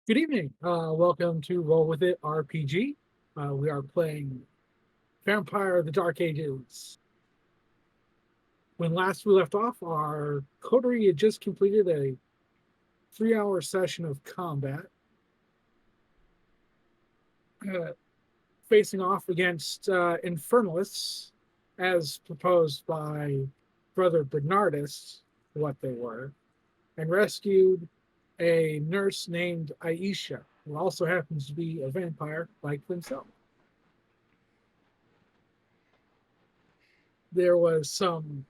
Good evening. Welcome to Roll With It RPG. We are playing Vampire of the Dark Ages. When last we left off, our coterie had just completed a 3-hour session of combat, uh, facing off against Infernalists, as proposed by Brother Bernardus, what they were, and rescued a nurse named Aisha, who also happens to be a vampire like themselves. There was some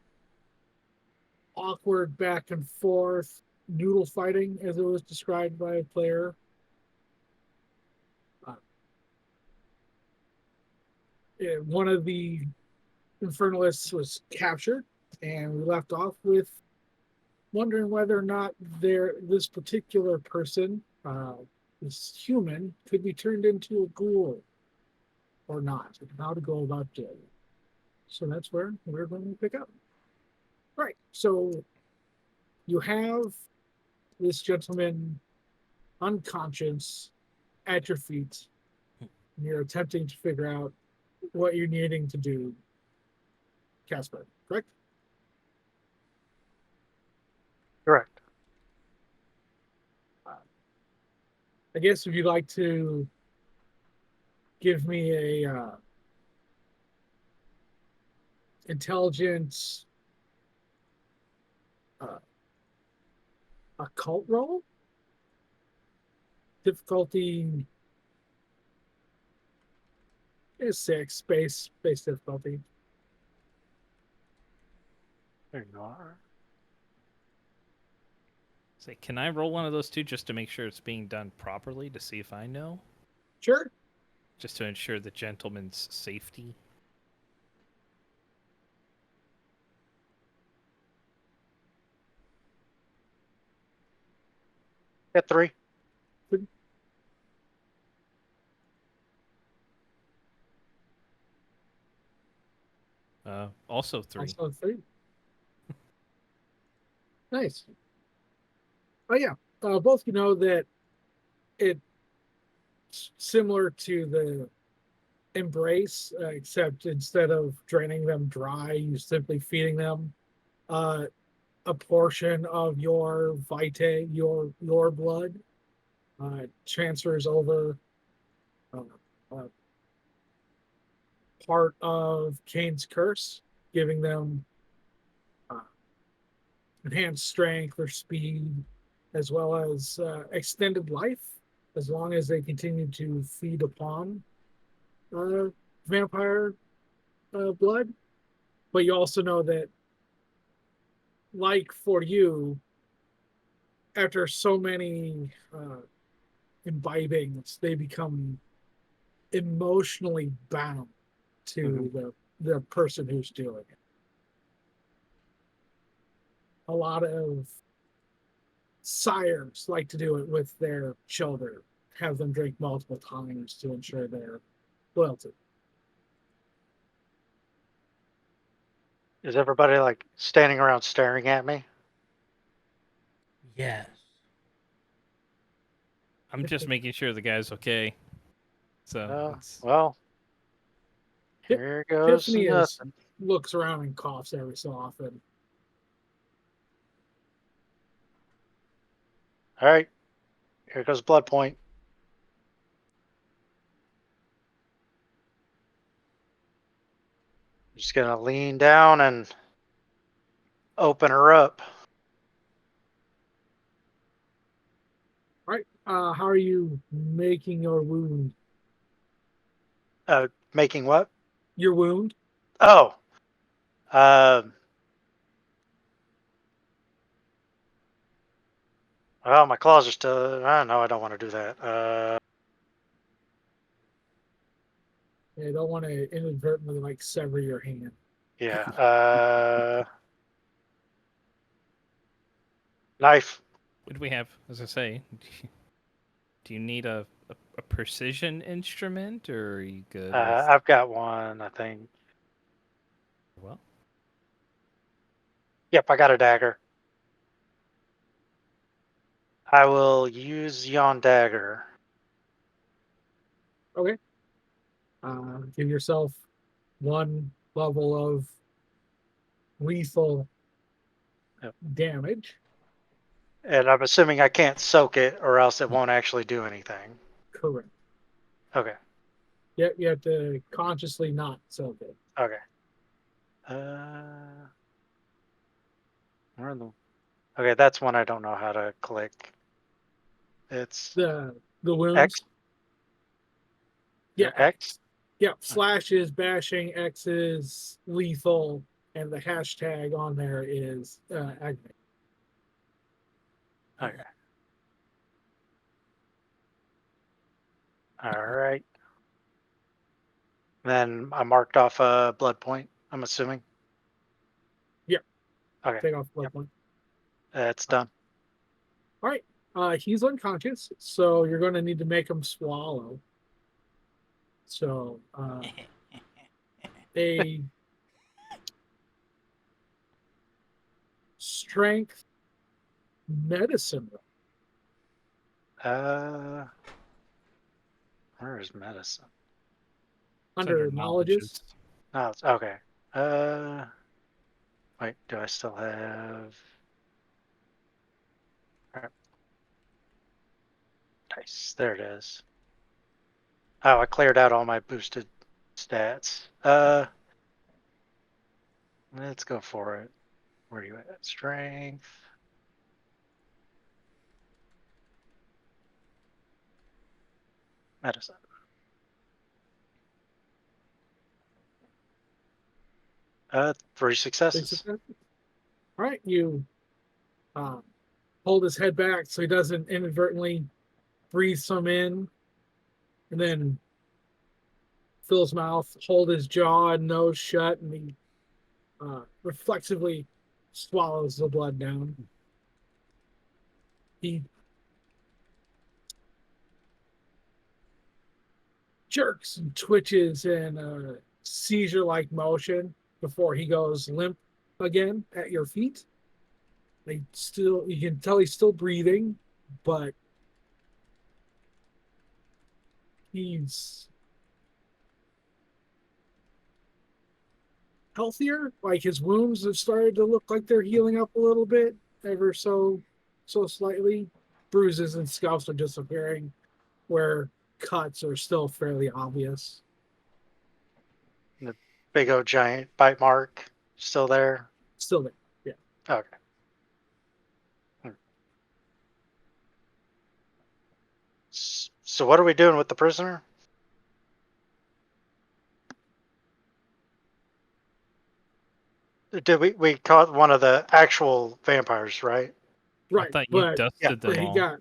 awkward back and forth noodle fighting, as it was described by a player. Uh, One of the Infernalists was captured, and we left off with wondering whether or not this particular person, this human, could be turned into a ghoul or not, and how to go about doing it. So that's where we're going to pick up. Right. So you have this gentleman unconscious at your feet, and you're attempting to figure out what you're needing to do, Casper, correct? Correct. Uh, I guess if you'd like to give me a intelligence uh, occult roll, difficulty is 6, base difficulty. There you are. Say, can I roll one of those two just to make sure it's being done properly to see if I know? Sure. Just to ensure the gentleman's safety? At 3. Also 3. Also 3. Nice. Oh yeah. Both you know that it's similar to the embrace, except instead of draining them dry, you simply feeding them uh, a portion of your vitae, your blood, transfers over uh, uh, part of Cain's curse, giving them uh, enhanced strength or speed, as well as extended life, as long as they continue to feed upon uh, vampire blood. But you also know that, like for you, after so many imbibings, they become emotionally bound to the person who's doing it. A lot of sires like to do it with their children, have them drink multiple times to ensure their loyalty. Is everybody like standing around staring at me? Yes. I'm just making sure the guy's okay. So it's Well, here goes Tiffany nothing. looks around and coughs every so often. All right, here goes blood point. Just gonna lean down and open her up. All right. How are you making your wound? Making what? Your wound? Oh, um. Well, my claws are still. No, I don't want to do that. I don't want to inadvertently like sever your hand. Yeah. Knife. what do we have? As I say, do you need a precision instrument, or are you good with? I've got one, I think. Well, Yep, I got a dagger. I will use Yon Dagger. Okay. Give yourself 1 level of lethal Yep. damage. And I'm assuming I can't soak it or else it won't actually do anything. Correct. Okay. Yet you have to consciously not soak it. Okay. Where are the... Okay, that's one I don't know how to click. It's The wounds. X. Yeah, X. Yeah, slash is bashing, X is lethal, and the hashtag on there is agony. Okay. All right. Then I marked off a blood point, I'm assuming. Yeah. Okay. Take off blood point. It's done. All right. He's unconscious, so you're going to need to make him swallow. So a strength medicine roll. Where is medicine? It's Under knowledges. Oh, it's okay. Wait, do I still have? Alright. Nice, there it is. Oh, I cleared out all my boosted stats. Let's go for it. Where are you at? Strength. Medicine. Three successes. All right, you hold his head back so he doesn't inadvertently breathe some in, and then fill his mouth, hold his jaw and nose shut, and he reflexively swallows the blood down. He jerks and twitches in a seizure-like motion before he goes limp again at your feet. You can tell he's still breathing, but he's healthier. Like his wounds have started to look like they're healing up a little bit, ever so slightly. Bruises and scalps are disappearing, where cuts are still fairly obvious. The big old giant bite mark still there. Still there. Yeah. Okay. So what are we doing with the prisoner? Did we caught one of the actual vampires, right? I Right. thought you But dusted them he all. got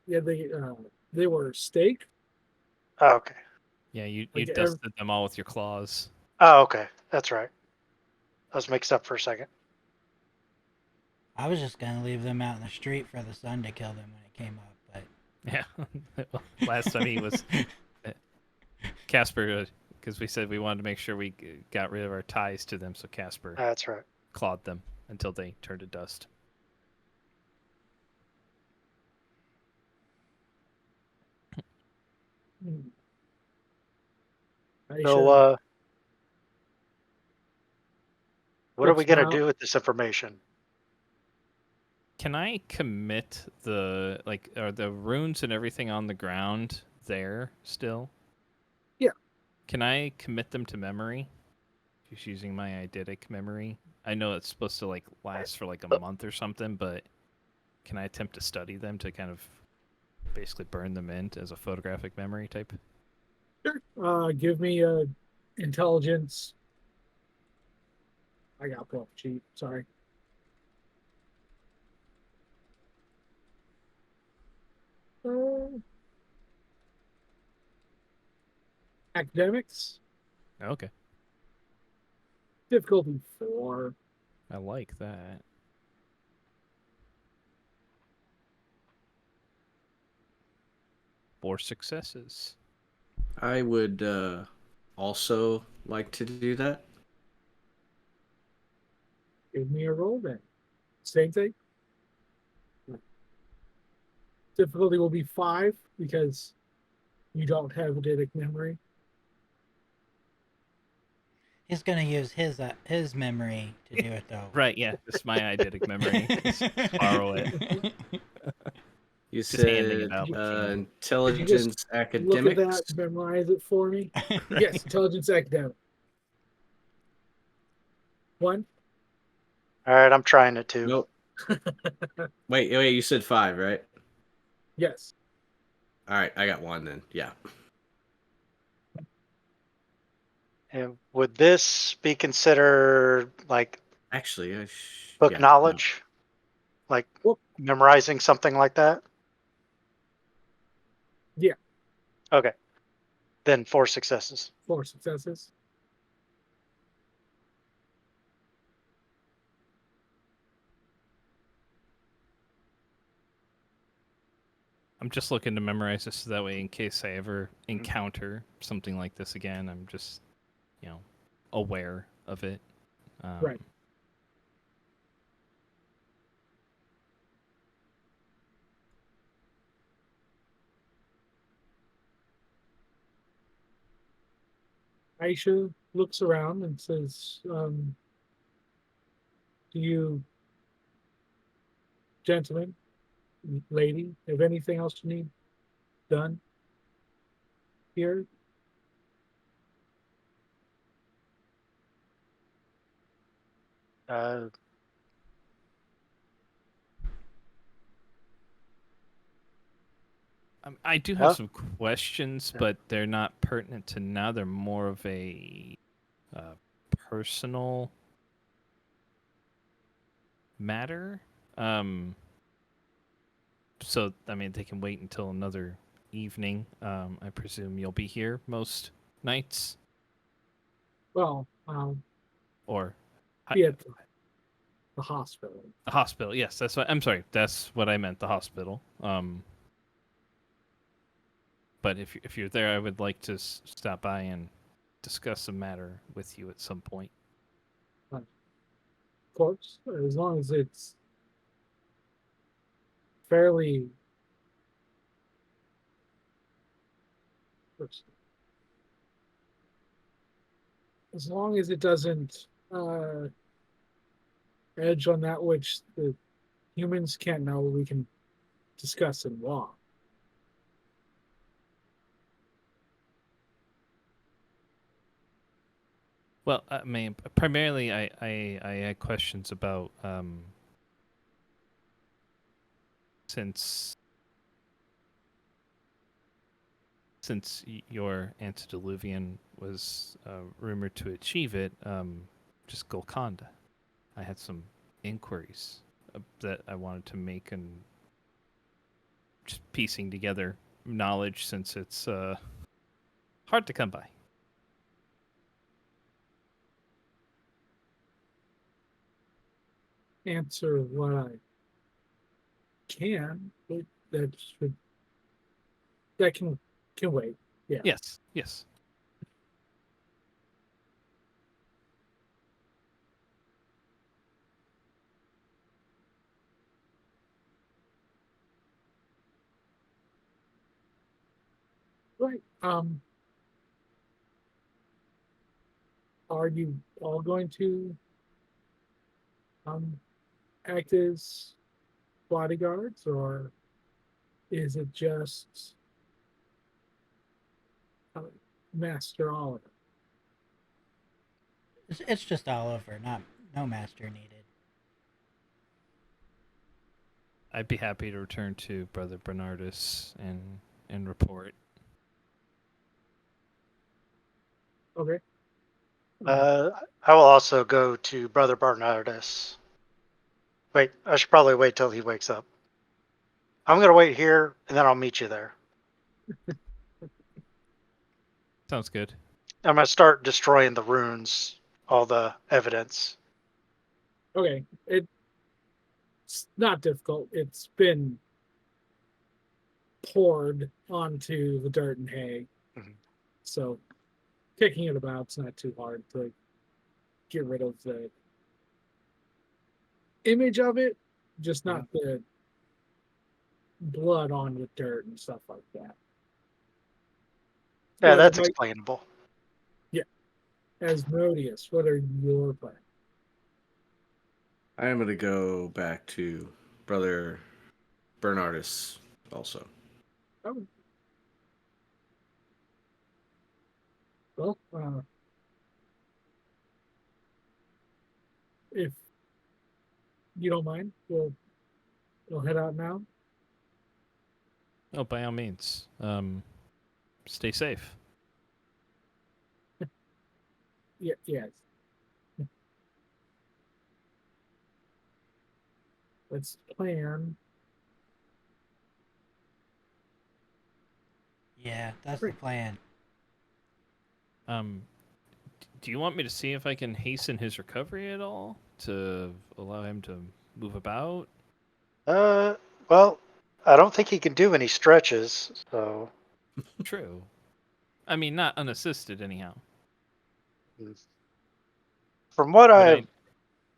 Yeah. they were staked. Oh, okay. Yeah, you Like dusted them all with your claws. Oh, okay. That's right. I was mixed up for a second. I was just gonna leave them out in the street for the sun to kill them when it came up, but Yeah. Last time he was Casper, because we said we wanted to make sure we got rid of our ties to them, so Casper That's right. clawed them until they turned to dust. So, what are we gonna Smile. do with this information? Can I commit the are the runes and everything on the ground there still? Yeah. Can I commit them to memory? Just using my eidetic memory. I know it's supposed to last for a month or something, but can I attempt to study them to kind of basically burn them in as a photographic memory type? Sure. Give me a intelligence. I got pull up a sheet. Sorry. Academics. Okay. Difficulty 4. I like that. Four successes. I would also like to do that. Give me a roll then. Same thing. difficulty will be 5 because you don't have eidetic memory. He's gonna use his memory to do it though. Right, yeah. It's my eidetic memory. Just borrow it. You Just handing said it out. intelligence Look at academics. that, memorize it for me. Yes, intelligence academic. 1. All right, I'm trying it too. Nope. Wait. You said 5, right? Yes. All right, I got 1 then. Yeah. And would this be considered like Actually, book yeah, knowledge? Like Well- memorizing something like that? Yeah. Okay. Then 4 successes. 4 successes. I'm just looking to memorize this so that way, in case I ever encounter something like this again, I'm just, aware of it. Right. Aisha looks around and says, do you, gentlemen, lady, have anything else you need done here? I do have some questions, but they're not pertinent to now. They're more of a personal matter. So, I mean, they can wait until another evening. I presume you'll be here most nights, Well, or be at the hospital. the hospital. Yes, that's what. I'm sorry. That's what I meant. The hospital. But if you're there, I would like to stop by and discuss the matter with you at some point. Of course, as long as it's fairly as long as it doesn't edge on that which the humans can't know, we can discuss in law. Well, I mean, primarily, I had questions about since your antediluvian was rumored to achieve it, just Golconda. I had some inquiries that I wanted to make, and just piecing together knowledge since it's hard to come by. Answer what I can, but that can wait. Yeah. Yes, yes. Right. Are you all going to act as bodyguards, or is it just Master Oliver? It's just Oliver, no master needed. I'd be happy to return to Brother Bernardus and report. Okay. I will also go to Brother Barnardus. Wait, I should probably wait till he wakes up. I'm going to wait here, and then I'll meet you there. Sounds good. I'm going to start destroying the runes, all the evidence. Okay. It's not difficult. It's been poured onto the dirt and hay. Mhm. So kicking it about's not too hard to get rid of the image of it, just not the blood on the dirt and stuff like that. Yeah, What that's about explainable. Asmodeus? What are your plans? I am gonna go back to Brother Bernardus also. Oh, well, if you don't mind, we'll head out now. Oh, by all means. Stay safe. Yeah, yes. Let's plan. Yeah, that's the Great. plan. Do you want me to see if I can hasten his recovery at all to allow him to move about? Well, I don't think he can do any stretches, so True. I mean, not unassisted, anyhow. from what But I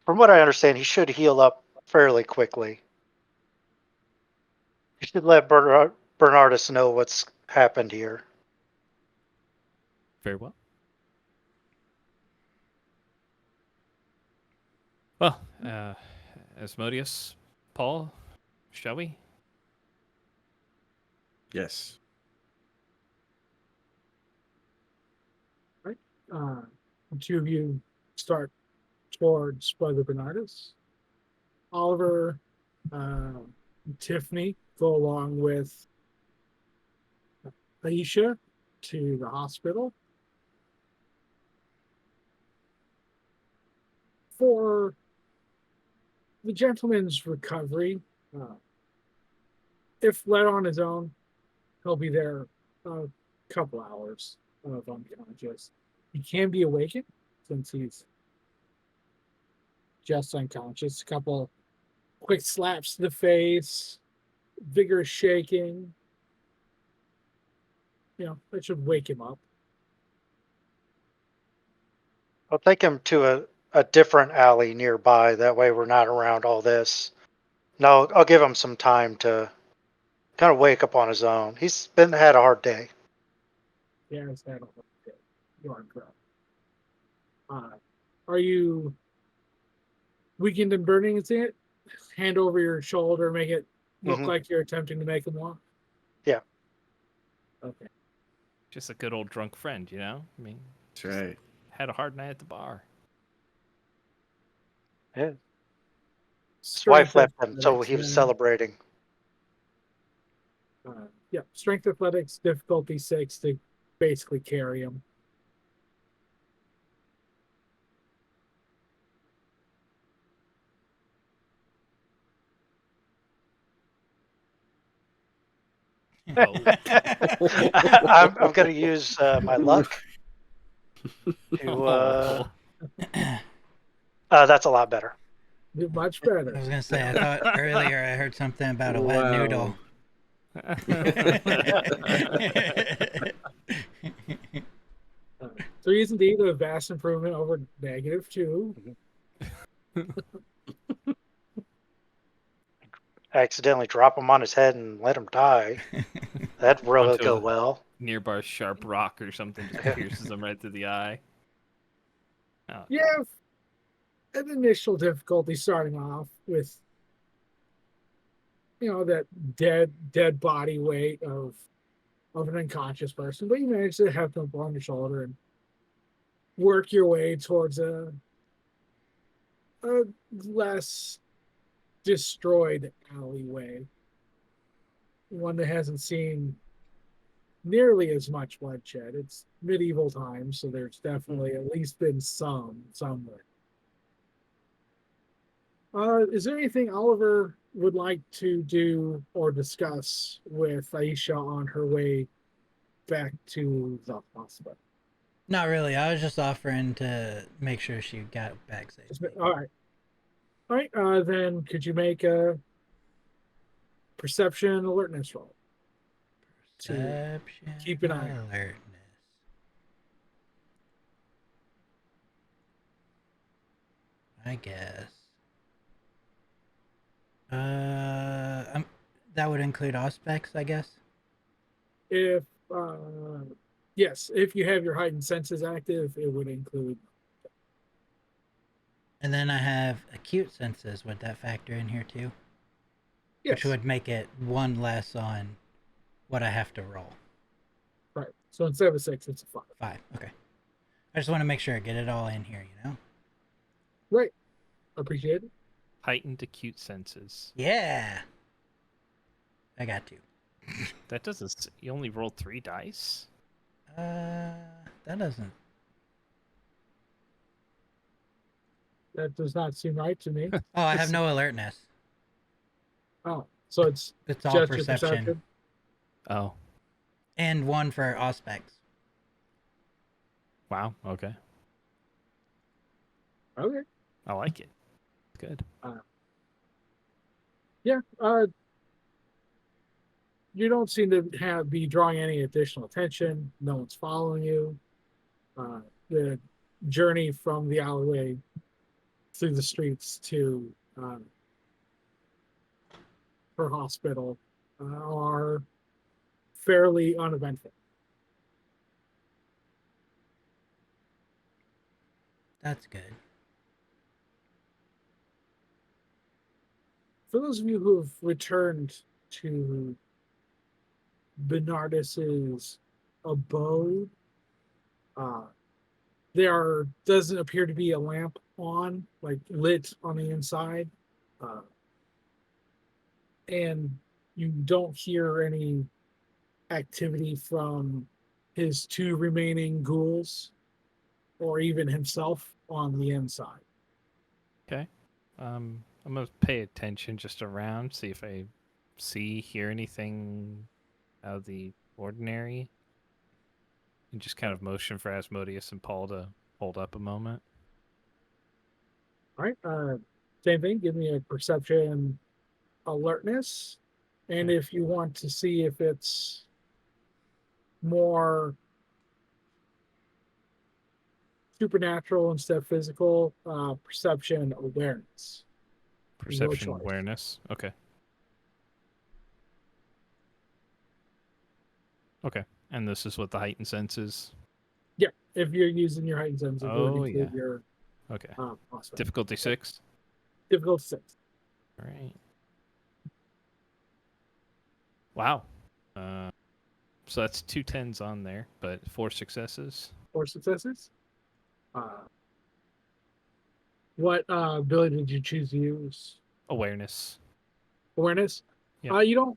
from what I understand, he should heal up fairly quickly. You should let Bernardus know what's happened here. Very well. Well, Asmodeus, Paul, shall we? Yes. Uh, the two of you start towards Brother Bernardus. Oliver, Tiffany go along with Aisha to the hospital. For the gentleman's recovery, if let on his own, he'll be there a couple hours of unconscious. He can be awakened since he's just unconscious. A couple quick slaps to the face, vigorous shaking. That should wake him up. I'll take him to a different alley nearby. That way we're not around all this. No, I'll give him some time to kind of wake up on his own. He's had a hard day. Yeah, it's that. You are correct. Are you weakened and burning? Is it? Hand over your shoulder, make it look Mhm. like you're attempting to make him walk. Yeah. Okay. Just a good old drunk friend, you know? I mean, That's right. had a hard night at the bar. Yeah. His Strength wife left him, so athletics, he was then. celebrating. Yeah, strength athletics, difficulty 6 to basically carry him. Oh, I'm going to use my luck to. oh. That's a lot better. Much I better. was gonna say, I thought earlier I heard something about a wet Wow. noodle. So he is indeed a vast improvement over -2. Accidentally drop him on his head and let him die. That'd really Onto go a well. nearby sharp rock or something just pierces him right through the eye. Oh, You have an initial difficulty starting off with, that dead body weight of an unconscious person, but you manage to have them on your shoulder and work your way towards a less destroyed alleyway, one that hasn't seen nearly as much bloodshed. It's medieval times, so there's definitely at least been somewhere. Is there anything Oliver would like to do or discuss with Aisha on her way back to the hospital? Not really. I was just offering to make sure she got back safely. All right. Then could you make a perception alertness roll? Perception, keep an eye on. alertness. I guess. That would include Auspex, I guess. If yes, if you have your heightened senses active, it would include. And then I have acute senses. Would that factor in here too? Yes, Which would make it one less on what I have to roll. right. So instead of a 6, it's a 5. 5. Okay. I just want to make sure I get it all in here, you know? Right. Appreciate it. Heightened acute senses. Yeah. I got to. That doesn't. You only rolled 3 dice. That doesn't. That does not seem right to me. Oh, I have no alertness. Oh, so it's It's all just your perception. perception. Oh, And 1 for Auspex. wow. Okay, Okay. I like it. Good. Yeah. You don't seem to be drawing any additional attention. No one's following you. The journey from the alleyway through the streets to her hospital are fairly uneventful. That's good. For those of you who have returned to Bernardus's abode, there doesn't appear to be a lamp on, like lit on the inside, and you don't hear any activity from his 2 remaining ghouls or even himself on the inside. Okay. I'm gonna pay attention just around, see if I hear anything out of the ordinary, and just kind of motion for Asmodeus and Paul to hold up a moment. All right. Same thing. Give me a perception alertness. And if you want to see if it's more supernatural instead of physical, perception awareness. Perception choice. awareness. Okay. Okay. And this is what the heightened senses. Yeah, if you're using your heightened senses, it would Oh, include yeah. your Okay. prospect. Difficulty 6. Difficult 6. All right. Wow. So that's 2 10s on there, but 4 successes. 4 successes. What ability did you choose to use? Awareness. Awareness. Yeah. You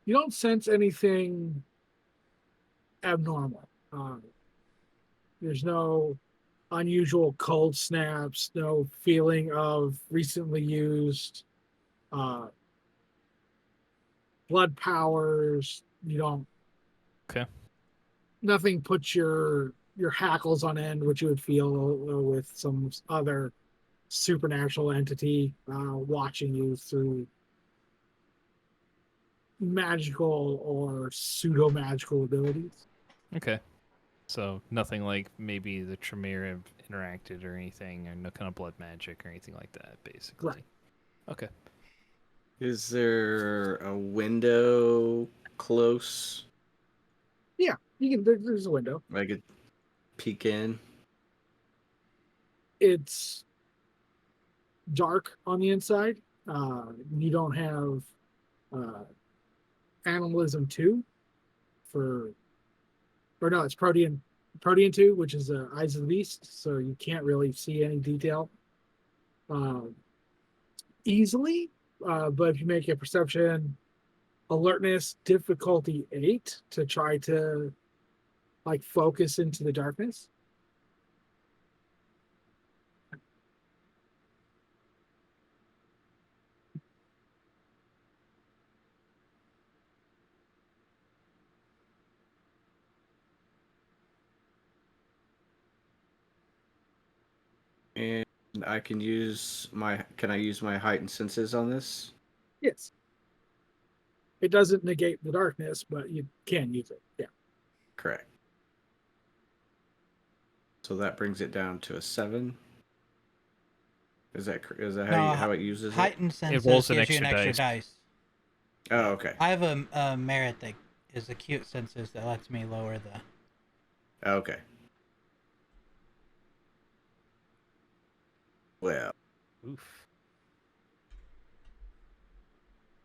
don't sense anything abnormal. There's no unusual cold snaps, no feeling of recently used blood powers. You don't. Okay. Nothing puts your hackles on end, which you would feel with some other supernatural entity watching you through magical or pseudo magical abilities. Okay. So nothing like maybe the Tremere have interacted or anything, or no kind of blood magic or anything like that, basically. Right. Okay. Is there a window close? Yeah, there's a window. I could peek in. It's dark on the inside. You don't have Animalism 2 it's Protean 2, which is Eyes of the Beast, so you can't really see any detail easily. But if you make a perception alertness difficulty 8 to try to like focus into the darkness. And I can use my. Can I use my heightened senses on this? Yes. It doesn't negate the darkness, but you can use it. Yeah. Correct. So that brings it down to a 7. Is that how No, how it uses it? Heightened senses rolls an gives you an extra extra dice. Oh, okay. I have a merit that is acute senses that lets me lower the. Okay. Well, Oof.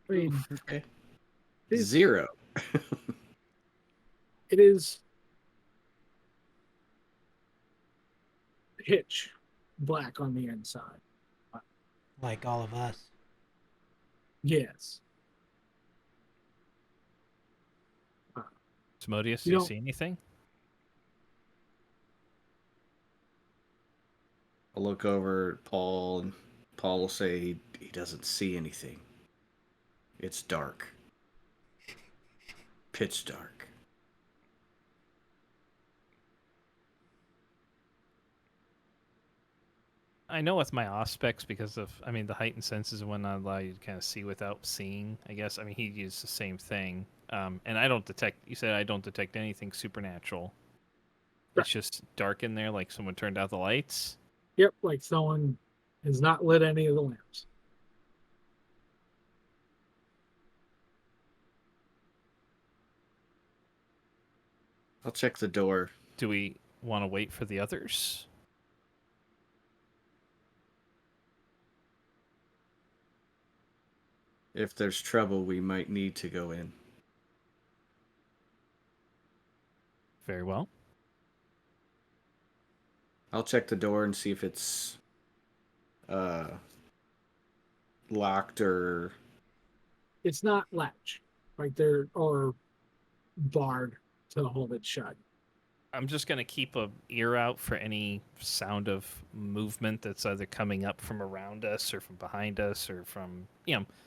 I mean, okay. it's- 0. it is pitch black on the inside. Like all of us. Yes. Smodius, You do you don't- see anything? I'll look over at Paul, and Paul will say he doesn't see anything. It's dark. Pitch dark. I know with my auspex because of, I mean, the heightened senses and whatnot allow you to kind of see without seeing, I guess. I mean, he used the same thing. And I don't detect, you said I don't detect anything supernatural. It's just dark in there, like someone turned out the lights. Yep, like someone has not lit any of the lamps. I'll check the door. Do we want to wait for the others? If there's trouble, we might need to go in. Very well. I'll check the door and see if it's locked or It's not latch, right there, or barred to hold it shut. I'm just going to keep a ear out for any sound of movement that's either coming up from around us or from behind us or from,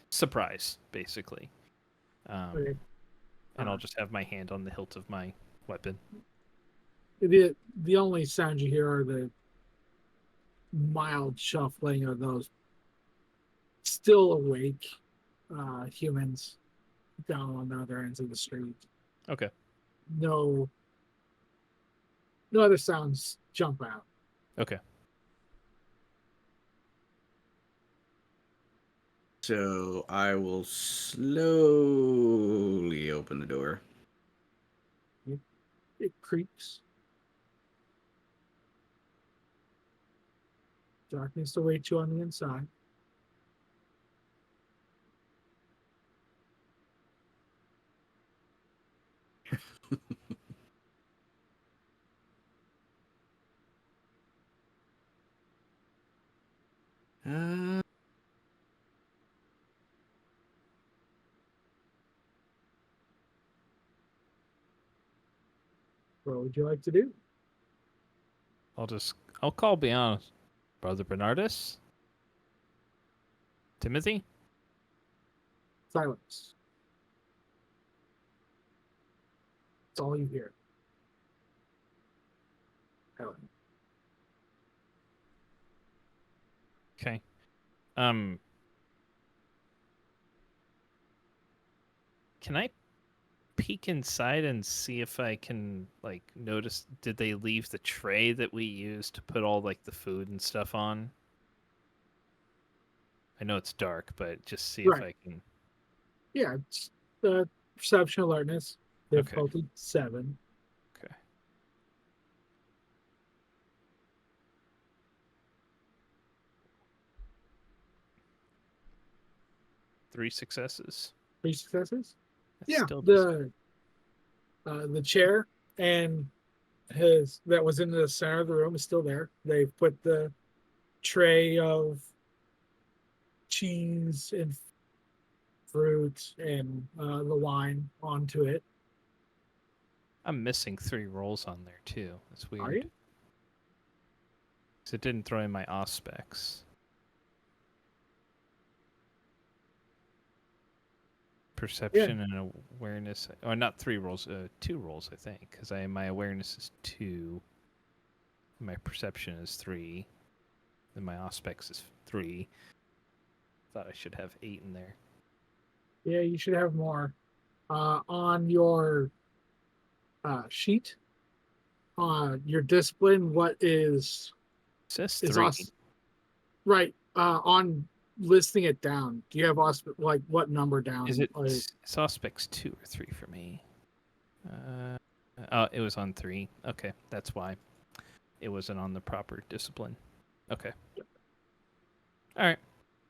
surprise, basically. Okay. And I'll just have my hand on the hilt of my weapon. The only sounds you hear are the mild shuffling of those still awake humans down on the other ends of the street. Okay. No other sounds jump out. Okay. so I will slowly open the door. It creaks. Darkness awaits you on the inside. Uh, What would you like to do? I'll call beyond Brother Bernardus. Timothy? Silence. That's all you hear. Helen. Okay. Can I peek inside and see if I can notice, did they leave the tray that we used to put all the food and stuff on? I know it's dark, but just see if Right. I can. Yeah, it's perception alertness. Difficulty 7. Okay. Three successes. 3 successes. That Yeah, still doesn't- the chair and his that was in the center of the room is still there. They've put the tray of cheese and fruit and the wine onto it. I'm missing 3 rolls on there too. That's weird. Are you? 'Cause it didn't throw in my auspex. Perception and awareness. Or not 3 rolls, 2 rolls, I think. Because my awareness is 2. My perception is 3. And my auspex is 3. Thought I should have 8 in there. Yeah, you should have more. On your sheet, your discipline, what is It says is 3. right on listing it down. Do you have like what number down? Is it Like, suspects 2 or 3 for me? Oh, it was on 3. Okay, that's why it wasn't on the proper discipline. Okay. All right,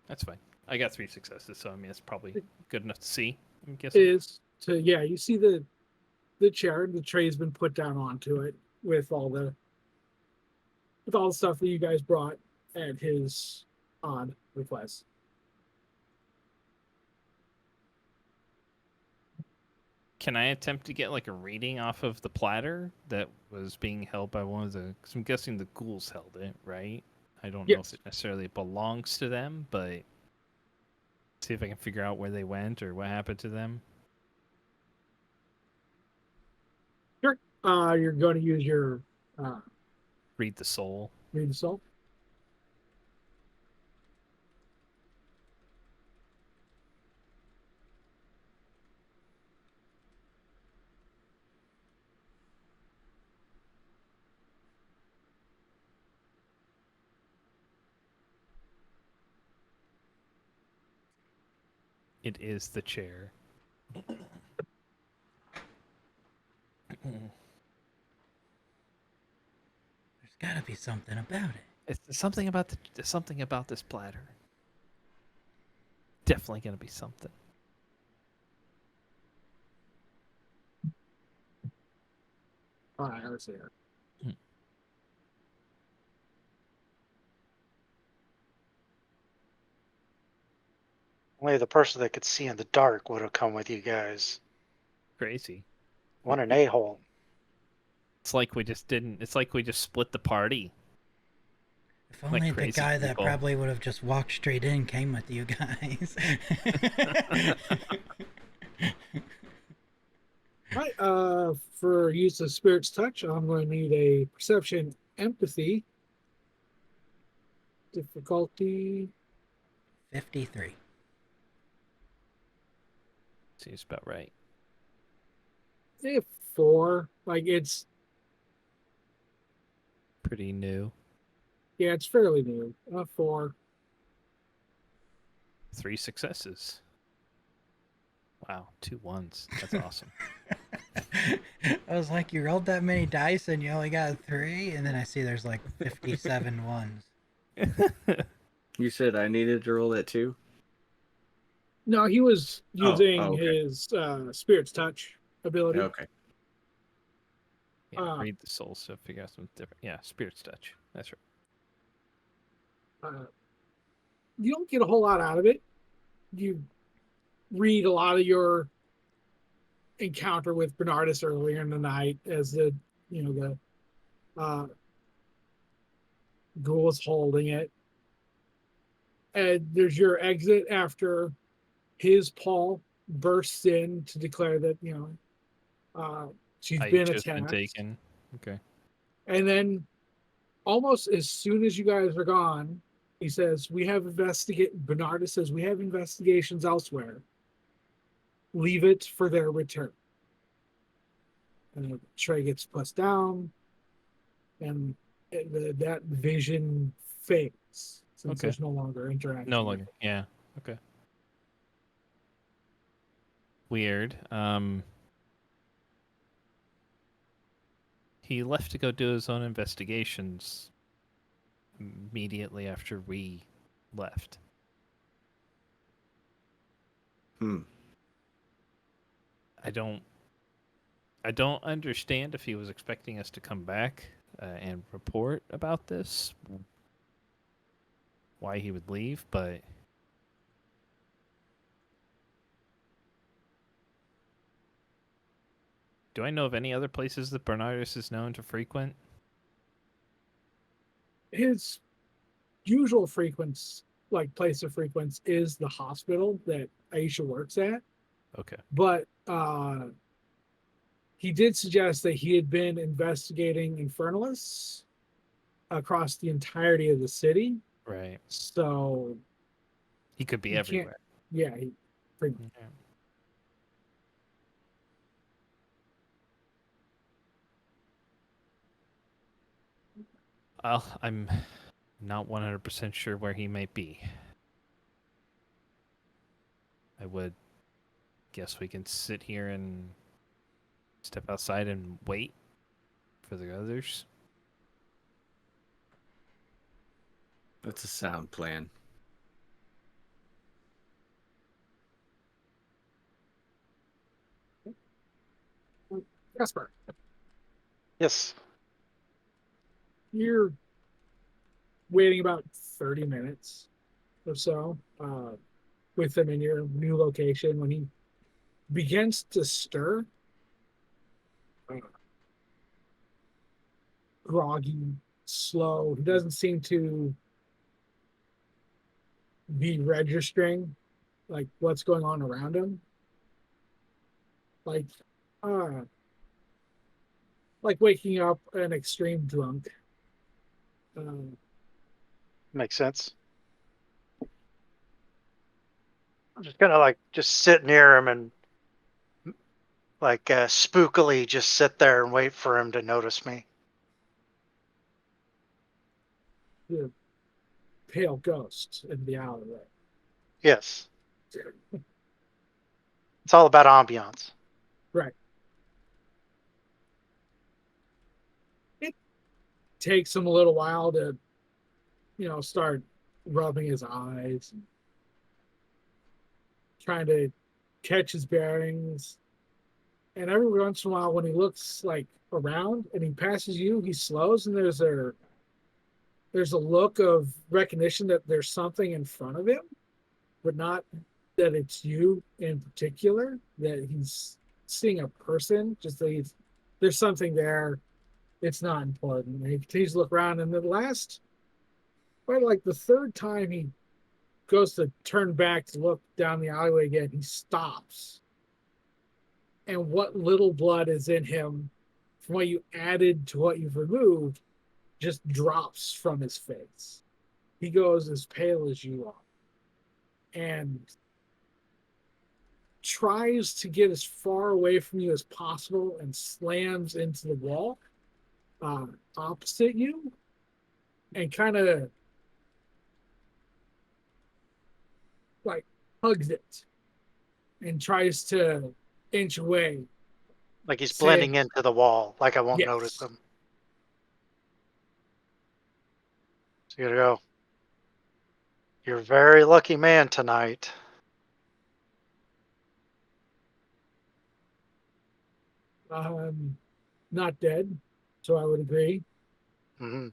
that's fine. I got 3 successes, so I mean it's probably good enough to see. I'm guessing. is to you see the chair, the tray's been put down onto it with all the stuff that you guys brought at his odd request. Can I attempt to get like a reading off of the platter that was being held by one of the? Because I'm guessing the ghouls held it, right? I don't know if Yes. it necessarily belongs to them, but see if I can figure out where they went or what happened to them. Sure. You're going to use your Read the soul. read the soul. It is the chair. There's gotta be something about it. It's something about something about this platter. Definitely gonna be something. All right, let's see here. Only the person that could see in the dark would have come with you guys. Crazy. What an a-hole. It's like we just didn't. It's like we just split the party. If only the crazy guy that people. probably would have just walked straight in came with you guys. All right. For use of Spirit's Touch, I'm going to need a Perception Empathy. Difficulty. 53. Seems about right. 4. Like it's Pretty new. it's fairly new. 4. 3 successes. Wow, 2 ones. That's awesome. I was like, you rolled that many dice and you only got 3? And then I see there's like 57 ones. You said I needed to roll that too? No, he was using okay. his Spirit's Touch ability. Okay. Yeah, read the soul, so figure out something different. Yeah, Spirit's Touch. That's right. You don't get a whole lot out of it. You read a lot of your encounter with Bernardus earlier in the night as the ghoul is holding it. And there's your exit after his Paul bursts in to declare that she's been Aisha's attacked. been taken. Okay. And then almost as soon as you guys are gone, he says, Bernardus says, we have investigations elsewhere. Leave it for their return. And the tray gets pushed down, and that vision fades since there's no longer interaction. No longer. Yeah. Okay. Weird. He left to go do his own investigations immediately after we left. I don't understand if he was expecting us to come back and report about this, why he would leave, but do I know of any other places that Bernardus is known to frequent? His usual place of frequency is the hospital that Aisha works at. Okay. But he did suggest that he had been investigating Infernalists across the entirety of the city. Right. So he could be everywhere. Yeah. I'm not 100% sure where he might be. I would guess we can sit here and step outside and wait for the others. That's a sound plan. Jasper, Yes. you're waiting about 30 minutes or so with him in your new location when he begins to stir. uh, Groggy, slow. He doesn't seem to be registering like what's going on around him. Like, uh, like waking up an extreme drunk. Uh, Makes sense. I'm just gonna like just sit near him and like spookily just sit there and wait for him to notice me. the pale ghost in the alleyway. Yes. It's all about ambiance. Right. It takes him a little while to, start rubbing his eyes and trying to catch his bearings. And every once in a while, when he looks like around and he passes you, he slows, and there's a look of recognition that there's something in front of him, but not that it's you in particular. That he's seeing a person, just that there's something there. It's not important. And he continues to look around, and by like the third time he goes to turn back to look down the alleyway again, he stops. And what little blood is in him from what you added to what you've removed just drops from his face. He goes as pale as you are and tries to get as far away from you as possible and slams into the wall opposite you and kind of like hugs it and tries to inch away. Like he's Saying, blending into the wall. Like I won't notice yes. him. So you gotta go. You're a very lucky man tonight. Not dead, so I would agree Hmm.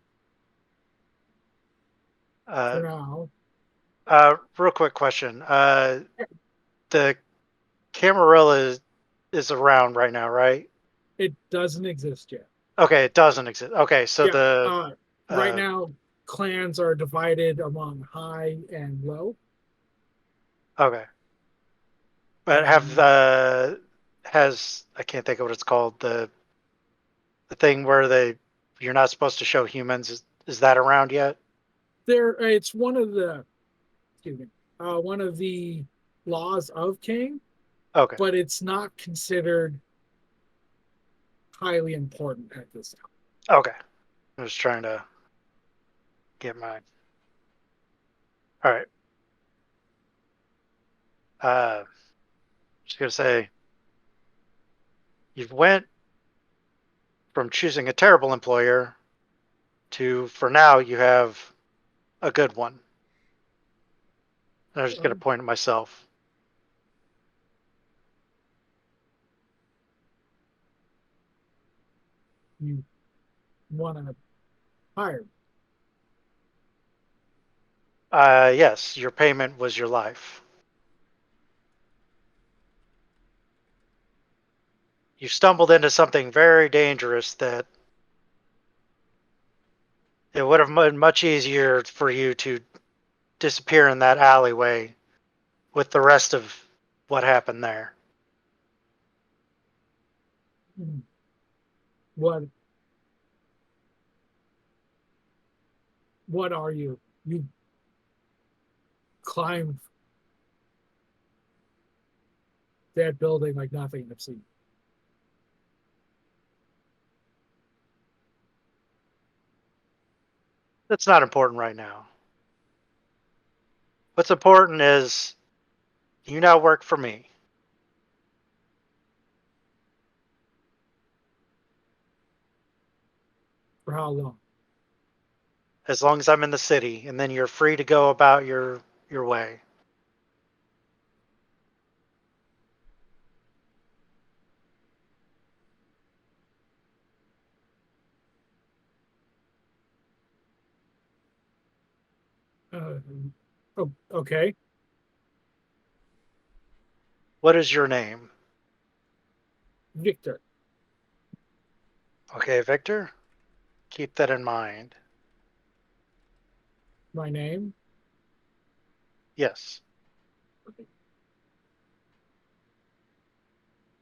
for now. Real quick question. The Camarilla is around right now, right? It doesn't exist yet. Okay, it doesn't exist. Okay, so Yeah. the Right now, clans are divided among high and low. okay, but has I can't think of what it's called, the thing where you're not supposed to show humans, is that around yet? It's one of the excuse me, one of the laws of King, Okay, but it's not considered highly important at this time. okay. I was trying to get mine. All right. Just gonna say you've went from choosing a terrible employer to, for now, you have a good one. And I was just gonna point at myself. You want to hire. Yes, your payment was your life. You stumbled into something very dangerous that it would have been much easier for you to disappear in that alleyway with the rest of what happened there. What what are you? You climb that building like nothing I've seen. That's not important right now. What's important is You now work for me. For how long? As long as I'm in the city, and then you're free to go about your way. Uh, oh, okay. What is your name? Victor. Okay, Victor. Keep that in mind. My name. Yes. I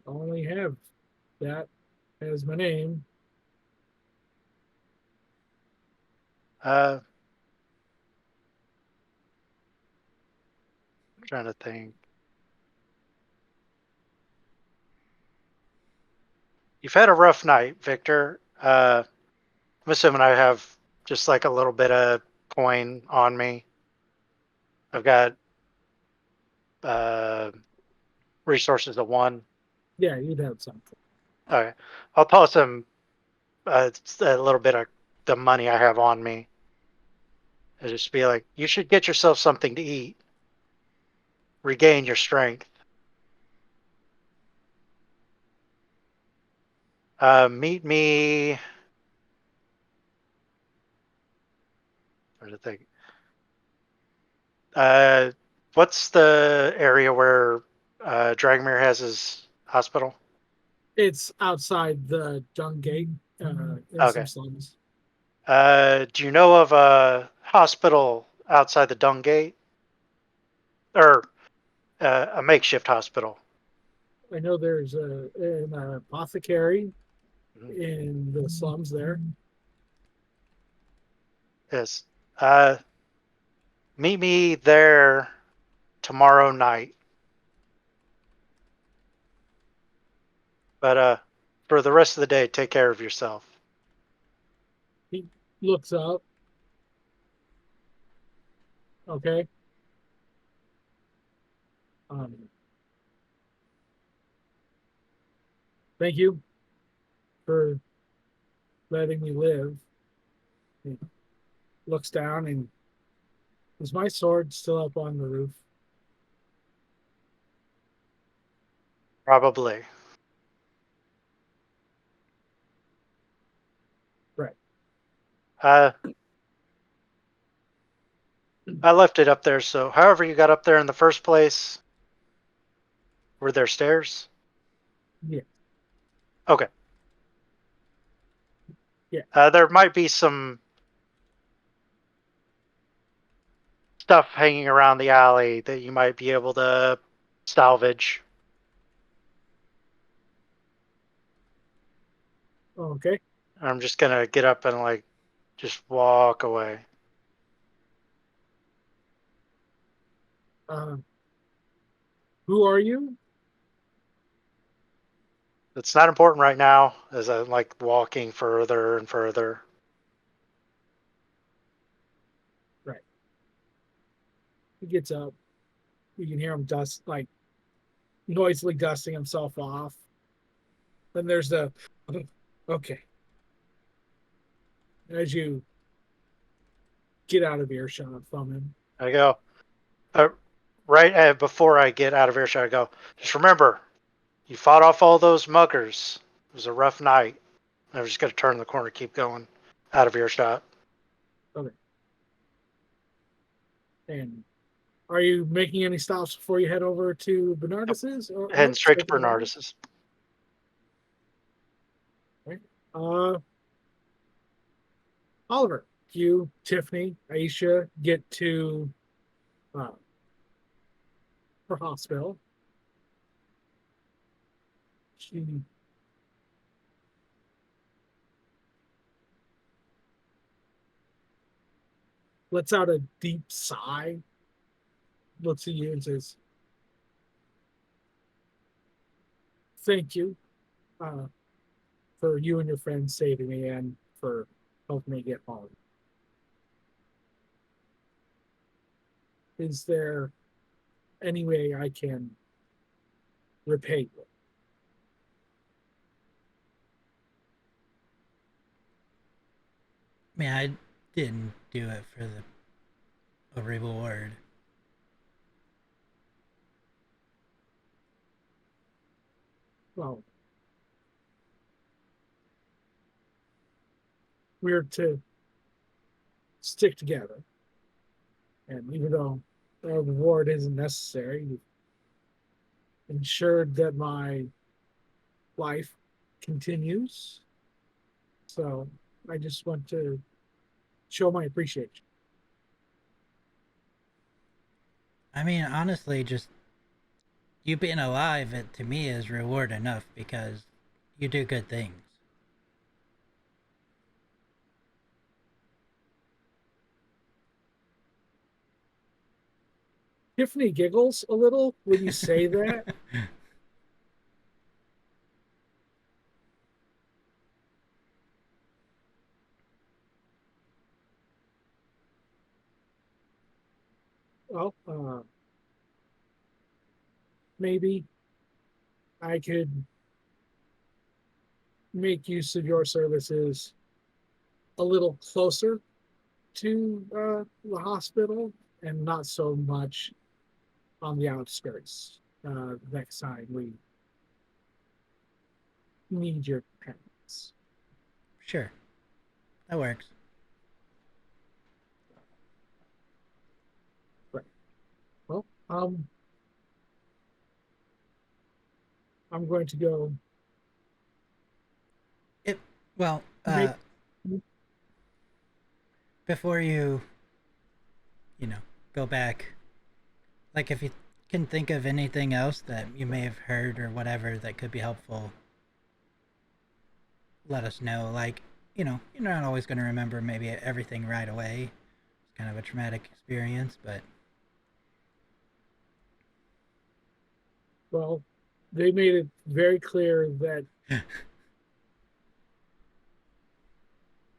only have that as my name. I'm trying to think. You've had a rough night, Victor. I'm assuming I have just like a little bit of coin on me. I've got uh, resources of 1. Yeah, you'd have something. Okay. I'll toss him a little bit of the money I have on me. And just be like, you should get yourself something to eat. Regain your strength. Meet me. Where to think? Uh, what's the area where Dragomir has his hospital? It's outside the dung gate in some Okay. slums. Do you know of a hospital outside the Dung Gate, or a makeshift hospital? I know there's an apothecary Mhm. in the slums there. Yes. Meet me there tomorrow night. But for the rest of the day, take care of yourself. He looks up. Okay. Um, thank you for letting me live. He looks down and is my sword still up on the roof? Probably. Right. Uh, I left it up there, so however you got up there in the first place, were there stairs? Yeah. Okay. Yeah. There might be some stuff hanging around the alley that you might be able to salvage. Okay. I'm just gonna get up and like just walk away. Uh, who are you? It's not important right now as I'm like walking further and further. Right. He gets up. You can hear him dust, like noisily dusting himself off. Then there's the okay. As you get out of earshot from him. I go, uh, right before I get out of earshot, I go, just remember, you fought off all those muggers. It was a rough night. I was just gonna turn the corner, keep going out of earshot. Okay. And are you making any stops before you head over to Bernardus's? Or Heading straight to taking a ride? Bernardus's. Right. Uh, Oliver, you, Tiffany, Aisha get to uh, her hospital. She lets out a deep sigh, looks at you, and says, "Thank you for you and your friends saving me and for helping me get home. Is there any way I can repay you. I mean, I didn't do it for a reward. Well, we're to stick together. And even though a reward isn't necessary, you've ensured that my life continues. So I just want to show my appreciation. I mean, honestly, just you being alive, it to me is reward enough because you do good things. Tiffany giggles a little when you say that. Well, maybe I could make use of your services a little closer to the hospital and not so much on the outskirts next time we need your parents. Sure, that works. Right. Well, I'm going to go Well, make. before you know, go back, like if you can think of anything else that you may have heard or whatever that could be helpful, let us know. Like, you're not always going to remember maybe everything right away. It's kind of a traumatic experience, but Well, they made it very clear that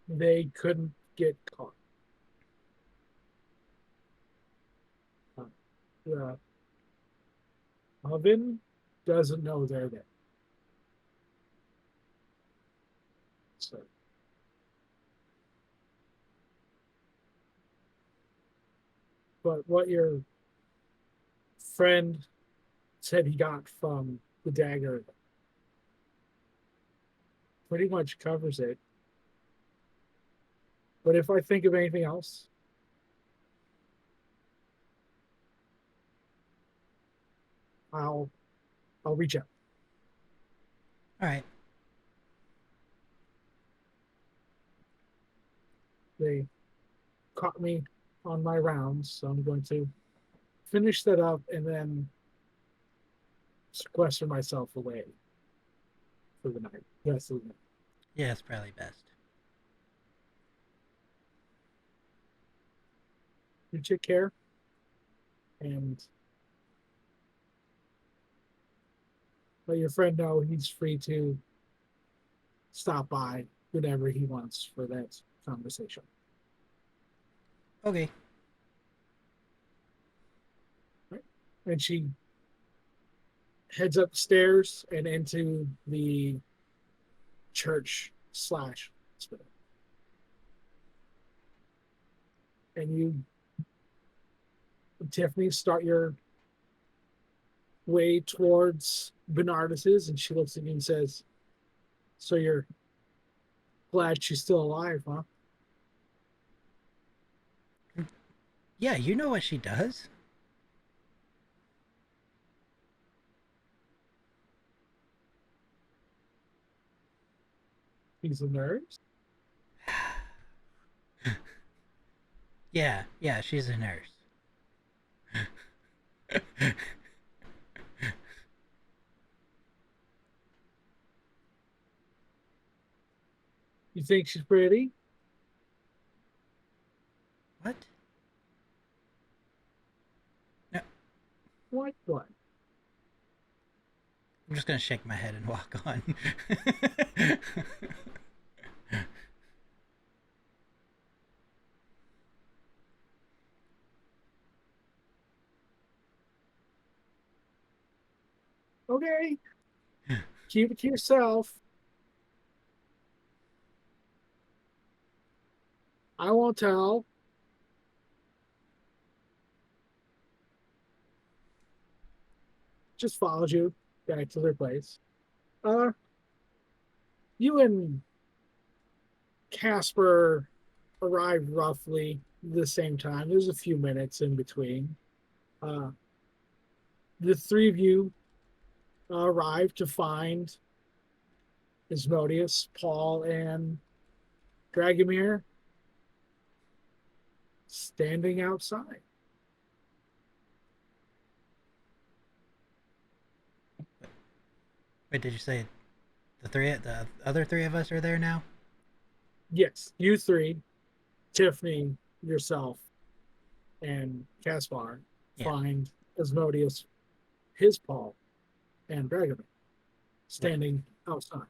they couldn't get caught. The oven doesn't know they're there. So, but what your friend said he got from the dagger pretty much covers it. But if I think of anything else, I'll reach out. all right. They caught me on my rounds, so I'm going to finish that up and then sequester myself away for the night. Rest of the night. Yeah, it's probably best. You take care, and let your friend know he's free to stop by whenever he wants for that conversation. Okay. And she heads upstairs and into the church / hospital. And you, Tiffany, start your way towards Bernardus's, and she looks at you and says, "So you're glad she's still alive, huh?" Yeah, you know what she does? He's a nurse. Yeah, she's a nurse. You think she's pretty? What? No, What? I'm just gonna shake my head and walk on. Okay. Keep it to yourself. I won't tell. Just followed you back to their place. You and Casper arrived roughly the same time. There's a few minutes in between. Uh, the three of you arrived to find Asmodeus, Paul, and Dragomir standing outside. Wait, did you say the other three of us are there now? Yes, you three, Tiffany, yourself, and Caspar Yeah. find Asmodeus, his Paul, and Dragomir standing outside.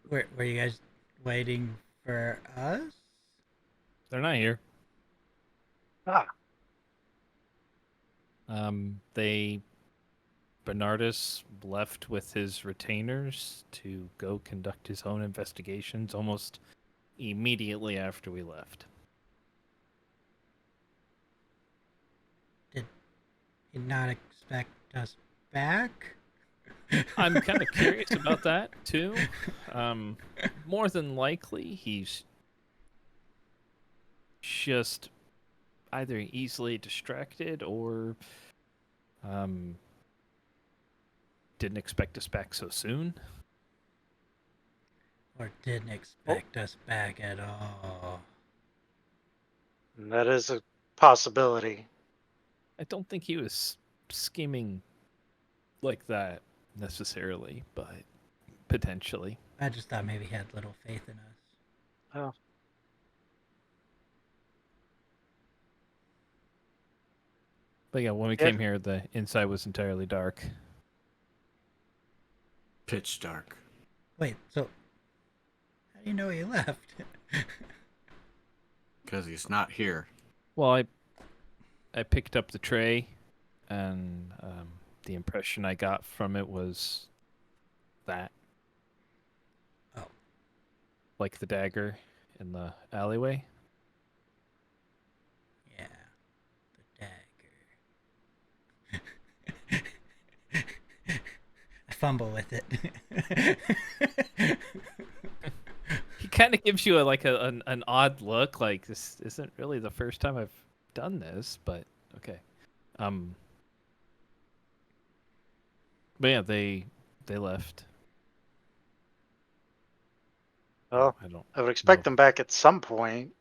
Were you guys waiting for us? They're not here. Ah, Bernardus left with his retainers to go conduct his own investigations almost immediately after we left. Did he not expect us back? I'm kind of curious about that too. More than likely, he's just either easily distracted or didn't expect us back so soon. Or didn't expect us back at all. that is a possibility. I don't think he was scheming like that necessarily, but potentially. I just thought maybe he had little faith in us. Oh, But yeah, when we Yeah. came here, the inside was entirely dark. Pitch dark. Wait, so how do you know he left? Because he's not here. Well, I picked up the tray, and the impression I got from it was that. Oh. Like the dagger in the alleyway. Yeah, the dagger. I fumble with it. He kind of gives you an odd look, like this isn't really the first time I've done this, but okay. But yeah, they left. well, I don't. I would expect No. them back at some point.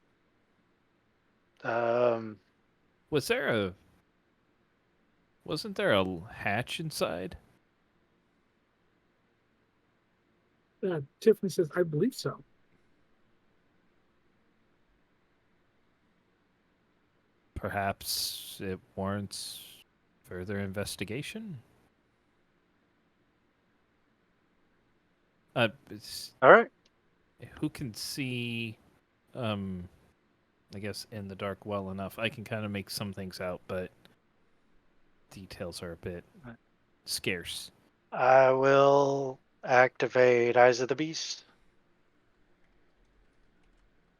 Wasn't there a hatch inside? Tiffany says, I believe so. Perhaps it warrants further investigation. It's, all right. who can see, I guess in the dark well enough? I can kind of make some things out, but details are a bit scarce. I will activate Eyes of the Beast.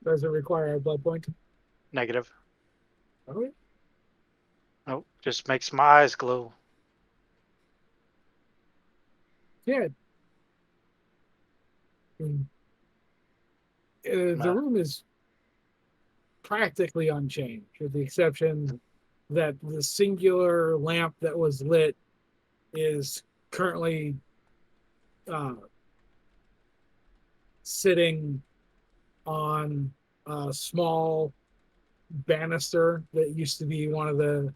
Does it require a blood point? Negative. Okay. Nope. Just makes my eyes glow. Yeah. The room is practically unchanged, with the exception that the singular lamp that was lit is currently sitting on a small banister that used to be one of the,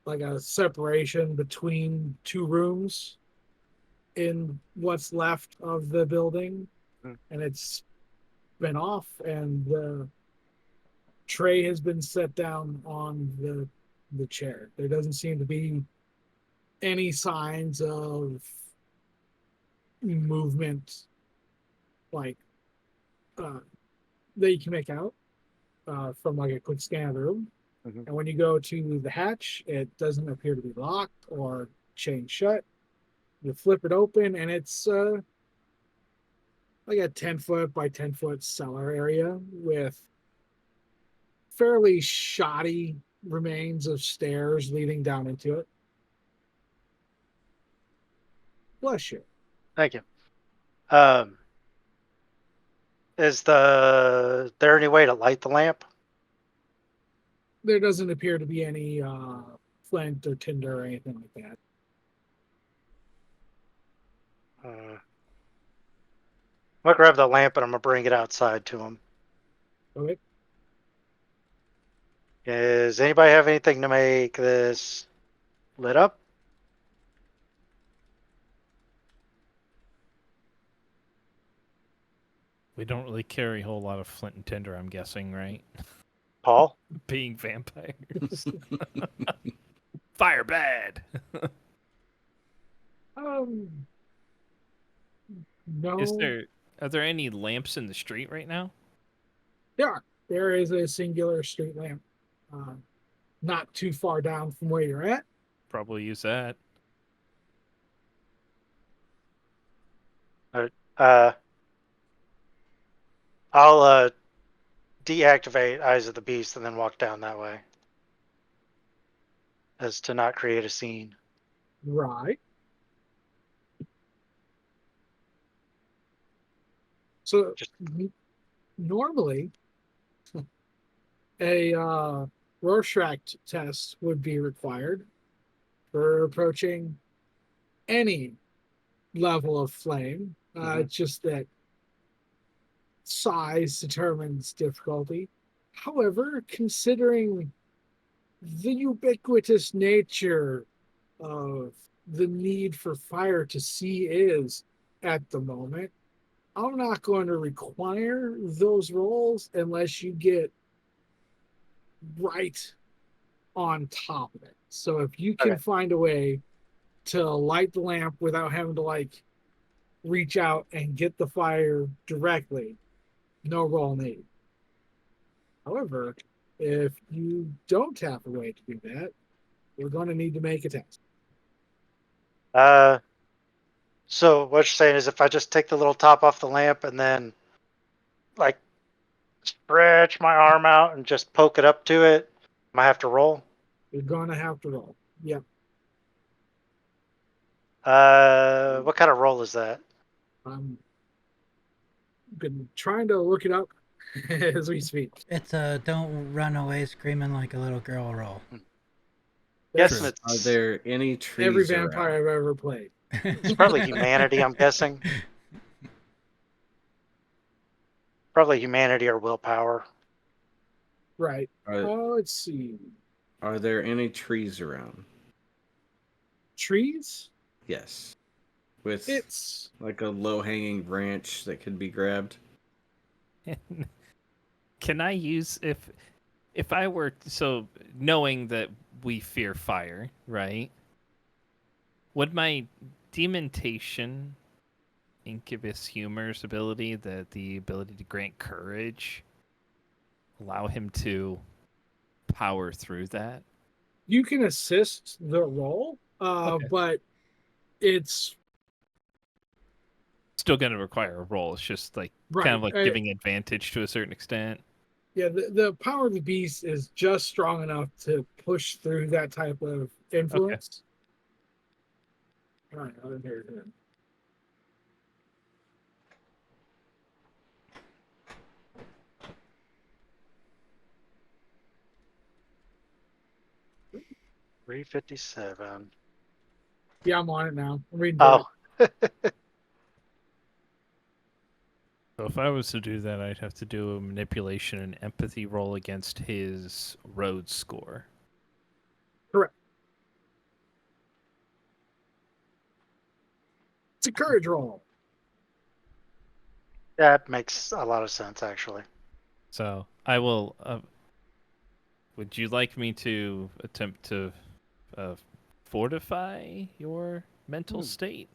like a separation between two rooms in what's left of the building. And it's been off, and the tray has been set down on the chair. There doesn't seem to be any signs of movement, like that you can make out from like a quick scan of the room. Mhm. And when you go to the hatch, it doesn't appear to be locked or chain shut. You flip it open, and it's like a 10-foot by 10-foot cellar area with fairly shoddy remains of stairs leading down into it. Bless you. Thank you. Is there any way to light the lamp? There doesn't appear to be any flint or tinder or anything like that. I'm gonna grab the lamp and I'm gonna bring it outside to him. Okay. Does anybody have anything to make this lit up? We don't really carry a whole lot of flint and tinder, I'm guessing, right? Paul? Being vampires. Fire bad. No. Are there any lamps in the street right now? There is a singular street lamp, not too far down from where you're at. Probably use that. I'll deactivate Eyes of the Beast and then walk down that way, as to not create a scene. Right. So Just- normally, a Rorschach test would be required for approaching any level of flame. It's just that size determines difficulty. However, considering the ubiquitous nature of the need for fire to see is at the moment, I'm not going to require those rolls unless you get right on top of it. So if you can Okay. find a way to light the lamp without having to like reach out and get the fire directly, no roll need. However, if you don't have a way to do that, we're going to need to make a test. So what you're saying is if I just take the little top off the lamp and then like stretch my arm out and just poke it up to it, I might have to roll. You're going to have to roll. Yep. What kind of roll is that? I'm been trying to look it up as we speak. It's a don't run away screaming like a little girl roll. Guessing That's Are it's there any trees every around? vampire I've ever played. it's probably humanity, I'm guessing. Probably humanity or willpower. Right. Are, Let's see. are there any trees around? Trees? Yes. With It's like a low-hanging branch that could be grabbed. Can I use if I were so knowing that we fear fire, right? Would my dementation, incubus humor's ability, the ability to grant courage, allow him to power through that? you can assist the roll, Okay. but it's Still going to require a roll. It's just like right. kind of like giving advantage to a certain extent. Yeah, the power of the beast is just strong enough to push through that type of influence. All right, I'll inherit it. $357. Yeah, I'm on it now. I'm reading. Oh, So if I was to do that, I'd have to do a manipulation and empathy roll against his road score. It's a courage roll. that makes a lot of sense, actually. So I will. Would you like me to attempt to fortify your mental state?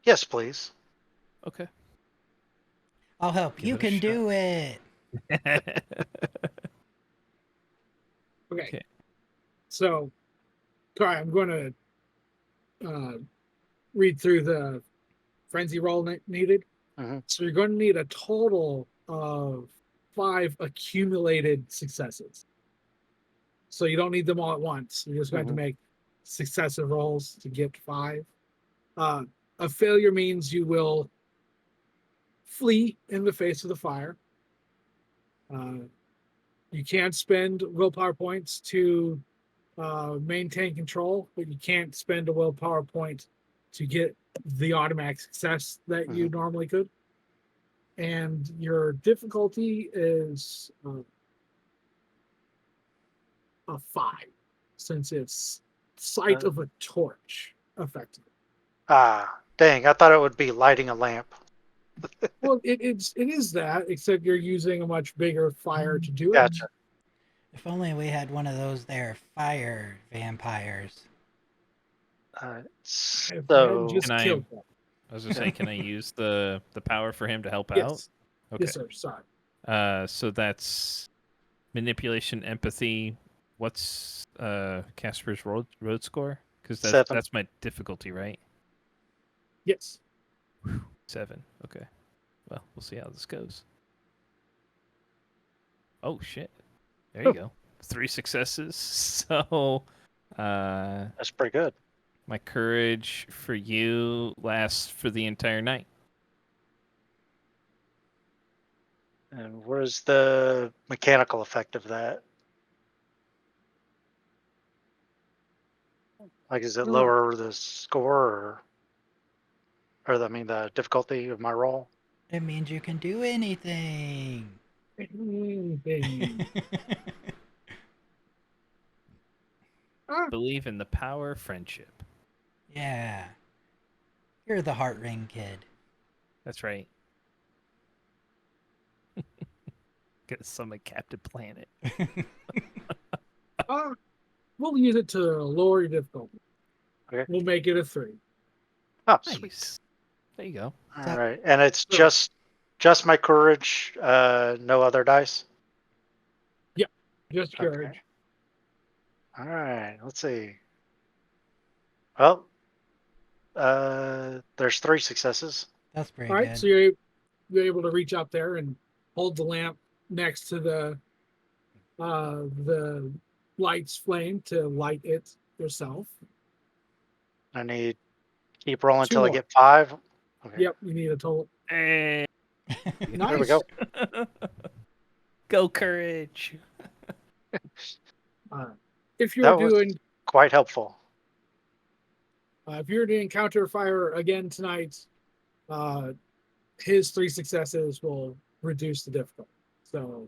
Yes, please. Okay. I'll help. Give You it a can shot. do it. Okay. Okay. So, sorry, I'm going to read through the frenzy roll needed. Mhm. So you're going to need a total of 5 accumulated successes. So you don't need them all at once. You're just going to Mhm. make successive rolls to get 5. A failure means you will flee in the face of the fire. You can spend willpower points to maintain control, but you can't spend a willpower point to get the automatic success that you normally could. And your difficulty is a 5, since it's sight of a torch, effectively. Ah, dang! I thought it would be lighting a lamp. Well, it is that, except you're using a much bigger fire to do it. Gotcha. If only we had one of those there fire vampires. If So just Can I- killed them. I was gonna say, can I use the power for him to help out? Yes. Okay. Yes, sir. Sorry. So that's manipulation, empathy. What's Casper's road score? Because 7. that's my difficulty, right? Yes. 7. Okay. Well, we'll see how this goes. Oh shit! There you go. 3 successes. So, That's pretty good. my courage for you lasts for the entire night. And where's the mechanical effect of that? Like, is it lower the score, or I mean, the difficulty of my roll? It means you can do anything. Believe in the power of friendship. Yeah. You're the heart ring kid. That's right. Gonna summon Captain Planet. We'll use it to lower your difficulty. Okay. We'll make it a 3. Oh, sweet. Nice. There you go. All right, and it's So- just my courage, no other dice. Just Okay. courage. All right, let's see. Well, there's 3 successes. That's pretty All right. good. So you're able to reach up there and hold the lamp next to the light's flame to light it yourself. I need keep rolling 2 until I more. get 5. Okay. Yep. You need a total. Hey, Nice. There we go. Go courage. If you're That was doing quite helpful. if you're to encounter fire again tonight, his 3 successes will reduce the difficulty. So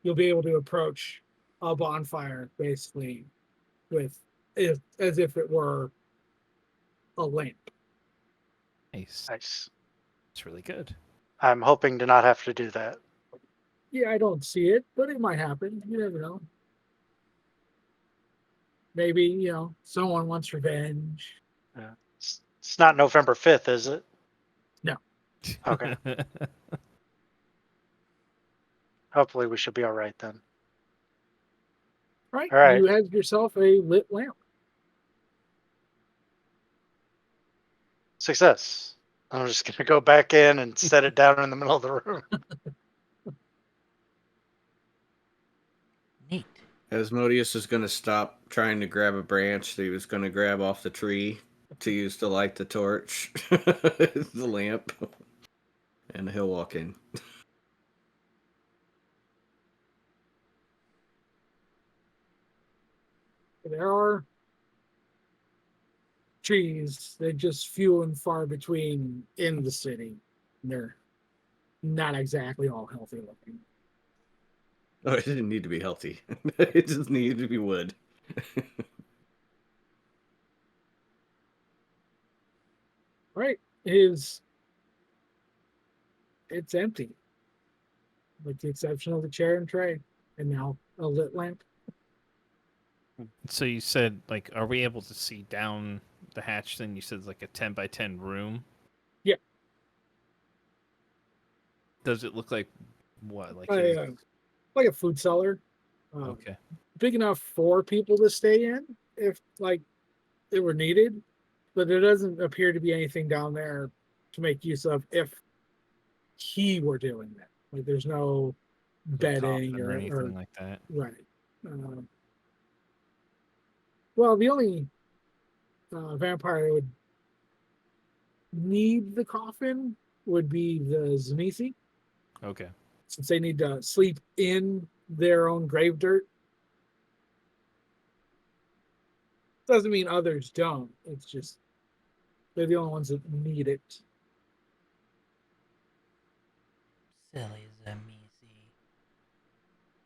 you'll be able to approach a bonfire basically as if it were a lamp. Nice. Nice. It's really good. I'm hoping to not have to do that. Yeah, I don't see it, but it might happen. You never know. Maybe, someone wants revenge. It's not November 5th, is it? No. Okay. Hopefully we should be all right then. Right? All right. You have yourself a lit lamp. Success. I'm just gonna go back in and set it down in the middle of the room. Neat. Asmodeus is going to stop trying to grab a branch that he was going to grab off the tree to use to light the torch, the lamp, and he'll walk in. There are trees. They're just few and far between in the city. They're not exactly all healthy looking. Oh, it didn't need to be healthy. It just needed to be wood. Right? It's empty. With the exception of the chair and tray. And now a lit lamp. So you said, like, are we able to see down the hatch? Then you said it's like a 10 by 10 room. Yeah. Does it look like what? Like, Like a food cellar. okay. Big enough for people to stay in if it were needed. But there doesn't appear to be anything down there to make use of if he were doing that. Like there's no No bedding coffin or anything like that. right. Well, the only vampire that would need the coffin would be the Zenisi, Okay. since they need to sleep in their own grave dirt. Doesn't mean others don't. It's just they're the only ones that need it. Silly Zamisi.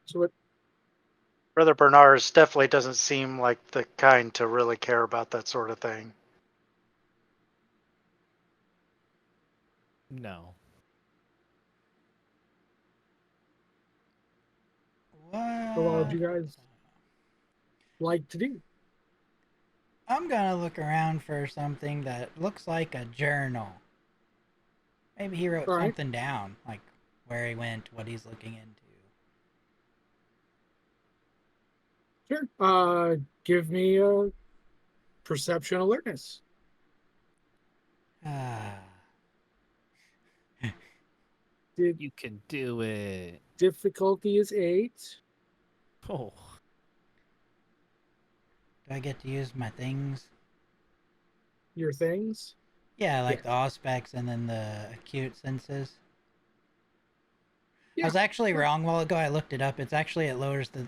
So it, Brother Bernard's definitely doesn't seem like the kind to really care about that sort of thing. No. so what would What? you guys like to do? I'm gonna look around for something that looks like a journal. Maybe he wrote All right. something down, like where he went, what he's looking into. Sure. Give me a perception alertness. Ah, You can do it. Difficulty is 8. Oh. do I get to use my things? Your things. Yeah, like Yes. the auspex and then the acute senses. Yeah, I was actually wrong a while ago. I looked it up. It's actually it lowers the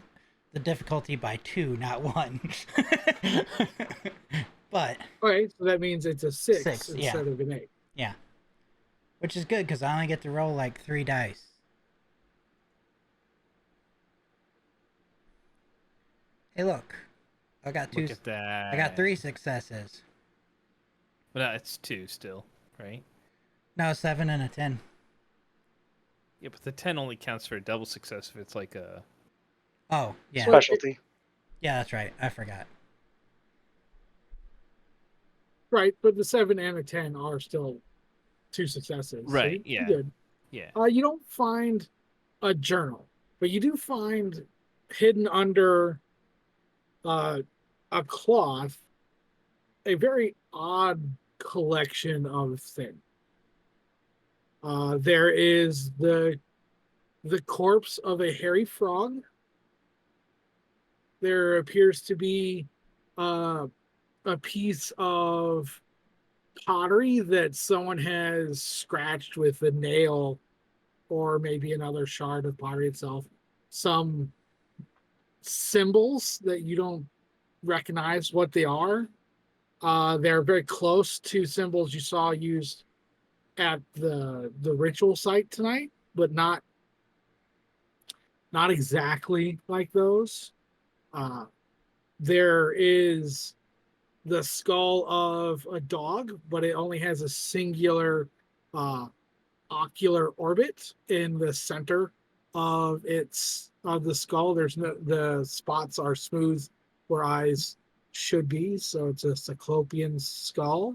difficulty by 2, not 1. But Okay, so that means it's a 6, 6, yeah. instead of an 8. yeah, which is good because I only get to roll like 3 dice. Hey, look, I got 2. Look at that. I got 3 successes. But it's 2 still, right? No, a 7 and a 10. Yeah, but the 10 only counts for a double success if it's like a. Oh, yeah. So- Specialty. Yeah, that's right. I forgot. Right, but the 7 and a 10 are still 2 successes. so Right, you're yeah. Good. Yeah. You don't find a journal, but you do find hidden under a cloth a very odd collection of things. There is the corpse of a hairy frog. There appears to be a piece of pottery that someone has scratched with a nail, or maybe another shard of pottery itself. Some symbols that you don't recognize what they are. They're very close to symbols you saw used at the ritual site tonight, but not exactly like those. There is the skull of a dog, but it only has a singular ocular orbit in the center of the skull. There's no, the spots are smooth where eyes should be, so it's a cyclopean skull.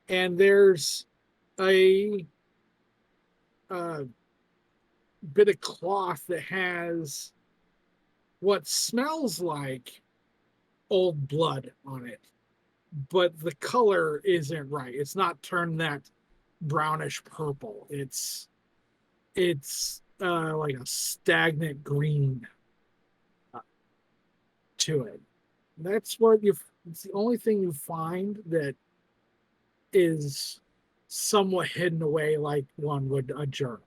And there's a bit of cloth that has what smells like old blood on it, but the color isn't right. It's not turned that brownish purple. It's like a stagnant green to it. That's what it's the only thing you find that is somewhat hidden away like one would a journal.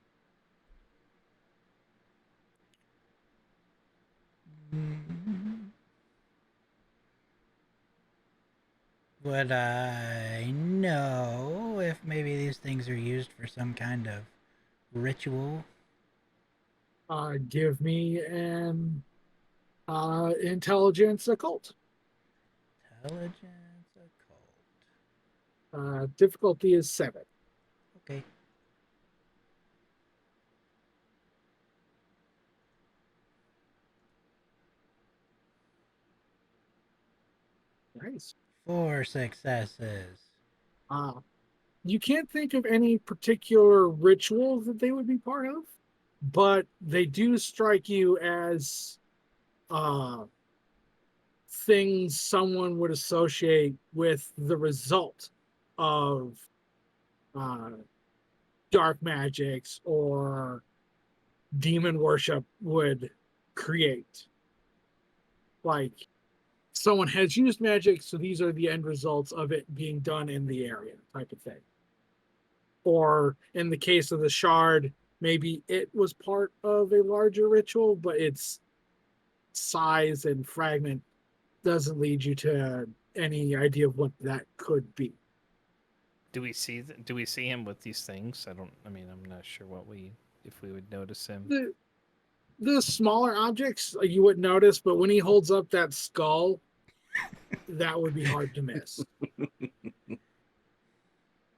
Would I know if maybe these things are used for some kind of ritual? Give me an intelligence occult. Intelligence occult. Difficulty is 7. Okay. Nice. 4 successes. You can't think of any particular ritual that they would be part of, but they do strike you as things someone would associate with the result of dark magics or demon worship would create. Like, someone has used magic, so these are the end results of it being done in the area, type of thing. Or in the case of the shard, maybe it was part of a larger ritual, but its size and fragment doesn't lead you to any idea of what that could be. Do we see him with these things? I mean, I'm not sure if we would notice him. The smaller objects you wouldn't notice, but when he holds up that skull, that would be hard to miss.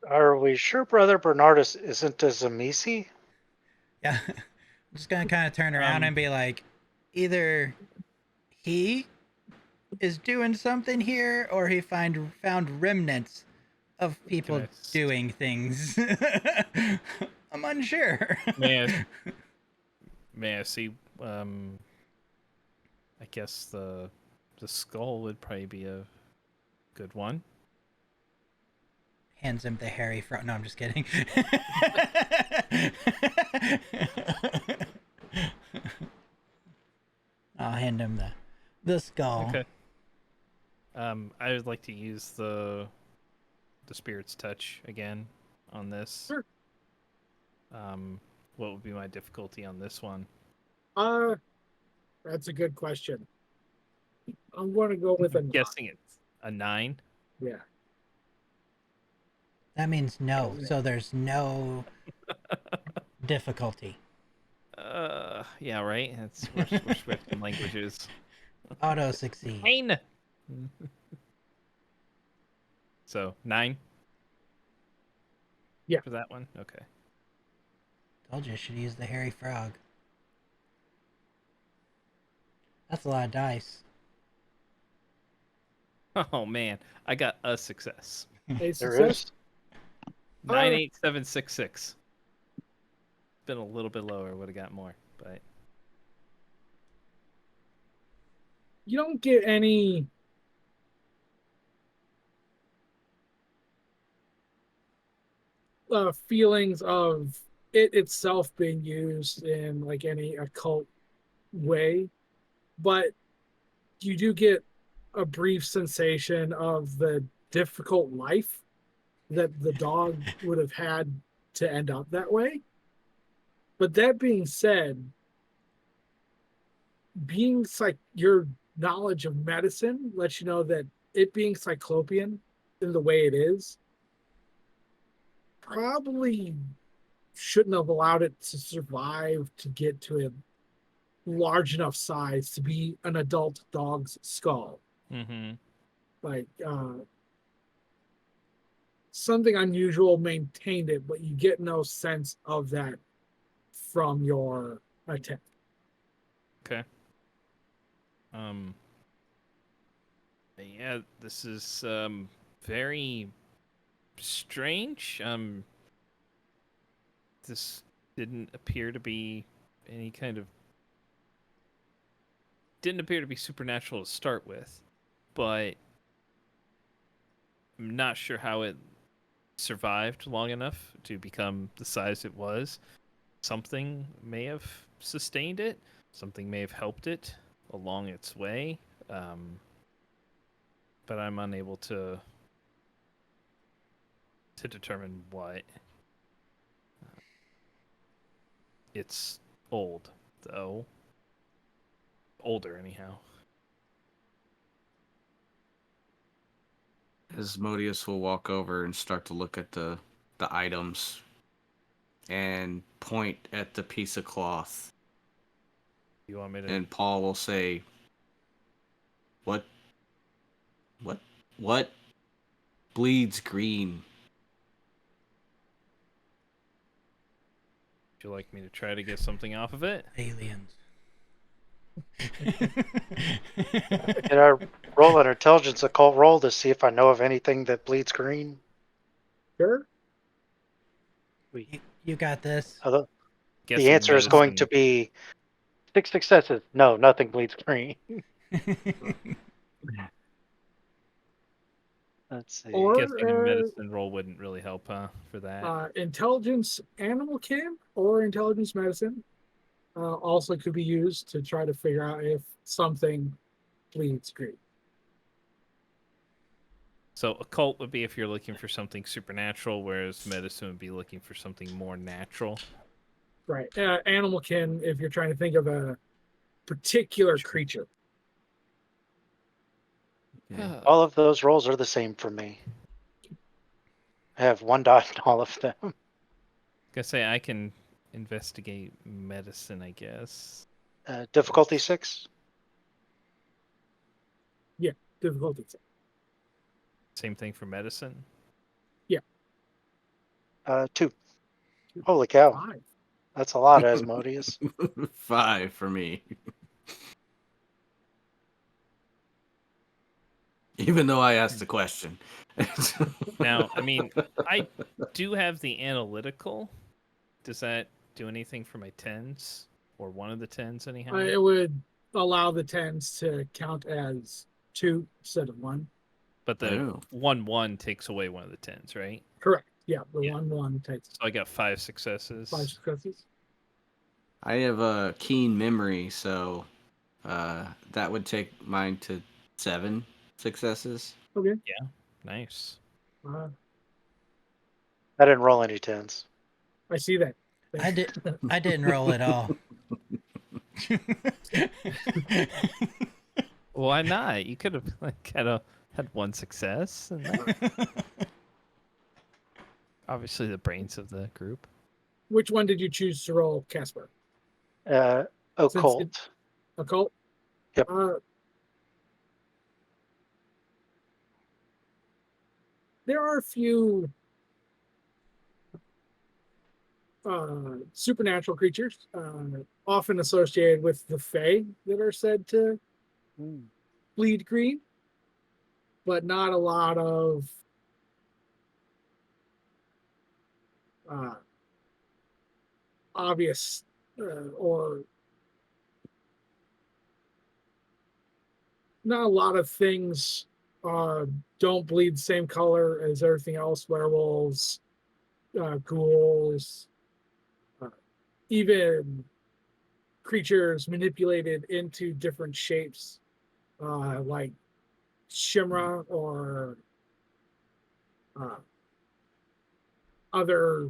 Are we sure Brother Bernardus isn't a Zamisi? Yeah. I'm just gonna kind of turn around and be like, either he is doing something here, or he found remnants of people doing things. I'm unsure. May I see? I guess the skull would probably be a good one. Hands him the hairy frog. No, I'm just kidding. I'll hand him the skull. Okay. I would like to use the spirit's touch again on this. Sure. What would be my difficulty on this one? That's a good question. I'm going to go with a I'm guessing it's a 9. Yeah. That means no. So there's no difficulty. Yeah, right. We're switching languages. Auto succeed. 9. So 9. Yeah. For that one. Okay. Told you I should use the hairy frog. That's a lot of dice. Oh man, I got a success. A There success? is. 98766. Been a little bit lower, would have got more, but You don't get any feelings of it itself being used in like any occult way, but you do get a brief sensation of the difficult life that the dog would have had to end up that way. But that being said, your knowledge of medicine lets you know that it being cyclopean in the way it is probably shouldn't have allowed it to survive to get to a large enough size to be an adult dog's skull. Like something unusual maintained it, but you get no sense of that from your attempt. okay. Yeah, this is very strange. This didn't appear to be supernatural to start with, but I'm not sure how it survived long enough to become the size it was. Something may have sustained it. Something may have helped it along its way. But I'm unable to determine what. It's old, though. Older, anyhow. Asmodeus will walk over and start to look at the items and point at the piece of cloth. You want me to? And Paul will say, What bleeds green? Would you like me to try to get something off of it? Aliens. Can I roll an intelligence occult roll to see if I know of anything that bleeds green? Sure. You got this. The Guessing answer is going to medicine. be 6 successes. No, nothing bleeds green. Let's see. Or Guessing a medicine roll wouldn't really help, huh? For that. intelligence animal kin or intelligence medicine also could be used to try to figure out if something bleeds green. So occult would be if you're looking for something supernatural, whereas medicine would be looking for something more natural. Right. Animal kin if you're trying to think of a particular creature. Okay. All of those rolls are the same for me. I have 1 dot in all of them. Gonna say I can investigate medicine, I guess. Difficulty 6. Difficulty. Same thing for medicine. 2. Holy cow. 5. That's a lot, Asmodeus. 5 for me. Even though I asked the question. Now, I mean, I do have the analytical. Does that do anything for my tens? Or one of the tens, anyhow? It would allow the 10s to count as 2 instead of 1. But the Oh. 1-1 takes away one of the tens, right? Correct. Yeah, the Yeah. 1-1 takes So I got 5 successes. 5 successes. I have a keen memory, so that would take mine to 7 successes. Okay. Nice. Uh, I didn't roll any 10s. I see that. I didn't roll at all. Why not? You could have like had one success. And obviously, the brains of the group. Which one did you choose to roll, Casper? Occult. Occult? Yep. There are a few supernatural creatures, often associated with the Fae, that are said to bleed green, but not a lot of obvious or not a lot of things don't bleed the same color as everything else. Werewolves, ghouls, even creatures manipulated into different shapes, like Shimra or other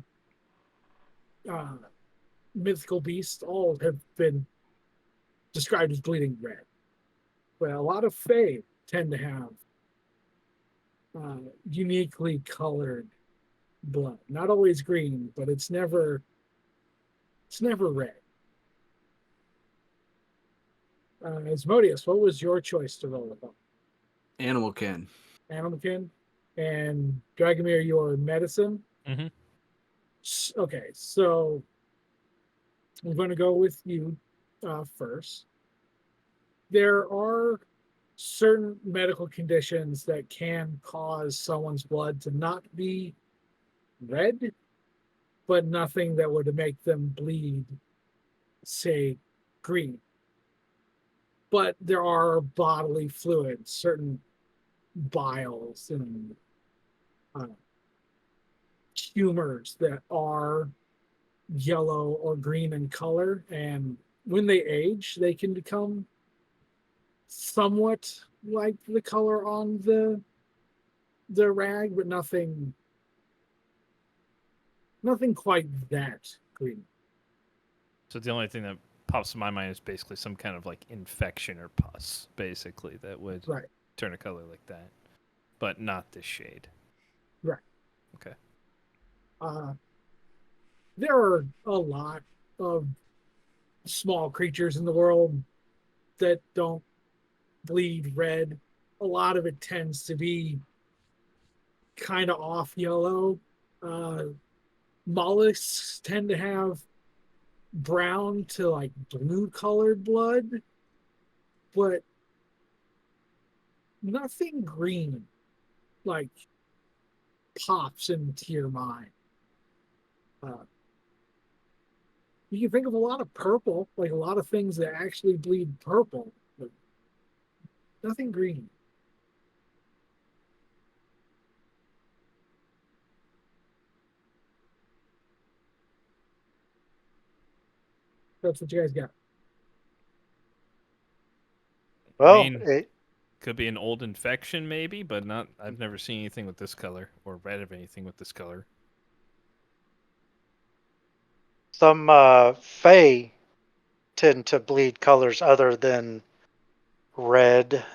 mythical beasts, all have been described as bleeding red. But a lot of Fae tend to have uniquely colored blood. Not always green, but it's never red. Asmodeus, what was your choice to roll upon? Animal kin. Animalkin and Dragomir, your medicine. Mhm. Okay, so I'm going to go with you first. There are certain medical conditions that can cause someone's blood to not be red, but nothing that would make them bleed, say, green. But there are bodily fluids, certain biles and humors that are yellow or green in color, and when they age, they can become somewhat like the color on the rag, but nothing quite that green. So the only thing that pops in my mind is basically some kind of like infection or pus, basically, that would Right. turn a color like that, but not this shade. Right. Okay. There are a lot of small creatures in the world that don't bleed red. A lot of it tends to be kind of off yellow. Mollusks tend to have brown to like blue colored blood, but nothing green like pops into your mind. You can think of a lot of purple, like a lot of things that actually bleed purple, but nothing green. That's what you guys got. Well, mean- it, Could be an old infection, maybe, but not. I've never seen anything with this color or read of anything with this color. some Fae tend to bleed colors other than red.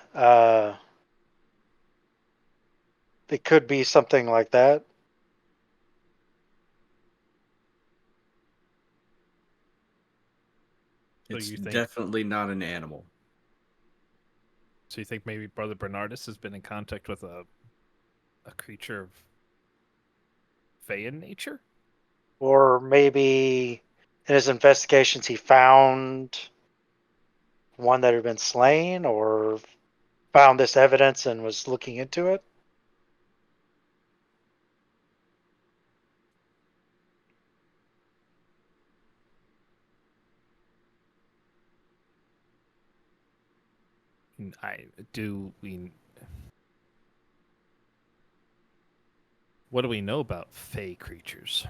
It could be something like that. So It's you think- definitely not an animal. So you think maybe Brother Bernardus has been in contact with a creature of Fey in nature? Or maybe in his investigations he found one that had been slain, or found this evidence and was looking into it. I do we. What do we know about Fey creatures?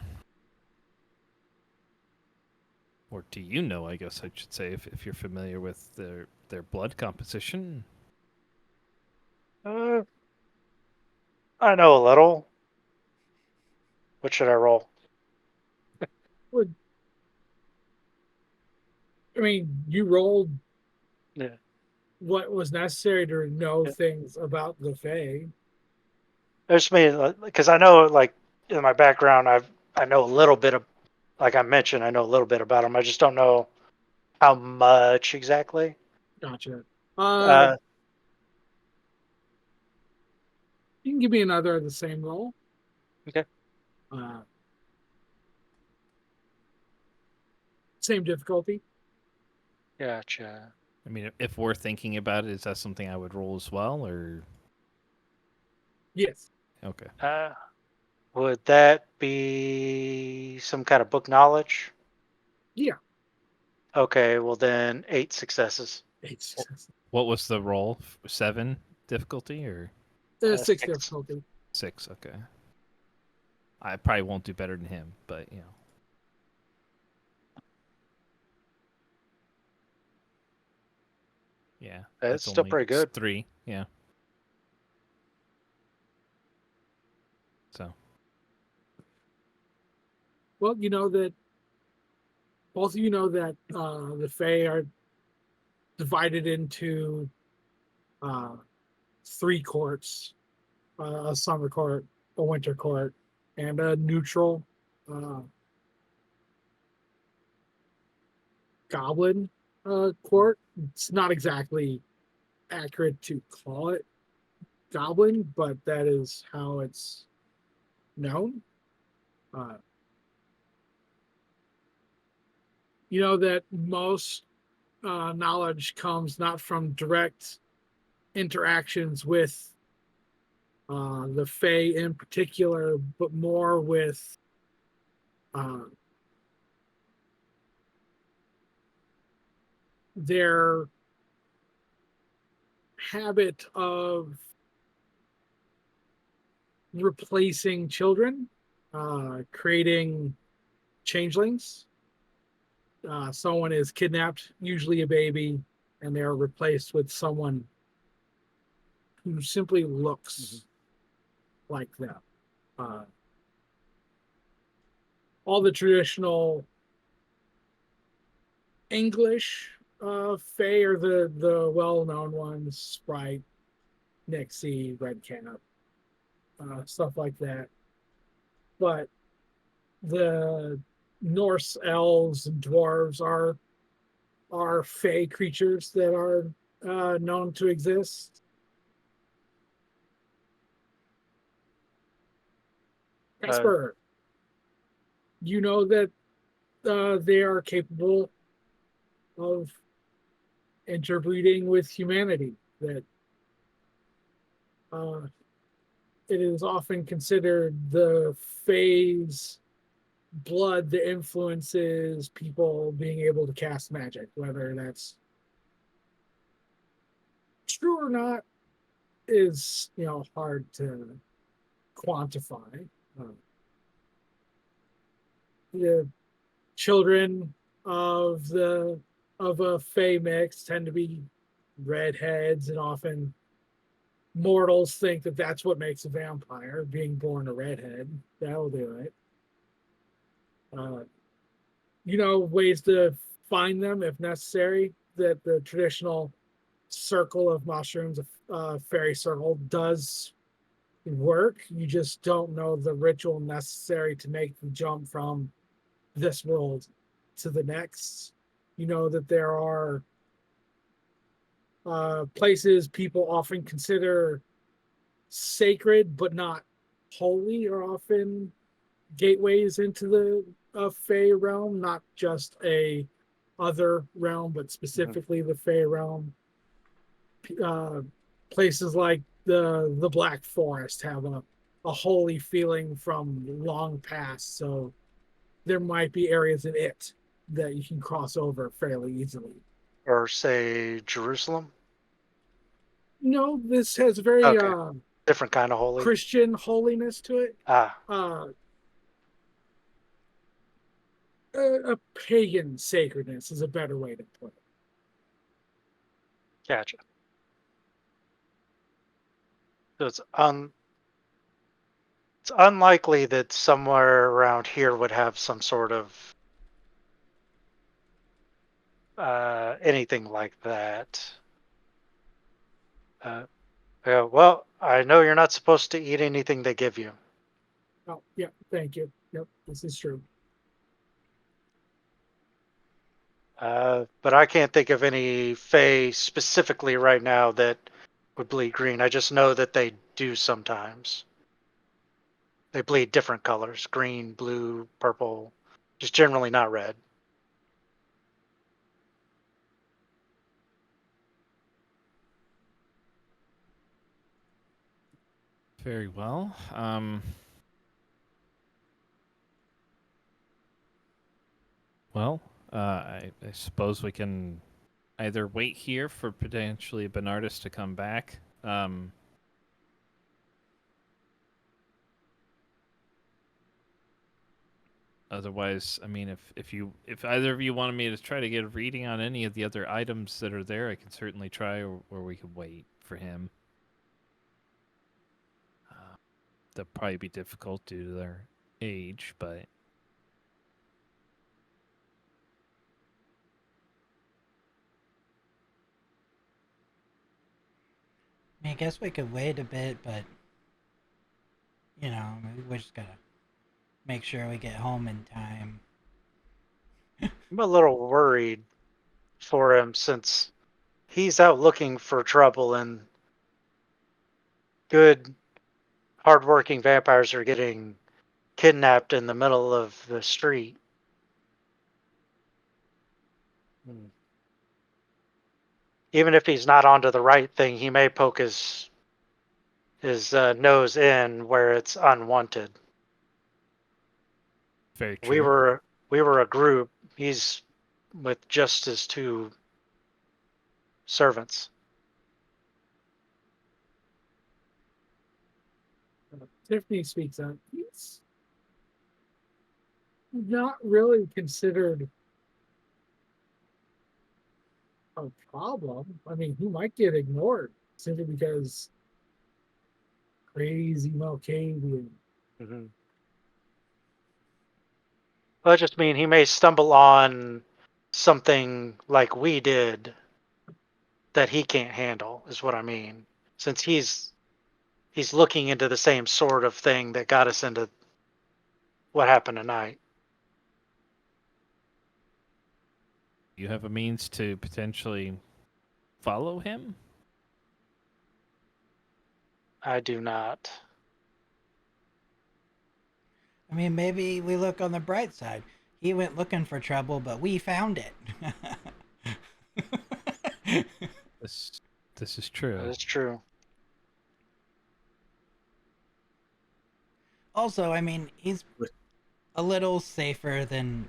Or do you know, I guess I should say, if you're familiar with their blood composition? I know a little. What should I roll? I mean, you rolled Yeah. what was necessary to know things about the Fae. I just mean because I know, like, in my background, I know a little bit of, like I mentioned, I know a little bit about them. I just don't know how much exactly. Gotcha. Uh, You can give me another of the same roll. Okay. Same difficulty. gotcha. I mean, if we're thinking about it, is that something I would roll as well, or Yes. okay? Would that be some kind of book knowledge? Yeah. Okay, well then 8 successes. It's What was the roll? 7 difficulty or six 6. difficulty. 6? Okay. I probably won't do better than him, but you know. Yeah, That's still only pretty good. 3. Yeah. So Well, you know that both of you know that the Fae are divided into 3 courts: a summer court, a winter court, and a neutral goblin court. It's not exactly accurate to call it goblin, but that is how it's known. You know that most knowledge comes not from direct interactions with the Fae in particular, but more with their habit of replacing children, creating changelings. Someone is kidnapped, usually a baby, and they're replaced with someone who simply looks like them. All the traditional English Fae are the well-known ones: Sprite, Nixie, Redcap, stuff like that. But the Norse elves and dwarves are Fae creatures that are known to exist. Casper, you know that they are capable of interbreeding with humanity, that it is often considered the Fae's blood that influences people being able to cast magic. Whether that's true or not is, hard to quantify. The children of a Fey mix tend to be redheads, and often mortals think that that's what makes a vampire, being born a redhead. That'll do it. Ways to find them if necessary. That the traditional circle of mushrooms, fairy circle, does work. You just don't know the ritual necessary to make the jump from this world to the next. You know that there are places people often consider sacred but not holy, are often gateways into the Fey realm, not just a other realm, but specifically the Fey realm. Places like the Black Forest have a holy feeling from long past, so there might be areas in it that you can cross over fairly easily. Or say Jerusalem. No, this has very Okay. Different kind of holy. Christian holiness to it. Ah, A pagan sacredness is a better way to put it. gotcha. So it's unlikely that somewhere around here would have some sort of anything like that. Yeah, well, I know you're not supposed to eat anything they give you. Oh, yeah, thank you. Yep, this is true. But I can't think of any Fae specifically right now that would bleed green. I just know that they do sometimes. They bleed different colors: green, blue, purple, just generally not red. Very well. Well, I suppose we can either wait here for potentially Bernardus to come back. Otherwise, I mean, if either of you wanted me to try to get a reading on any of the other items that are there, I can certainly try, or we could wait for him. That'll probably be difficult due to their age, but I mean, I guess we could wait a bit, but maybe we just gotta make sure we get home in time. I'm a little worried for him since he's out looking for trouble and good, hardworking vampires are getting kidnapped in the middle of the street. Even if he's not onto the right thing, he may poke his nose in where it's unwanted. very true. We were a group. He's with just his two servants. Tiffany speaks up. He's not really considered a problem. I mean, he might get ignored simply because crazy Malkavian. Mm-hmm. I just mean he may stumble on something like we did that he can't handle, is what I mean. Since he's looking into the same sort of thing that got us into what happened tonight. You have a means to potentially follow him? I do not. I mean, maybe we look on the bright side. He went looking for trouble, but we found it. This is true. That is true. Also, I mean, he's a little safer than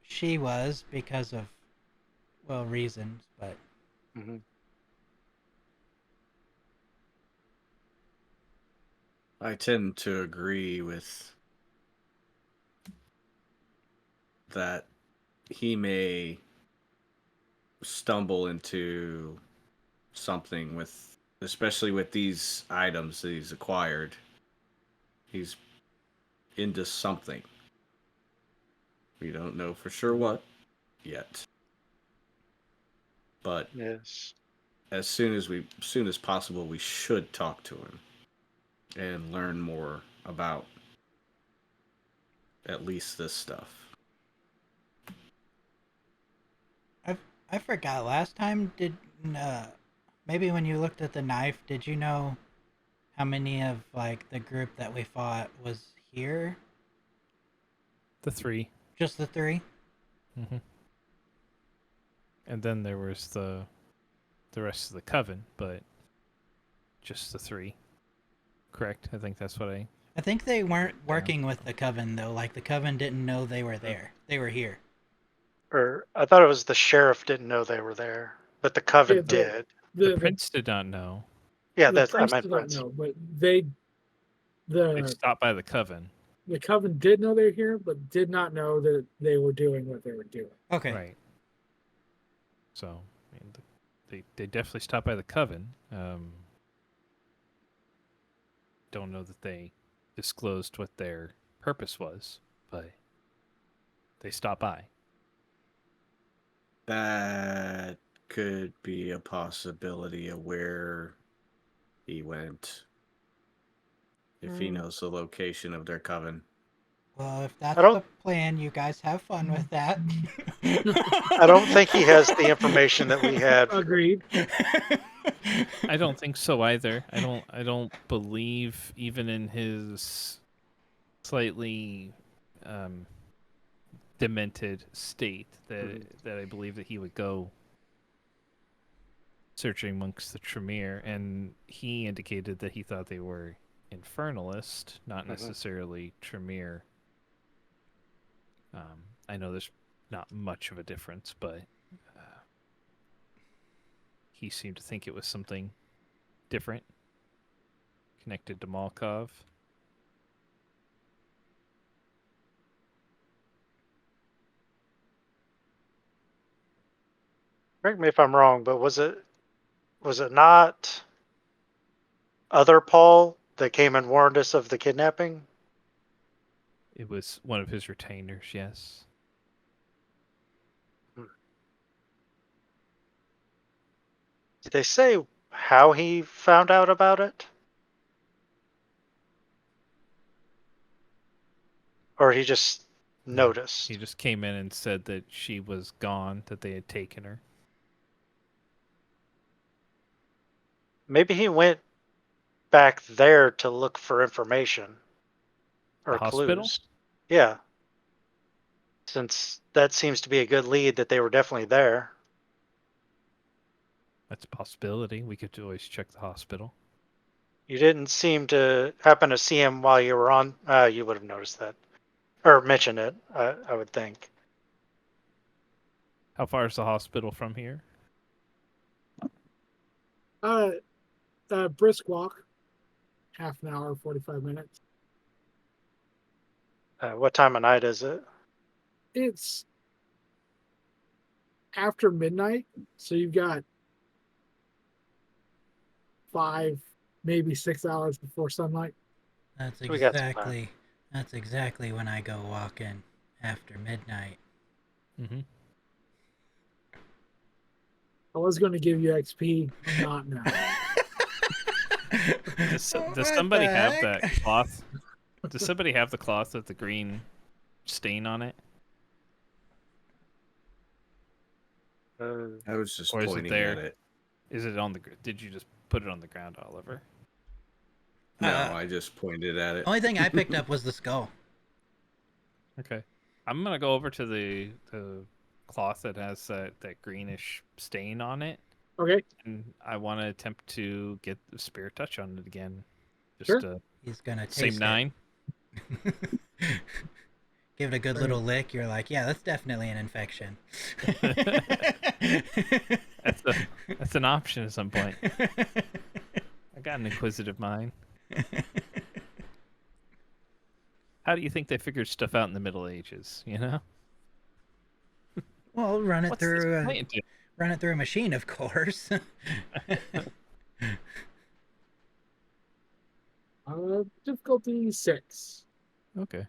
she was because of, well, reasons, but... Mm-hmm. I tend to agree with that he may stumble into something with, especially with these items that he's acquired. He's into something. We don't know for sure what yet. But Yes. as soon as possible, we should talk to him and learn more about at least this stuff. I forgot last time. Did maybe when you looked at the knife, did you know how many of like the group that we fought was here? The 3. Just the 3? Mm-hmm. And then there was the rest of the coven, but just the 3. Correct? I think that's what I... I think they weren't working with the coven though. Like the coven didn't know they were there. They were here. Or I thought it was the sheriff didn't know they were there, but the coven Yeah, did. The prince did not know. Yeah, the that's I prince meant did not prince. know, but they They stopped by the coven. the coven did know they were here, but did not know that they were doing what they were doing. Okay. Right. So, I mean, they definitely stopped by the coven. Don't know that they disclosed what their purpose was, but they stopped by. That could be a possibility of where he went. If he knows the location of their coven. Well, if that's I don't- the plan, you guys have fun with that. I don't think he has the information that we had. Agreed. I don't think so either. I don't believe even in his slightly demented state that I believe that he would go searching amongst the Tremere, and he indicated that he thought they were Infernalist, not necessarily Tremere. I know there's not much of a difference, but he seemed to think it was something different, connected to Malkov. Correct me if I'm wrong, but was it not other Paul that came and warned us of the kidnapping? It was one of his retainers, yes. Did they say how he found out about it? Or he just noticed? He just came in and said that she was gone, that they had taken her. Maybe he went back there to look for information or The hospital? clues. Yeah. Since that seems to be a good lead that they were definitely there. That's a possibility. We could always check the hospital. You didn't seem to happen to see him while you were on. You would have noticed that. Or mentioned it, I would think. How far is the hospital from here? Brisk walk, half an hour, 45 minutes. What time of night is it? It's after midnight, so you've got 5, maybe 6 hours before sunlight. That's We got some exactly when I go walking after midnight. Mm-hmm. I was going to give you XP, not now. Does What somebody the have heck? that cloth? Does somebody have the cloth with the green stain on it? I was just Or is it pointing there? at it. Is it on the? Did you just put it on the ground, Oliver? No, Uh, I just pointed at it. Only thing I picked up was the skull. Okay, I'm gonna go over to the cloth that has that greenish stain on it, Okay, and I want to attempt to get the spirit touch on it again. Just Sure. He's gonna taste same it. 9. Give it a good little lick. You're like, yeah, that's definitely an infection. That's an option at some point. I got an inquisitive mind. How do you think they figured stuff out in the Middle Ages? You know. Well, run it What's this through plant do? a machine, of course. Difficulty 6. Okay.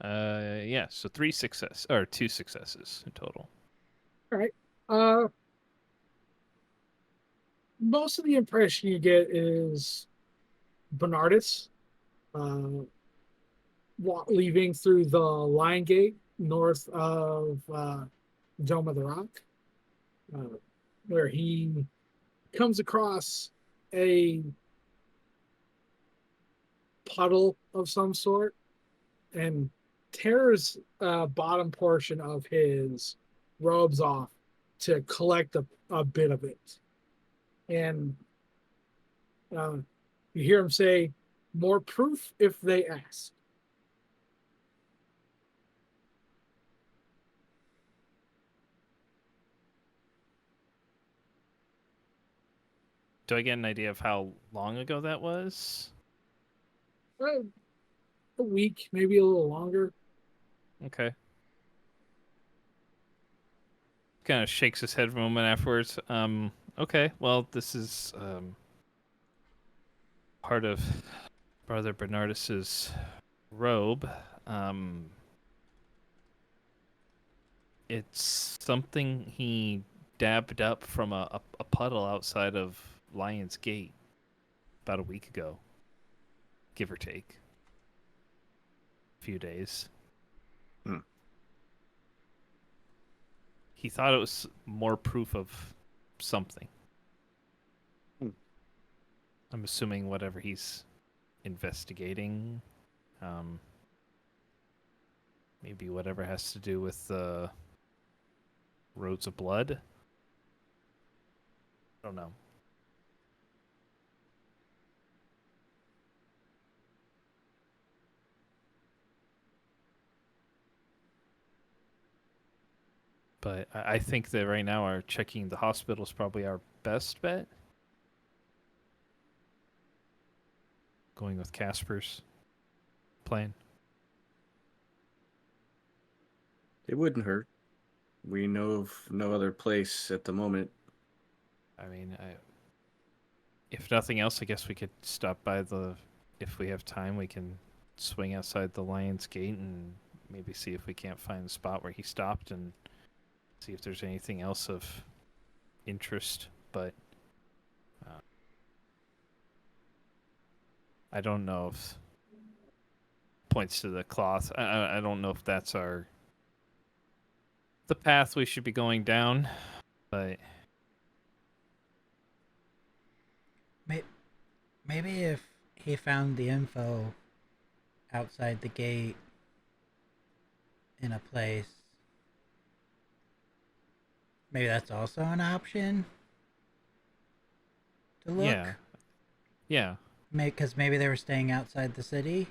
Yeah. So 2 successes in total. All right. Most of the impression you get is Bernardus, leaving through the Lion Gate north of Dome of the Rock, where he comes across a puddle of some sort and tears bottom portion of his robes off to collect a bit of it. And you hear him say, "More proof if they ask." Do I get an idea of how long ago that was? A week, maybe a little longer. Okay. Kind of shakes his head for a moment afterwards. Okay, well, this is part of Brother Bernardus's robe. It's something he dabbed up from a puddle outside of Lion's Gate about a week ago, give or take. A few days. Hmm. He thought it was more proof of something. Hmm. I'm assuming whatever he's investigating. Maybe whatever has to do with the roads of blood. I don't know. But I think that right now our checking the hospital is probably our best bet. Going with Casper's plan. It wouldn't hurt. We know of no other place at the moment. I mean, if nothing else, I guess we could stop by if we have time, we can swing outside the Lion's Gate and maybe see if we can't find the spot where he stopped and see if there's anything else of interest. But I don't know if points to the cloth. I don't know if that's the path we should be going down, but Maybe if he found the info outside the gate in a place, maybe that's also an option to look. yeah, Because maybe they were staying outside the city.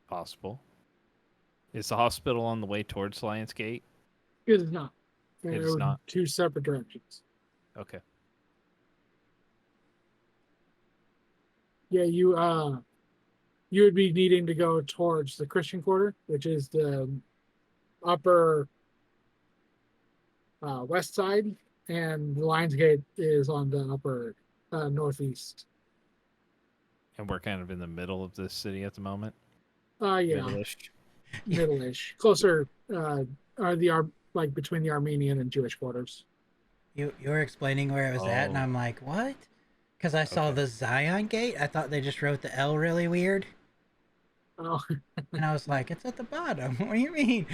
possible. Is the hospital on the way towards Lion's Gate? It is not. It There is are not. 2 separate directions. Okay. Yeah, you would be needing to go towards the Christian Quarter, which is the upper west side, and the Lionsgate is on the upper northeast. And we're kind of in the middle of this city at the moment. Yeah, Middle-ish. middle-ish, closer like between the Armenian and Jewish quarters. You were explaining where it was at, and Oh. I'm like, what? Because I saw Okay. the Zion Gate. I thought they just wrote the L really weird. Oh, And I was like, it's at the bottom. What do you mean?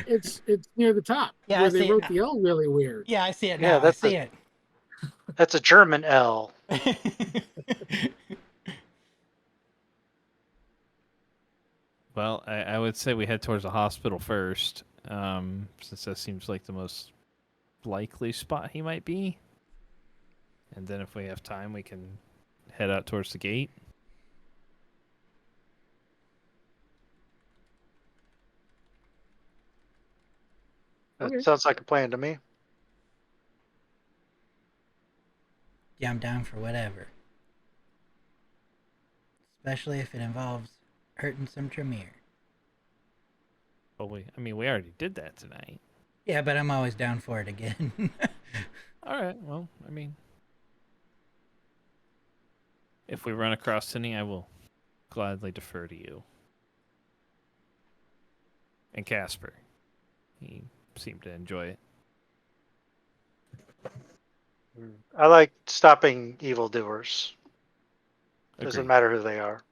it's near the top Yeah, I where see they it wrote now. the L really weird. Yeah, I see it Yeah, now. I that's see it. That's a German L. Well, I would say we head towards the hospital first, since that seems like the most likely spot he might be. And then if we have time, we can head out towards the gate. That Okay. sounds like a plan to me. Yeah, I'm down for whatever. Especially if it involves hurting some Tremere. Well, we already did that tonight. Yeah, but I'm always down for it again. All right. Well, I mean, if we run across any, I will gladly defer to you. And Casper. He seemed to enjoy it. I like stopping evildoers. Doesn't Agreed. matter who they are.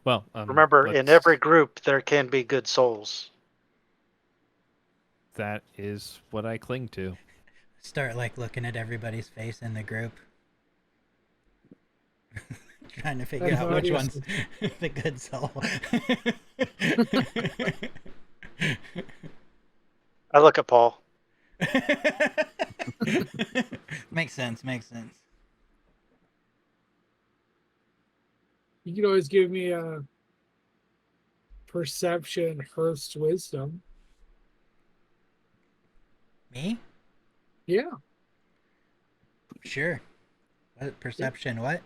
Well, Remember, in every group, there can be good souls. that is what I cling to. Start like looking at everybody's face in the group. Trying to figure out which one's the good soul. I look at Paul. Makes sense, makes sense. You can always give me a perception, Hurst wisdom. Me? Yeah, Sure. What perception? What?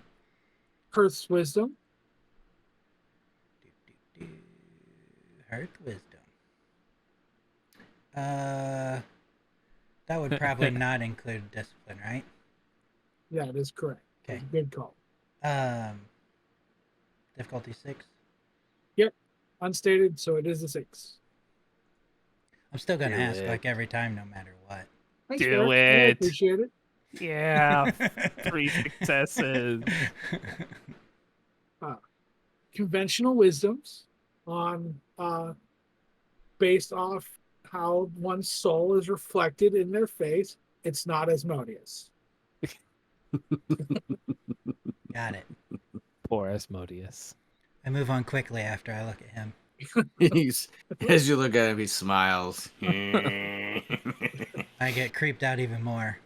Hurst wisdom. Hearth wisdom. That would probably not include discipline, right? That is correct. Okay. Good call. Difficulty 6. Unstated, so it is a 6. I'm still gonna Do ask it. like every time, no matter what. Thanks, Do Derek. I it. appreciate it. Yeah. 3 successes. Conventional wisdoms on based off how one's soul is reflected in their face. It's not Asmodeus. Got it. Poor Asmodeus. I move on quickly after I look at him. As you look at him, he smiles. I get creeped out even more.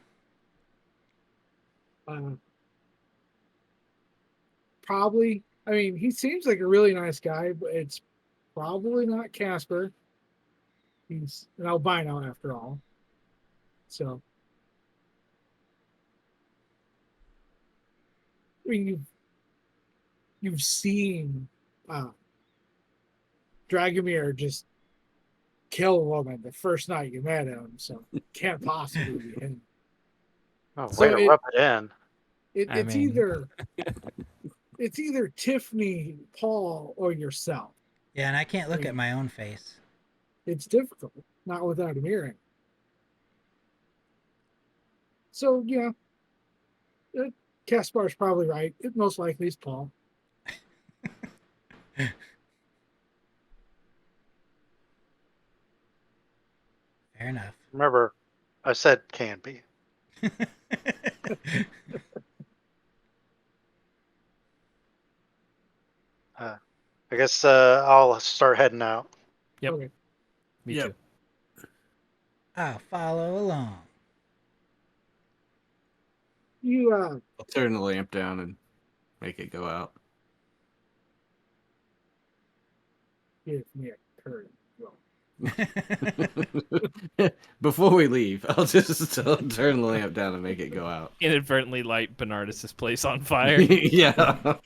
Probably, I mean, he seems like a really nice guy, but it's probably not Casper. He's an albino after all. So, I mean, you've seen Dragomir just kill a woman the first night you met him, so it can't possibly be him. Oh, So way to rub it in. It's either Tiffany, Paul, or yourself. Yeah, and I can't look at my own face. It's difficult, not without a mirror. So yeah, Caspar's probably right. It most likely is Paul. Fair enough. Remember, I said can be. I guess I'll start heading out. Yep. Okay. Me Yep. too. I'll follow along. You I'll turn the lamp down and make it go out. give me a curtain. Before we leave, I'll just turn the lamp down and make it go out. Inadvertently light Bernardus' place on fire. Yeah. Fuck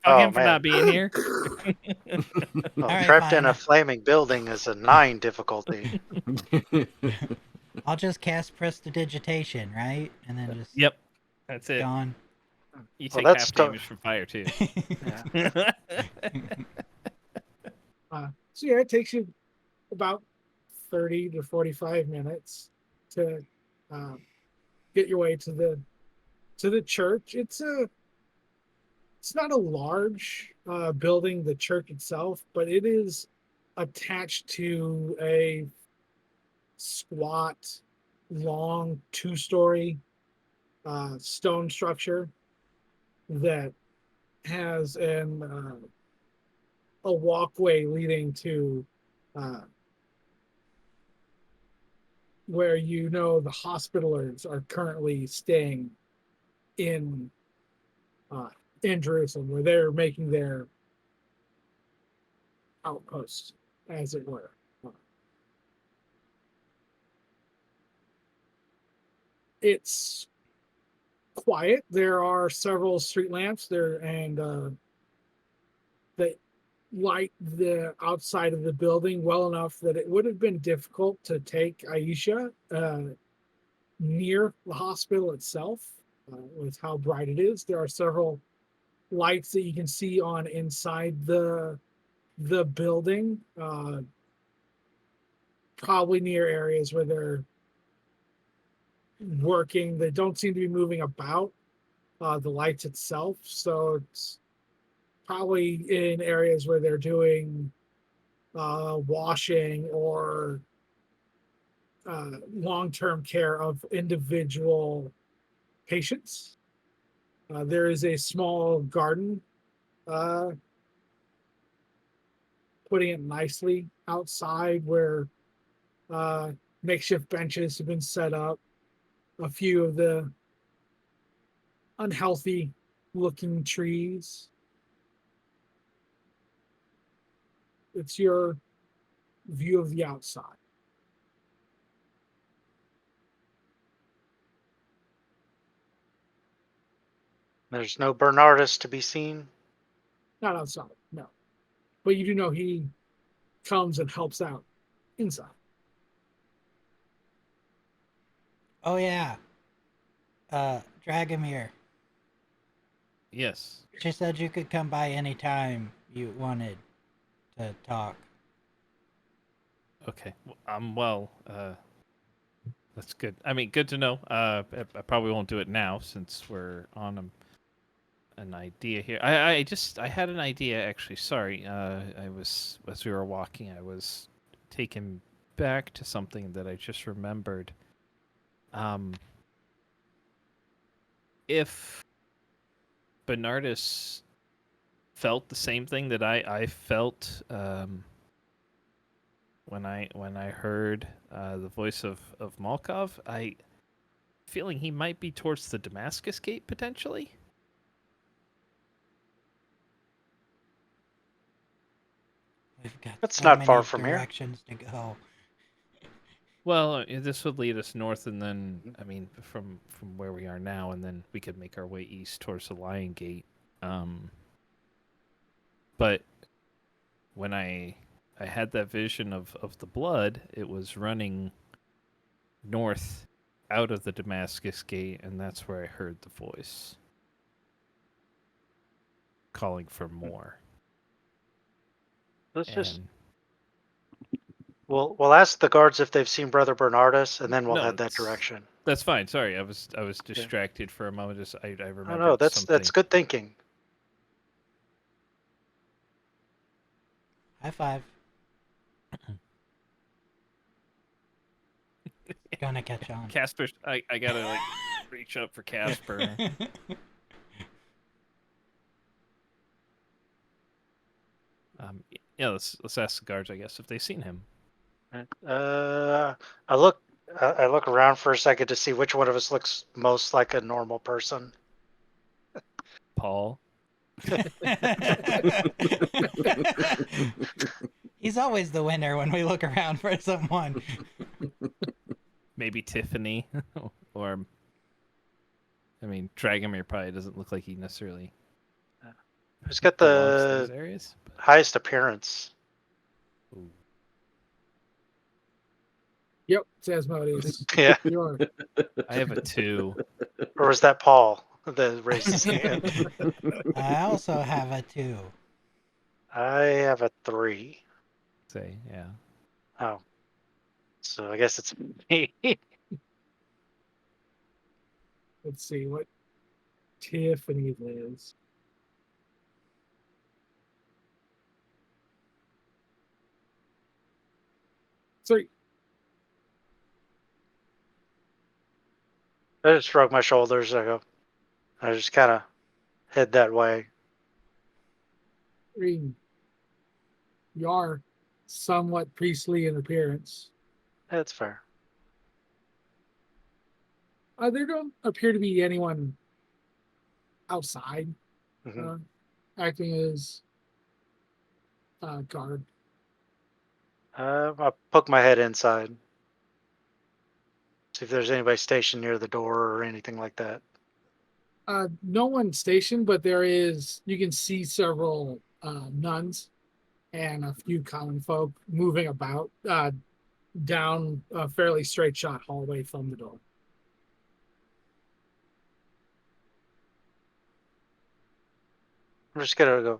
Oh, him for man. not being here. Well, right, trapped in fine. a flaming building is a 9 difficulty. I'll just cast prestidigitation, right? And then just Yep. That's it. gone. You Well, take that's half damage from fire too. Yeah. So yeah, it takes you about 30 to 45 minutes to get your way to the church. It's not a large building, the church itself, but it is attached to a squat, long 2-story stone structure that has a walkway leading to where the hospitalers are currently staying in Jerusalem, where they're making their outpost, as it were. It's quiet. There are several street lamps there, and that light the outside of the building well enough that it would have been difficult to take Aisha near the hospital itself with how bright it is. There are several lights that you can see on inside the building, probably near areas where they're working. They don't seem to be moving about the lights itself, so it's probably in areas where they're doing washing or long-term care of individual patients. There is a small garden, putting it nicely outside, where makeshift benches have been set up. A few of the unhealthy looking trees. It's your view of the outside. There's no Bernardus to be seen. Not outside, no. But you do know he comes and helps out inside. Oh yeah. Dragomir. Yes. She said you could come by anytime you wanted to talk. Okay. Well, that's good. I mean, good to know. I probably won't do it now since we're on an idea here. I had an idea actually. Sorry. I was, as we were walking, I was taken back to something that I just remembered. If Bernardus felt the same thing that I felt when I heard the voice of Malkov, I feeling he might be towards the Damascus Gate potentially. We've got That's so not many far from here. directions to go. Well, this would lead us north, and then I mean from where we are now, and then we could make our way east towards the Lion Gate. But when I had that vision of the blood, it was running north out of the Damascus Gate, and that's where I heard the voice calling for more. Let's just And we'll ask the guards if they've seen Brother Bernardus, and then we'll No, head that it's- direction. that's fine. Sorry, I was distracted for a moment. Just I Oh remembered no, that's something. good thinking. High five. Gonna catch on. Casper, I gotta like reach up for Casper. Yeah, let's ask the guards, I guess, if they've seen him. I look around for a second to see which one of us looks most like a normal person. Paul. He's always the winner when we look around for someone. Maybe Tiffany, or I mean, Dragomir probably doesn't look like he necessarily Who's got belongs to those the areas. highest appearance? Ooh. Yep, it's Asmodeus. Yeah, You are. I have a 2. or was that Paul that raised his hand? I also have a 2. I have a 3. Say, yeah. Oh, so I guess it's me. Let's see what Tiffany is. Sorry. I just shrug my shoulders. I just kind of head that way. I mean, you are somewhat priestly in appearance. That's fair. There don't appear to be anyone outside Mhm. acting as guard. I poke my head inside. See if there's anybody stationed near the door or anything like that. No one stationed, but you can see several nuns and a few common folk moving about down a fairly straight shot hallway from the door. I'm just gonna go,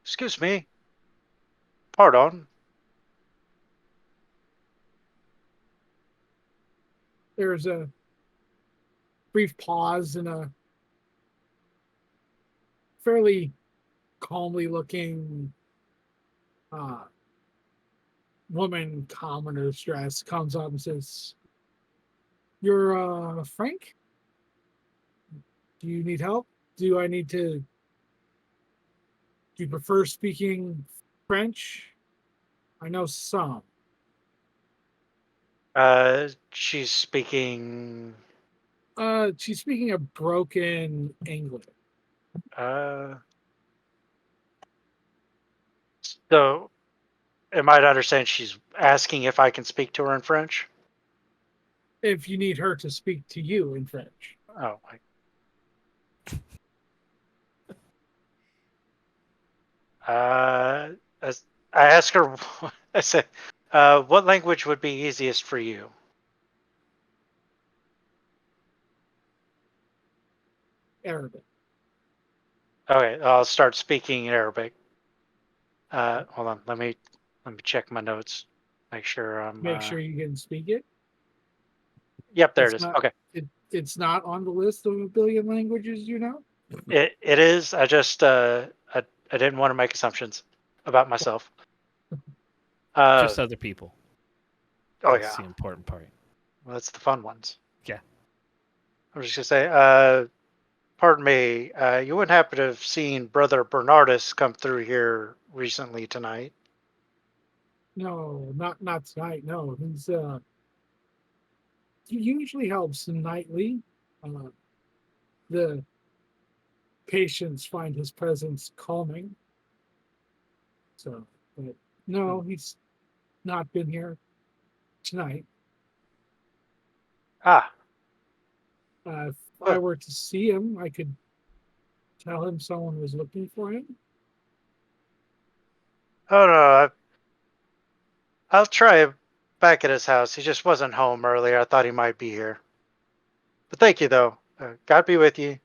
excuse me. Pardon. There's a brief pause and a fairly calmly looking woman, commoner's dress, comes up and says, "You're Frank? Do you need help? Do I need to? Do you prefer speaking French? I know some." She's speaking. She's speaking a broken English. So, am I to understand she's asking if I can speak to her in French? If you need her to speak to you in French. Oh, as I ask her, I said, what language would be easiest for you? Arabic. Okay, I'll start speaking Arabic. Hold on, let me check my notes. Make sure I'm. Make sure you can speak it. Yep, there it It's is. not- Okay, It's not on the list of a billion languages, you know? it is. I just I didn't want to make assumptions about myself. Just other people. Oh That's yeah, the important part. well, that's the fun ones. Yeah. I was just gonna say, pardon me, you wouldn't happen to have seen Brother Bernardus come through here recently tonight? No, not tonight. No, he usually helps nightly. The patients find his presence calming. So, but no, he's not been here tonight. Ah, If I were to see him, I could tell him someone was looking for him. oh no, I'll try him back at his house. He just wasn't home earlier. I thought he might be here. But thank you though. God be with you.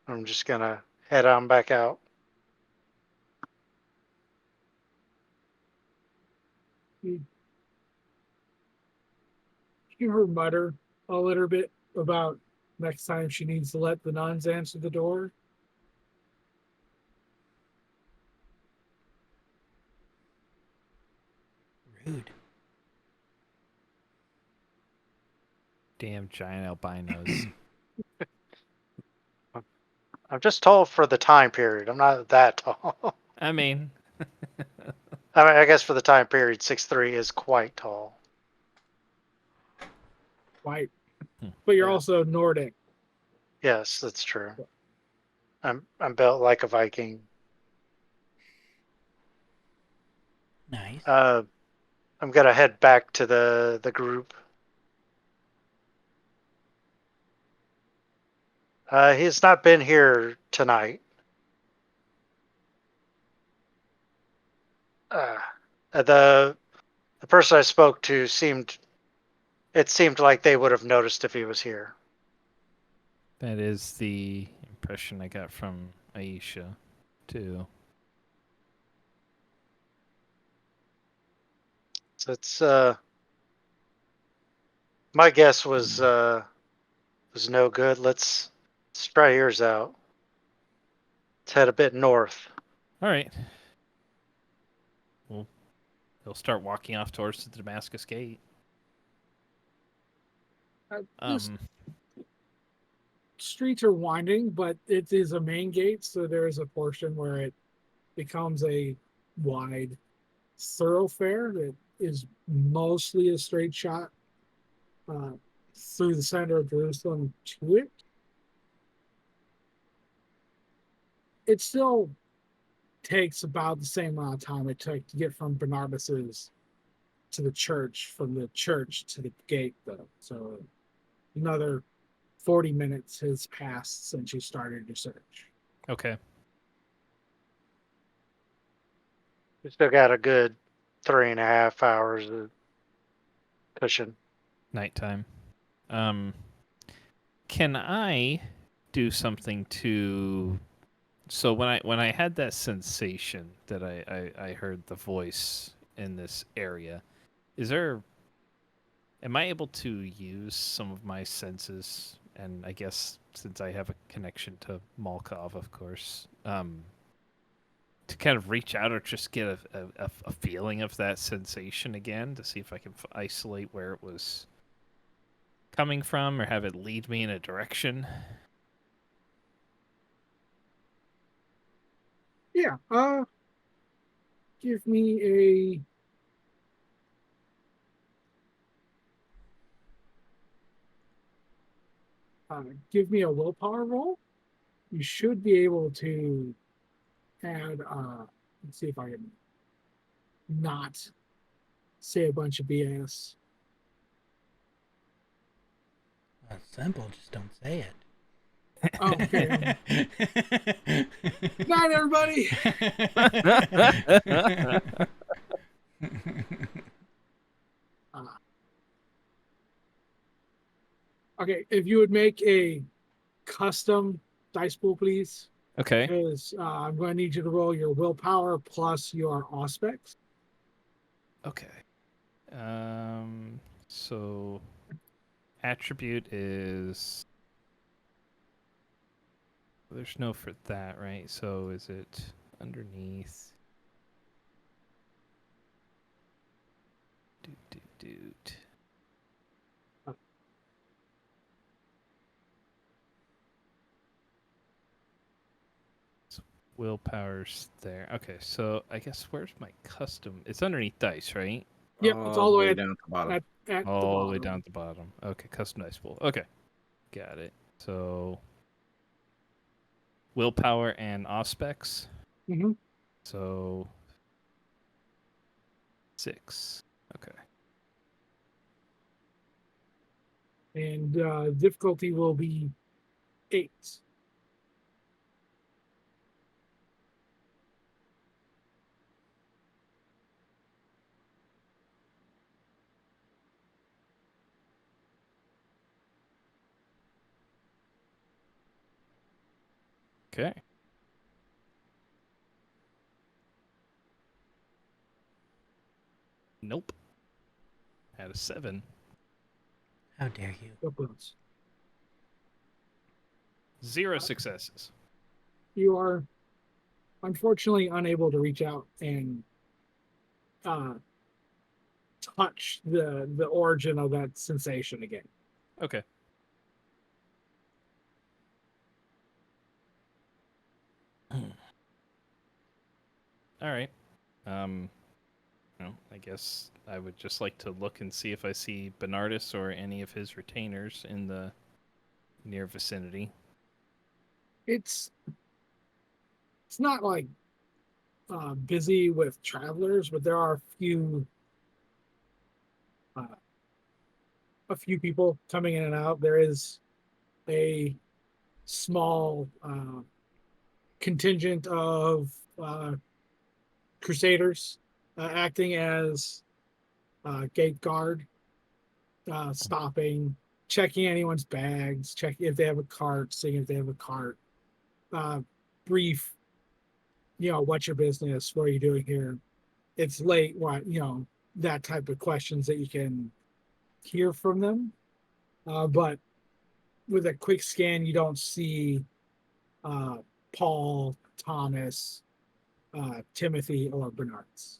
I'm just gonna head on back out. You hear her mutter a little bit about next time she needs to let the nuns answer the door. Rude. Damn giant albinos. I'm just tall for the time period. I'm not that tall. I mean, I guess for the time period, 6'3" is quite tall. Right. But you're Yeah. also Nordic. Yes, that's true. I'm built like a Viking. Nice. I'm gonna head back to the group. He's not been here tonight. The person I spoke to seemed like they would have noticed if he was here. that is the impression I got from Aisha, too. So it's my guess was no good. Let's try yours out. Let's head a bit north. All right. Well, he'll start walking off towards the Damascus Gate. This streets are winding, but it is a main gate, so there is a portion where it becomes a wide thoroughfare that is mostly a straight shot through the center of Jerusalem to it. It still takes about the same amount of time it took to get from Bernardus's to the church, from the church to the gate, though. So another 40 minutes has passed since you started your search. Okay. We still got a good 3.5 hours of cushion. Nighttime. Can I do something to? So when I had that sensation that I heard the voice in this area, is there? Am I able to use some of my senses? And I guess since I have a connection to Malkov, of course, to kind of reach out or just get a feeling of that sensation again to see if I can isolate where it was coming from or have it lead me in a direction. Yeah. Give me give me a willpower roll. You should be able to add. Let's see if I can not say a bunch of BS. Well, it's simple. Just don't say it. Oh, okay. Night, everybody. Uh, okay, if you would make a custom dice pool, please, Okay. because I'm going to need you to roll your willpower plus your auspex. Okay. So attribute is there's no for that, right? So is it underneath? Doot. So willpower's there. Okay, so I guess where's my custom? It's underneath dice, right? Yep, it's all the way down at the bottom. at the All the way bottom. down at the bottom. Okay, custom dice pool. Okay, got it. So willpower and auspex. Mm-hmm. So 6. Okay. And difficulty will be 8. Okay. Nope. Had a 7. How dare you? Weapons. 0 successes. You are unfortunately unable to reach out and touch the origin of that sensation again. Okay. All right. I guess I would just like to look and see if I see Bernardus or any of his retainers in the near vicinity. It's not like busy with travelers, but there are a few people coming in and out. There is a small contingent of crusaders acting as gate guard, stopping, checking anyone's bags, checking if they have a cart, seeing if they have a cart. Brief, what's your business? What are you doing here? It's late. What, that type of questions that you can hear from them. But with a quick scan, you don't see Paul, Thomas, Timothy, or Bernard's.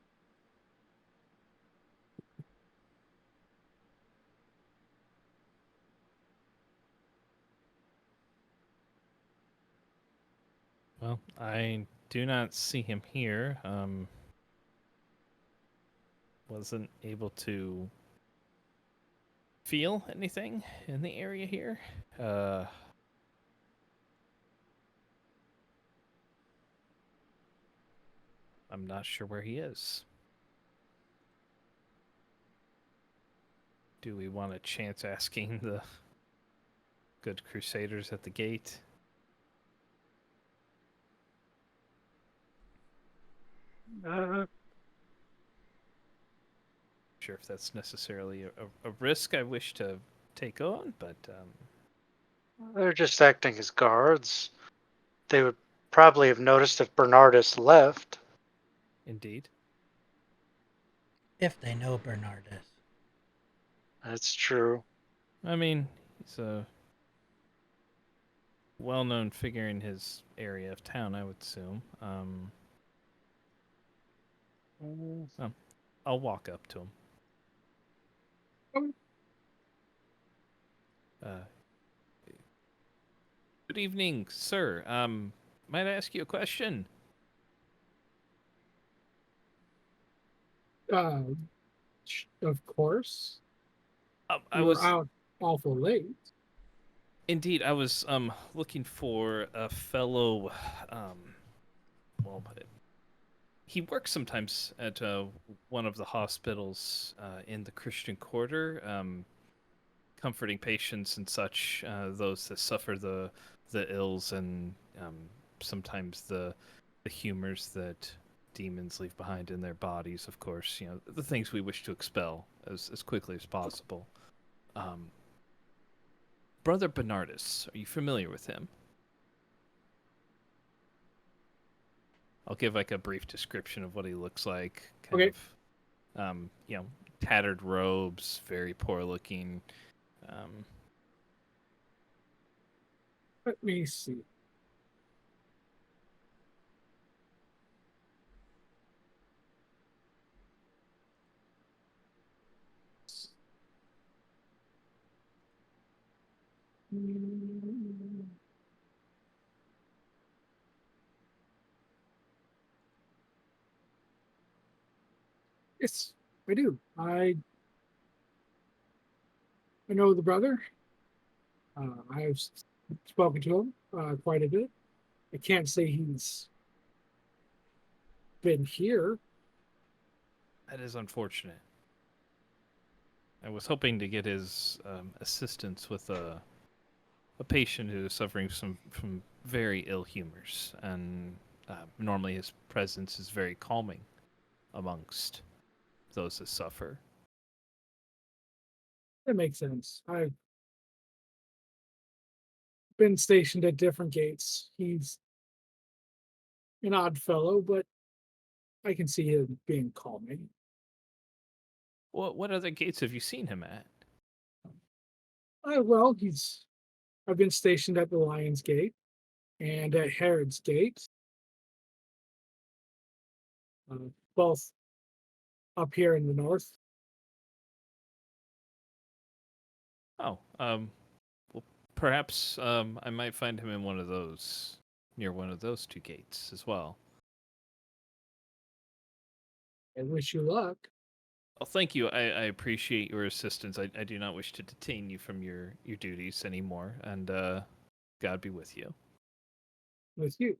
Well, I do not see him here. Wasn't able to feel anything in the area here. I'm not sure where he is. Do we want a chance asking the good crusaders at the gate. Sure if that's necessarily a risk I wish to take on, but They're just acting as guards. They would probably have noticed if Bernardus left. indeed. If they know Bernardus. That's true. I mean, he's a well-known figure in his area of town, I would assume. I'll walk up to him. Okay. Good evening, sir. Might I ask you a question? Of course. I You was were out awful late. indeed. I was looking for a fellow. Well, he works sometimes at one of the hospitals in the Christian Quarter, comforting patients and such, those that suffer the ills and sometimes the humors that demons leave behind in their bodies. Of course, the things we wish to expel as quickly as possible. Brother Bernardus, are you familiar with him? I'll give like a brief description of what he looks like. Okay. Tattered robes, very poor looking. Let me see. Yes, I do. I know the brother. I've spoken to him quite a bit. I can't say he's been here. That is unfortunate. I was hoping to get his assistance with a patient who is suffering from very ill humors, and normally his presence is very calming amongst those that suffer. That makes sense. I've been stationed at different gates. He's an odd fellow, but I can see him being calming. What other gates have you seen him at? Well, I've been stationed at the Lion's Gate and at Herod's Gate, both up here in the north. Oh, well, perhaps I might find him in one of those, near one of those two gates as well. I wish you luck. Well, thank you. I appreciate your assistance. I do not wish to detain you from your duties anymore, and God be with you. With you.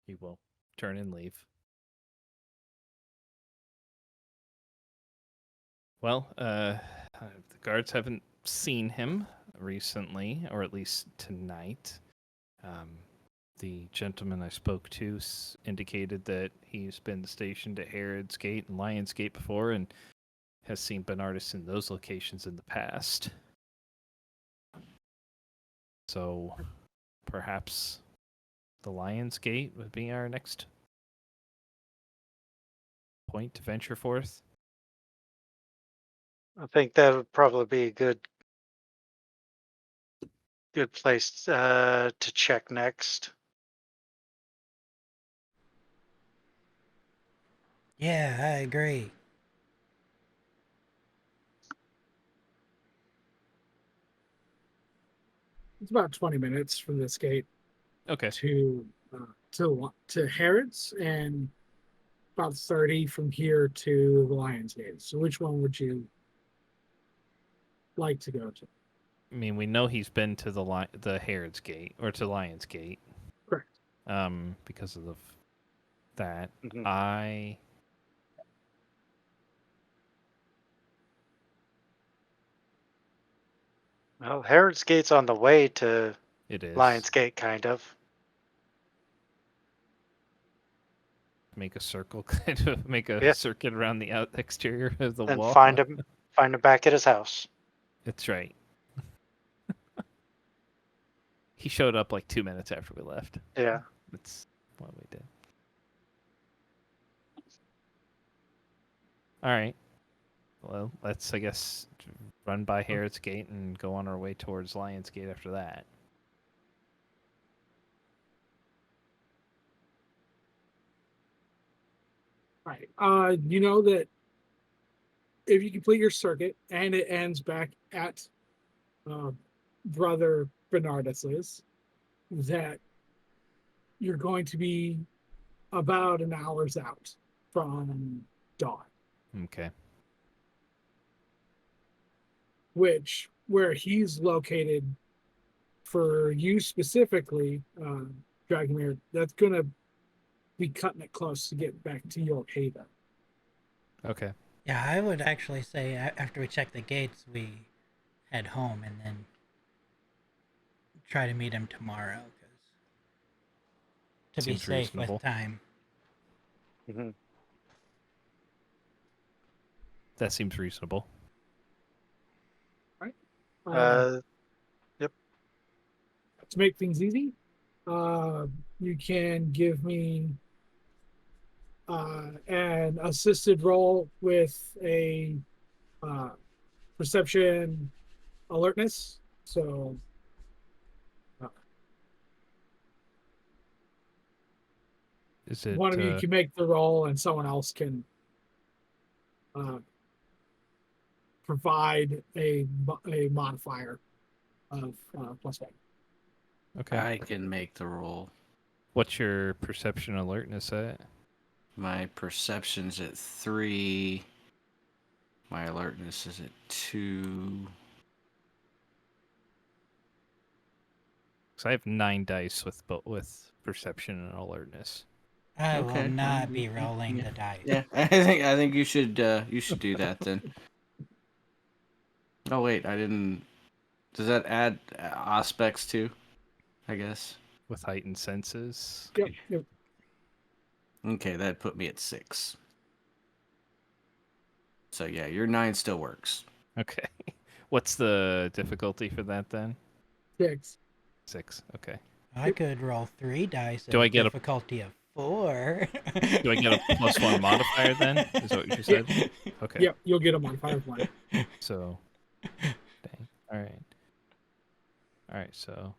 He will turn and leave. Well, the guards haven't seen him recently, or at least tonight. The gentleman I spoke to indicated that he's been stationed at Herod's Gate and Lion's Gate before and has seen Bernardus in those locations in the past. So perhaps the Lion's Gate would be our next point to venture forth. I think that would probably be a good place to check next. Yeah, I agree. It's about 20 minutes from this gate Okay. to Herod's, and about 30 from here to the Lion's Gate. So which one would you like to go to? I mean, we know he's been to the Herod's Gate or to Lion's Gate. Correct. Because of that, Mhm. Well, Herod's Gate's on the way to It is. Lion's Gate, kind of. Make a circle, kind of make a Yeah. circuit around the exterior of the And wall. find him back at his house. That's right. He showed up like 2 minutes after we left. Yeah. That's what we did. All right. Well, let's, I guess, run by Herod's Gate and go on our way towards Lion's Gate after that. Right. You know that if you complete your circuit and it ends back at Brother Bernardus's, that you're going to be about an hour's out from dawn, Okay. which where he's located for you specifically, Dragomir, that's going to be cutting it close to get back to York Haven. Okay. Yeah, I would actually say after we check the gates, we head home and then try to meet him tomorrow, to be Seems safe reasonable. with time. Hmm. That seems reasonable. Uh, To make things easy, you can give me an assisted roll with a perception alertness. So Is it one of you can make the roll, and someone else can provide a modifier of +1. okay? I can make the roll. What's your perception alertness at? My perception's at 3. My alertness is at 2. Because I have 9 dice with perception and alertness. I Okay, will not well, be rolling yeah. the dice. Yeah, I think you should do that then. Oh wait, I didn't. Does that add aspects too? I guess. With heightened senses. Yep. Okay, that put me at 6. So yeah, your 9 still works. Okay. What's the difficulty for that then? 6. 6. Okay. I could roll 3 dice. Do at I get a- difficulty of 4? Do I get a +1 modifier then? Is that what you said? Okay. Yep, you'll get a modifier of 1. So, dang. All right. All right. So,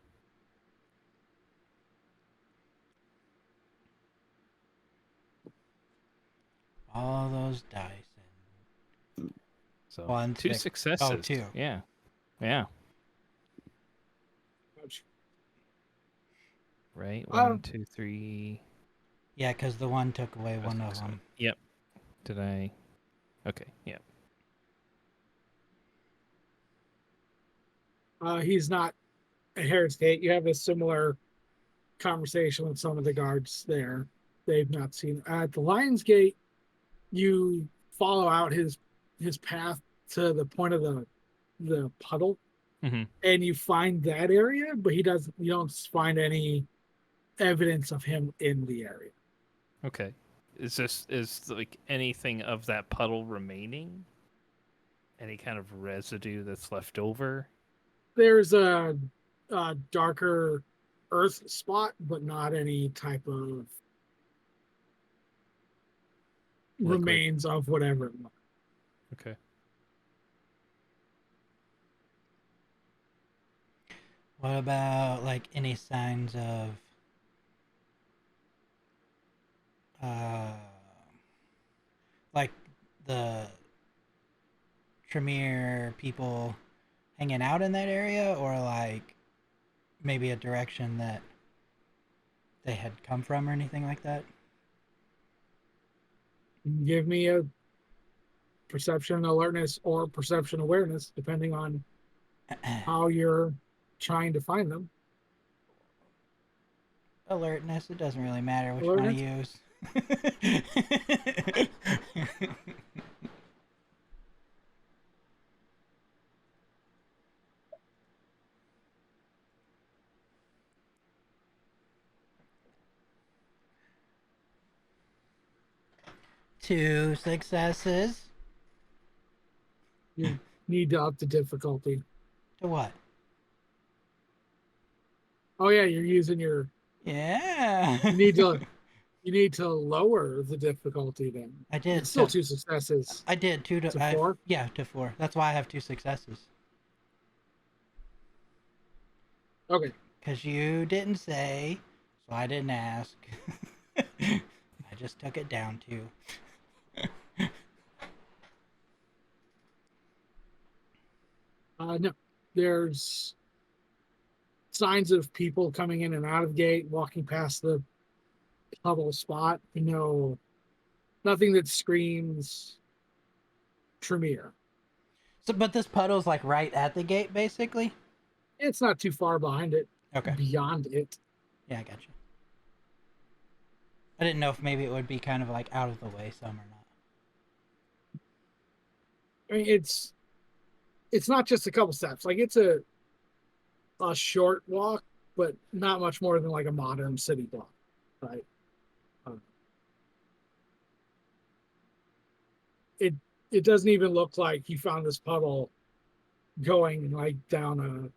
All those dice. so 1, 2 6. successes. Oh, 2. Yeah. Yeah. Right. Um, 1, 2, 3. Yeah, because the one took away one of So- them. Yep. Did I? Okay. Yeah. He's not at Harris Gate. You have a similar conversation with some of the guards there. They've not seen at the Lion's Gate. You follow out his path to the point of the puddle, Mm-hmm. and you find that area, but you don't find any evidence of him in the area. Okay. Is like anything of that puddle remaining? Any kind of residue that's left over? There's a darker earth spot, but not any type of Liquid. remains of whatever it was. Okay. What about like any signs of like the Tremere people hanging out in that area, or like maybe a direction that they had come from or anything like that? Give me a perception alertness or perception awareness, depending on how you're trying to find them. Alertness, it doesn't really matter which one I use. 2 successes. You need to up the difficulty. To what? Oh yeah, you're using your. Yeah. You need to lower the difficulty then. I did. It's still to- 2 successes. I did 2 to, To 4? Yeah, to 4. That's why I have 2 successes. Okay. Because you didn't say, so I didn't ask. I just took it down to. No, there's signs of people coming in and out of gate, walking past the puddle spot. Nothing that screams Tremere. So, but this puddle's like right at the gate, basically. It's not too far behind it, Okay. beyond it. Yeah, I gotcha. I didn't know if maybe it would be kind of like out of the way some or not. I mean, it's not just a couple steps. Like it's a short walk, but not much more than like a modern city block, right? It doesn't even look like you found this puddle going like down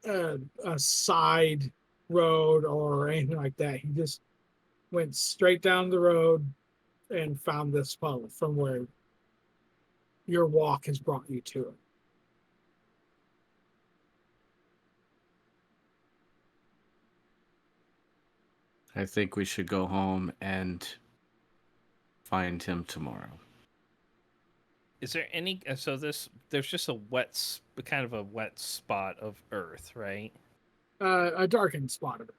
a side road or anything like that. He just went straight down the road and found this puddle from where your walk has brought you to it. I think we should go home and find him tomorrow. Is there any? So there's just kind of a wet spot of earth, right? A darkened spot of it.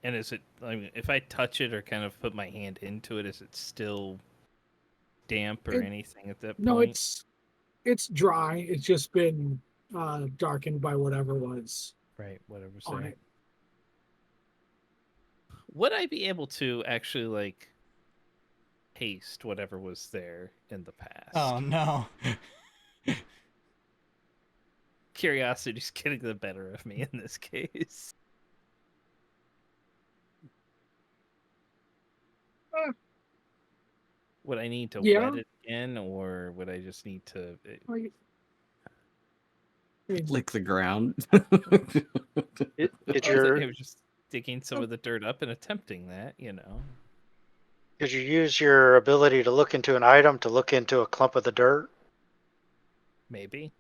And is it? I mean, if I touch it or kind of put my hand into it, is it still damp or anything at that point? No, it's dry. It's just been darkened by whatever was right. Whatever's on there. it. Would I be able to actually like taste whatever was there in the past? Oh no. Curiosity's getting the better of me in this case. Would I need to Yeah. wet it again, or would I just need to? Like, I mean, Lick the ground. Did I your was just digging some of the dirt up and attempting that, did you use your ability to look into an item to look into a clump of the dirt? Maybe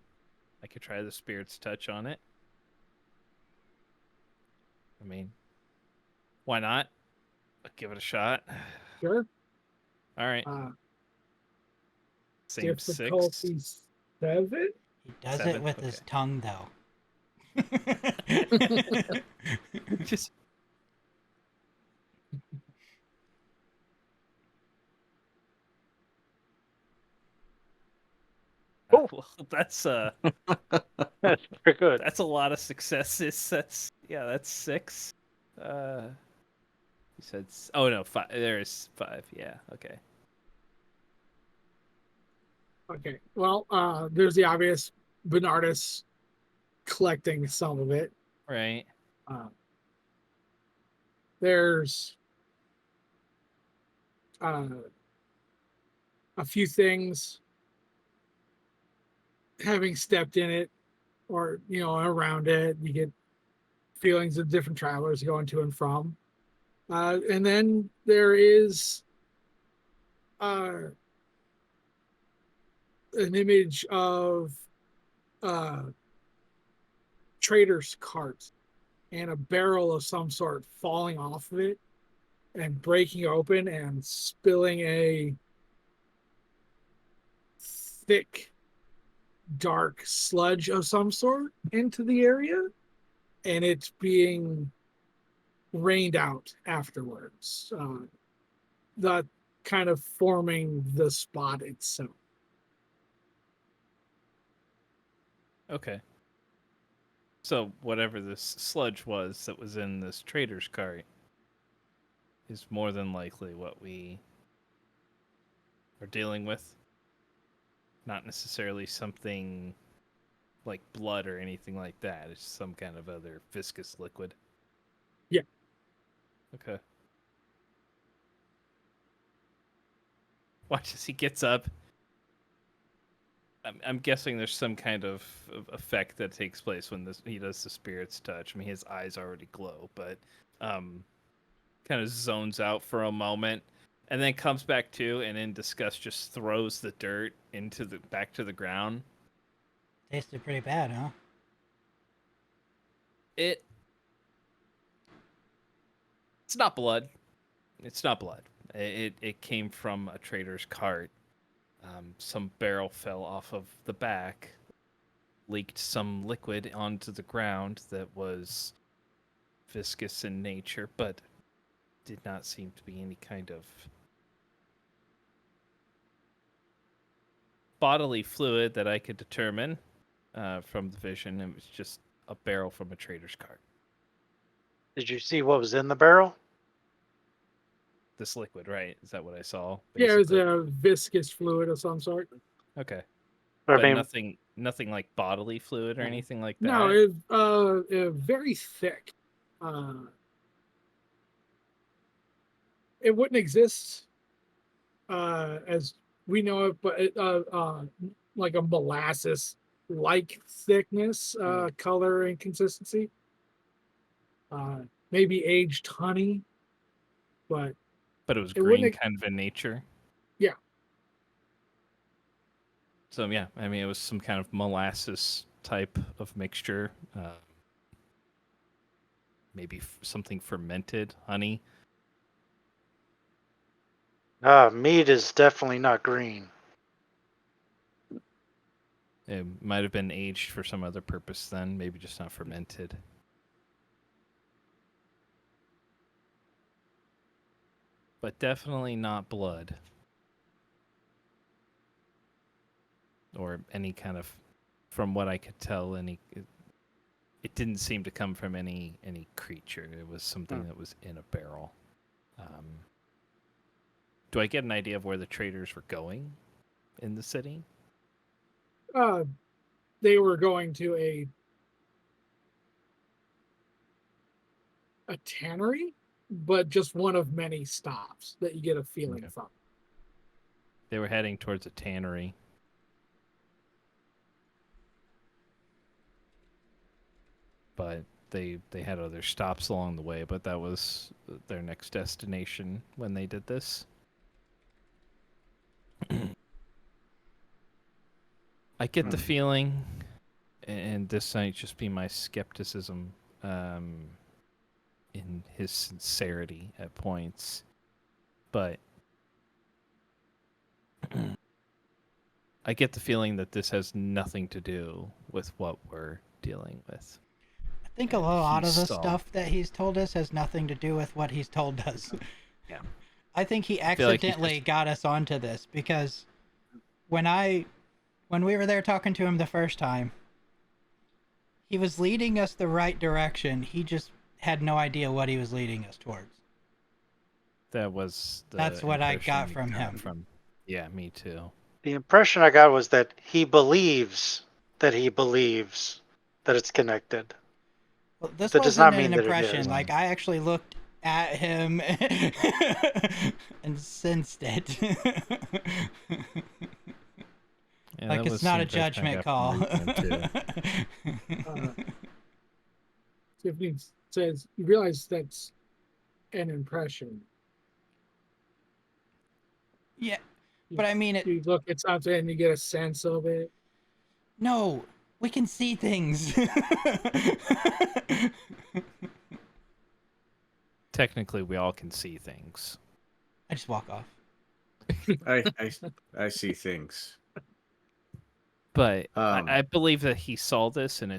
I could try the spirit's touch on it. I mean, why not? I'll give it a shot. sure. All right, same 6. Difficulty 7. He does 7, it with his okay. tongue, though. Just Oh. well, that's That's pretty good. that's a lot of successes. That's 6. You said oh no 5. There's 5. Yeah. Okay. Okay. Well, there's the obvious Bernardus collecting some of it. Right. There's a few things having stepped in it or around it. You get feelings of different travelers going to and from. And then there is an image of trader's cart and a barrel of some sort falling off of it and breaking open and spilling a thick, dark sludge of some sort into the area, and it's being rained out afterwards. The kind of forming the spot itself. Okay. So whatever this sludge was that was in this trader's cart is more than likely what we are dealing with. Not necessarily something like blood or anything like that. It's some kind of other viscous liquid. Yeah. Okay. Watch as he gets up. I'm guessing there's some kind of effect that takes place when he does the spirit's touch. I mean, his eyes already glow, but kind of zones out for a moment, and then comes back to, and in disgust just throws the dirt back to the ground. Tasted pretty bad, huh? It's not blood. It's not blood. It came from a trader's cart. Some barrel fell off of the back, leaked some liquid onto the ground that was viscous in nature, but did not seem to be any kind of bodily fluid that I could determine from the vision. It was just a barrel from a trader's cart. Did you see what was in the barrel? This liquid, right? Is that what I saw? Yeah, it was basically? a viscous fluid of some sort. Okay. I But mean, nothing like bodily fluid or anything like that. No, very thick. It wouldn't exist as we know it, but like a molasses like thickness, color and consistency. Maybe aged honey, but But it was it green wouldn't- kind of in nature. Yeah. So yeah, I mean, it was some kind of molasses type of mixture. Maybe something fermented, honey. meat is definitely not green. It might have been aged for some other purpose then, maybe just not fermented. But definitely not blood. Or any kind of, from what I could tell, it didn't seem to come from any creature. It was something that was in a barrel. Do I get an idea of where the traders were going in the city? they were going to a tannery, but just one of many stops that you get a feeling Okay. from. They were heading towards a tannery. But they had other stops along the way, but that was their next destination when they did this. I get the feeling, and this might just be my skepticism in his sincerity at points, but I get the feeling that this has nothing to do with what we're dealing with. I think a lot of the saw- stuff that he's told us has nothing to do with what he's told us. Yeah. I think he feel like he's accidentally just- got us onto this because when we were there talking to him the first time, he was leading us the right direction. He just had no idea what he was leading us towards. That was the That's what I impression got we from him. Yeah, me too. The impression I got was that he believes that it's connected. Well, this That does wasn't not mean an that it impression. is. Like, I actually looked at him and sensed it. Yeah, Like, that it's was not the a impression I judgment got call. from Regan, too. Tiffany says, you realize that's an impression. Yeah, but I mean, You look at something and you get a sense of it. no, we can see things. Technically, we all can see things. I just walk off. I see things. But Um, I believe that he saw this and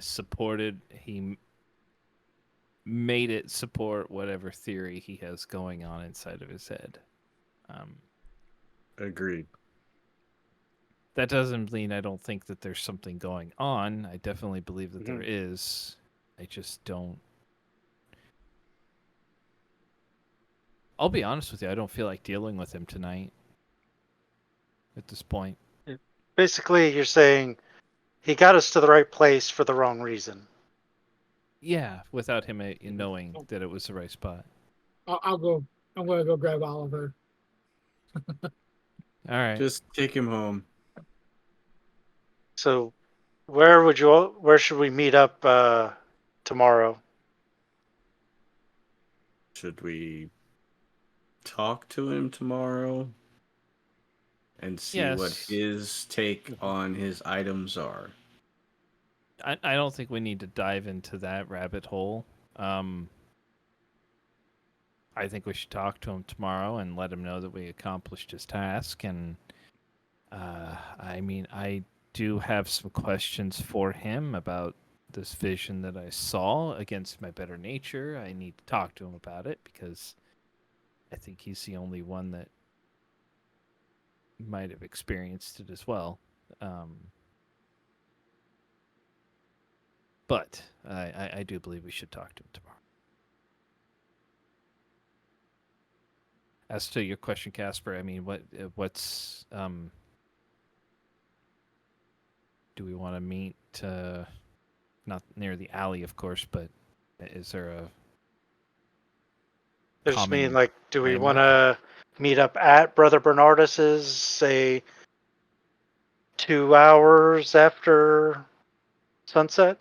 made it support whatever theory he has going on inside of his head. Agreed. That doesn't mean I don't think that there's something going on. I definitely believe that there Mhm. is. I just don't. I'll be honest with you. I don't feel like dealing with him tonight. At this point. Basically, you're saying he got us to the right place for the wrong reason. Yeah, without him knowing that it was the right spot. I'll go. I'm going to go grab Oliver. All All right. Just take him home. So, where should we meet up tomorrow? Should we talk to him tomorrow and see what Yes. his take on his items are? I don't think we need to dive into that rabbit hole. I think we should talk to him tomorrow and let him know that we accomplished his task. And I mean, I do have some questions for him about this vision that I saw against my better nature. I need to talk to him about it because I think he's the only one that might have experienced it as well. But I do believe we should talk to him tomorrow. As to your question, Casper, I mean, what's do we want to meet? Not near the alley, of course, but is there a I just mean, common like, do we want landmark? to meet up at Brother Bernardus's, say, 2 hours after sunset?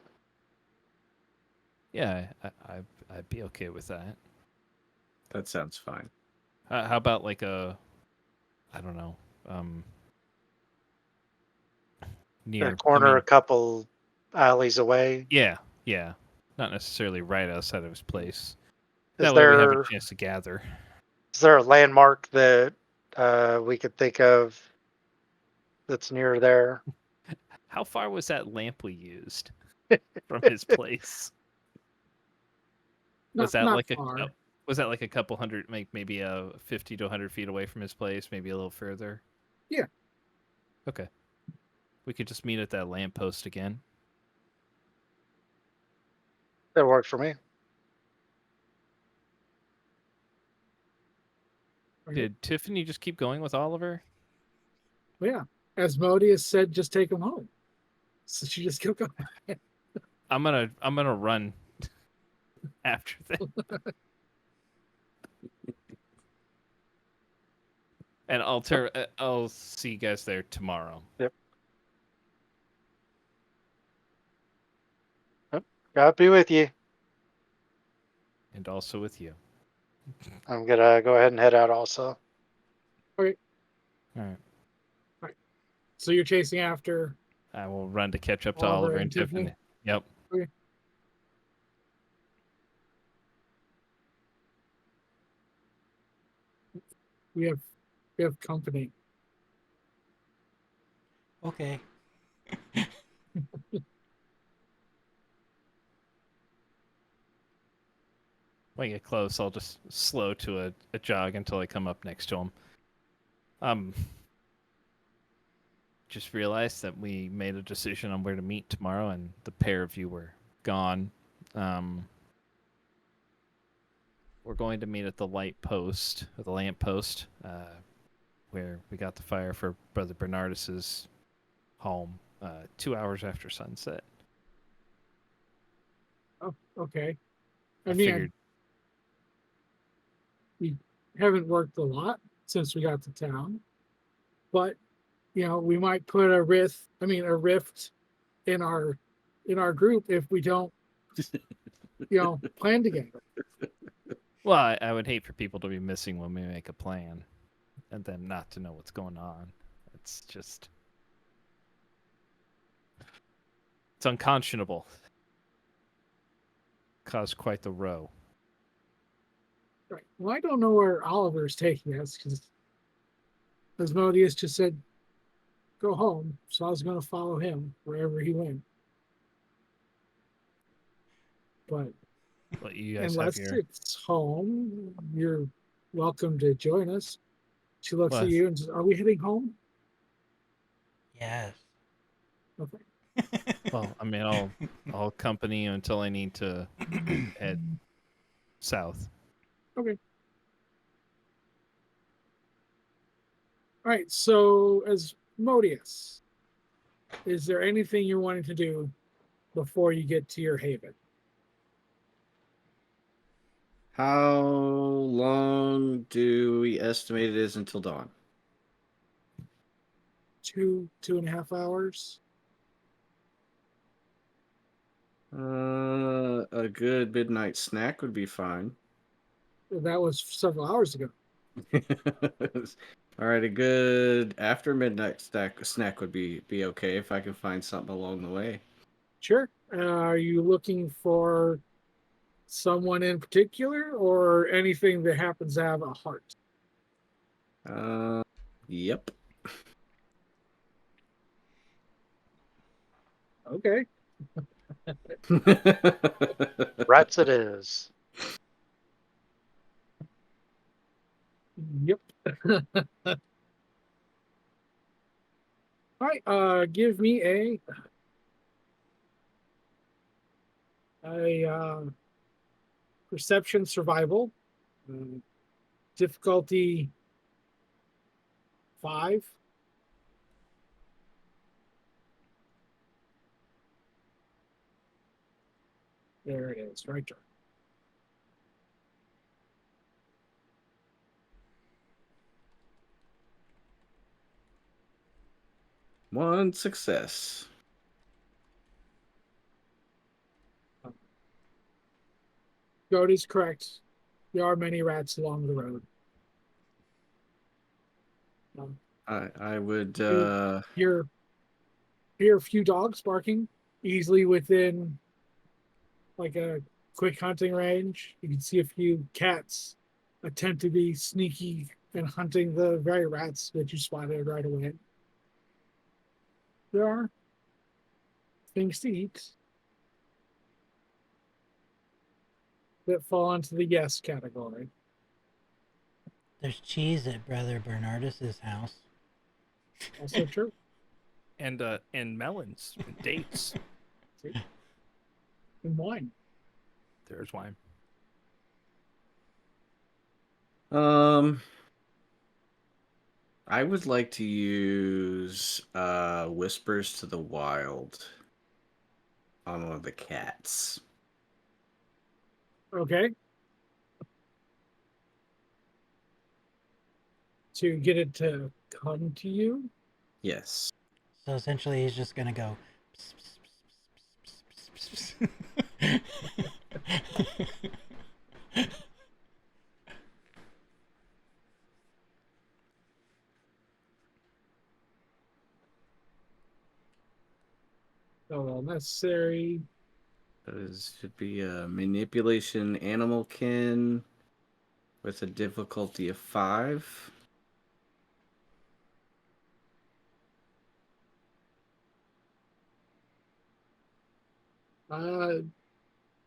Yeah, I'd be okay with that. That sounds fine. How about like I don't know, near. Corner a couple alleys away. Yeah, not necessarily right outside of his place. Is That way we have a there chance to gather. is there a landmark that we could think of that's near there? How far was that lamp we used from his place? Was that not like far. was that like a couple hundred, maybe 50 to 100 feet away from his place, maybe a little further? Yeah. Okay. We could just meet at that lamppost again. That worked for me. Okay. Did Tiffany just keep going with Oliver? Well, yeah, Asmodeus said, just take him home. So she just kept going. I'm gonna run after them. And I'll see you guys there tomorrow. Yep. God be with you. And also with you. I'm gonna go ahead and head out also. All right. So you're chasing after. I will run to catch up to Oliver Oliver and and Tiffany? Tiffany. Yep. We have company. Okay. When I get close, I'll just slow to a jog until I come up next to him. Just realized that we made a decision on where to meet tomorrow, and the pair of you were gone. We're going to meet at the lamp post, where we got the fire for Brother Bernardus's home, 2 hours after sunset. Oh, okay. I I mean, figured. we haven't worked a lot since we got to town, but we might put a rift in our group if we don't plan together. Well, I would hate for people to be missing when we make a plan, and then not to know what's going on. It's just, it's unconscionable. Caused quite the row. Right. Well, I don't know where Oliver's taking us because Asmodeus just said, go home. So I was going to follow him wherever he went. But You guys unless have your... it's home, you're welcome to join us. She looks Well, at you and says, are we heading home? Yes. Okay. Well, I mean, I'll accompany you until I need to head south. Okay. All right. So, Asmodeus, is there anything you're wanting to do before you get to your haven? How long do we estimate it is until dawn? two and a half hours. A good midnight snack would be fine. That was several hours ago. All right, a good after midnight snack would be okay if I can find something along the way. Sure. Are you looking for someone in particular or anything that happens to have a heart? Yep. Okay. Rats it is. Yep. All right. Give me a perception survival, difficulty 5. There it is, right there. One success. Cody's correct. There are many rats along the road. I would Hear a few dogs barking easily within like a quick hunting range. You can see a few cats attempt to be sneaky and hunting the very rats that you spotted right away. There are things to eat that fall into the yes category. There's cheese at Brother Bernardus's house. Also true. And melons, and dates. And wine. There's wine. I would like to use Whispers to the Wild on one of the cats. Okay. To get it to come to you. Yes. So essentially, he's just gonna go. So all necessary. Should be a manipulation animal kin with a difficulty of 5.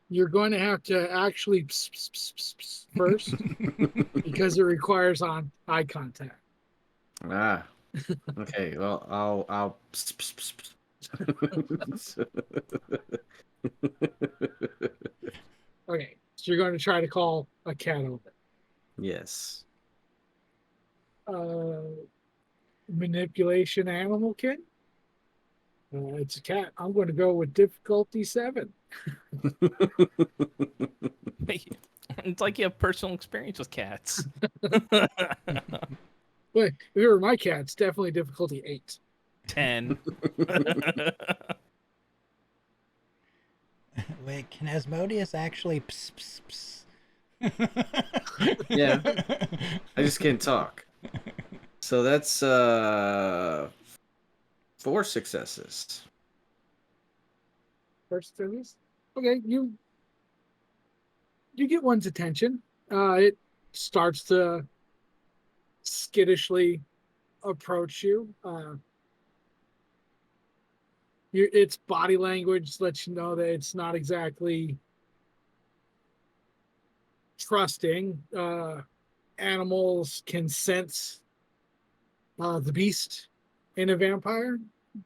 You're going to have to actually first because it requires eye contact. Ah. Okay. Well, I'll. Okay, so you're going to try to call a cat over. Yes. Manipulation animal kit. It's a cat. I'm going to go with difficulty 7. It's like you have personal experience with cats. But if it were my cat, it's definitely difficulty 8. 10. Wait, can Asmodeus actually? Yeah. I just can't talk. So that's 4 successes. First service. Okay, you get one's attention. It starts to skittishly approach you. Its body language lets you know that it's not exactly trusting. Animals can sense the beast in a vampire,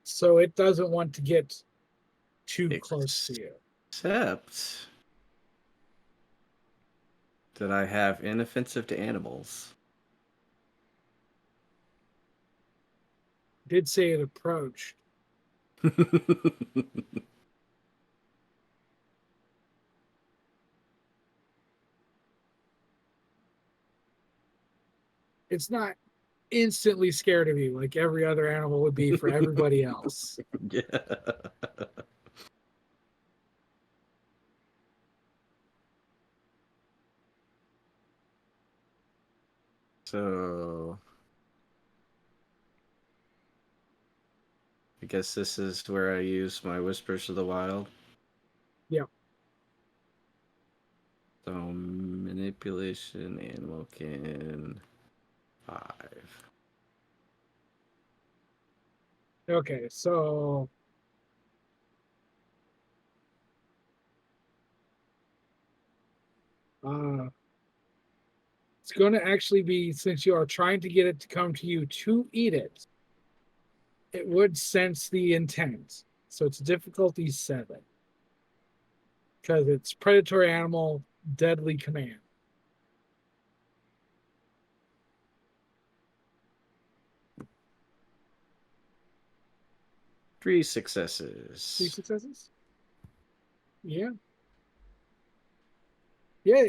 so it doesn't want to get too close to you. Except that I have inoffensive to animals. Did say it approached. It's not instantly scared of you, like every other animal would be for everybody else. Yeah. So I guess this is where I use my Whispers of the Wild. Yep. So manipulation, animal can 5. Okay, so it's going to actually be, since you are trying to get it to come to you to eat it, it would sense the intent. So it's difficulty 7 because it's predatory animal, deadly command. 3 successes. 3 successes. Yeah. Yeah,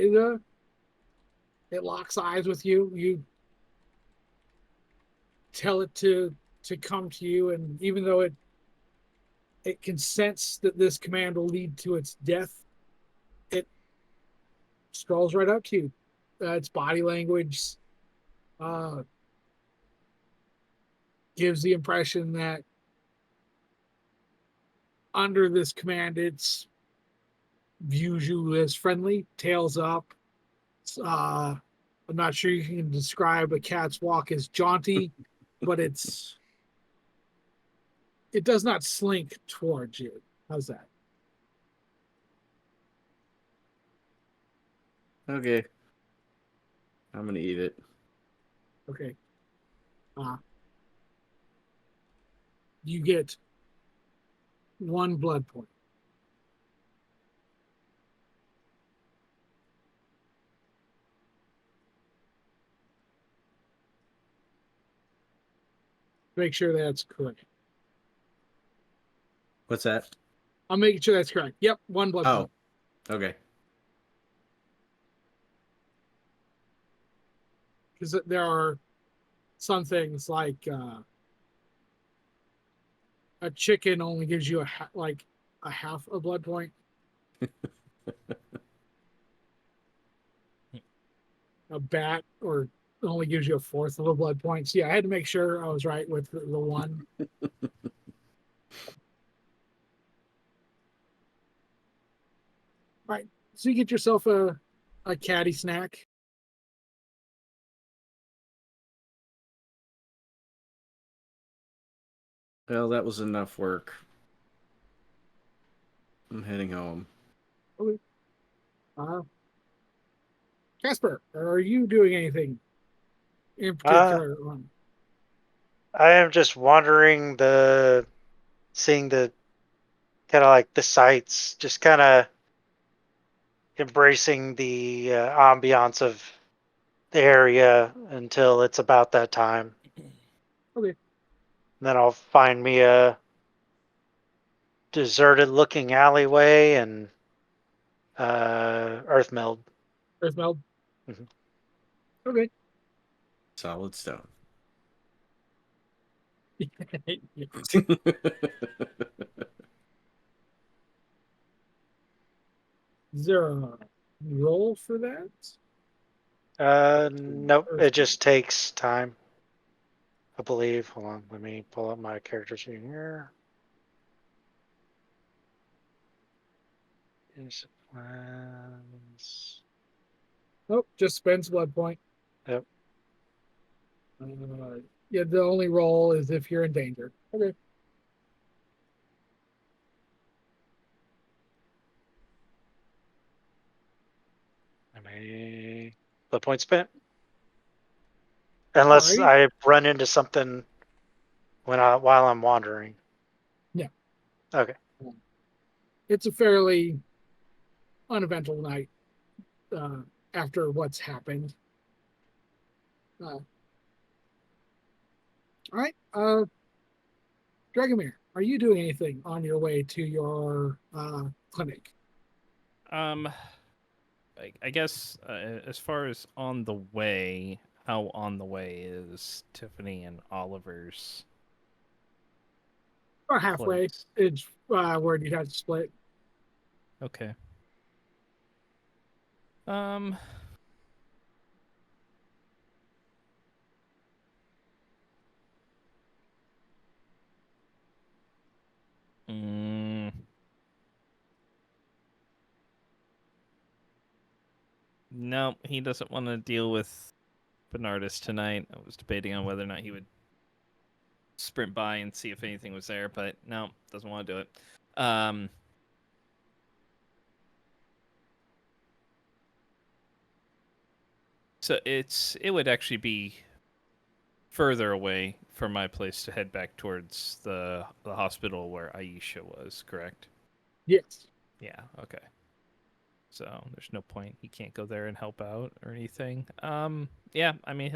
it locks eyes with you. You tell it to come to you, and even though it can sense that this command will lead to its death, it strolls right up to you. Its body language gives the impression that under this command, it's views you as friendly, tails up. I'm not sure you can describe a cat's walk as jaunty, but it does not slink towards you. How's that? Okay. I'm gonna eat it. Okay. You get 1 blood point. Make sure that's correct. What's that? I'm making sure that's correct. Yep, 1 blood point. Oh, okay. Because there are some things like a chicken only gives you a half a blood point. A bat or only gives you a fourth of a blood point. So yeah, I had to make sure I was right with the 1. Right. So you get yourself a caddy snack. Well, that was enough work. I'm heading home. Okay. Casper, are you doing anything in particular? I am just wandering seeing the kind of like the sights, just kind of embracing the ambiance of the area until it's about that time. Okay. And then I'll find me a deserted looking alleyway and earth meld. Earth meld. Mhm. Okay. Solid stone. Is there a roll for that? Nope, it just takes time, I believe. Hold on, let me pull up my character sheet here. Disciplines. Nope, just spends blood point. Yep. Yeah, the only roll is if you're in danger. Okay. The point spent. Unless Alrighty. I run into something while I'm wandering. Yeah. Okay. It's a fairly uneventful night after what's happened. All right. Dragomir, are you doing anything on your way to your clinic? I guess as far as on the way, how on the way is Tiffany and Oliver's About halfway. place? It's where you had to split. Okay. Um. mm, no, he doesn't want to deal with Bernardus tonight. I was debating on whether or not he would sprint by and see if anything was there, but no, doesn't want to do it. So it would actually be further away from my place to head back towards the hospital where Aisha was, correct? Yes. Yeah, okay. So there's no point. He can't go there and help out or anything. Yeah, I mean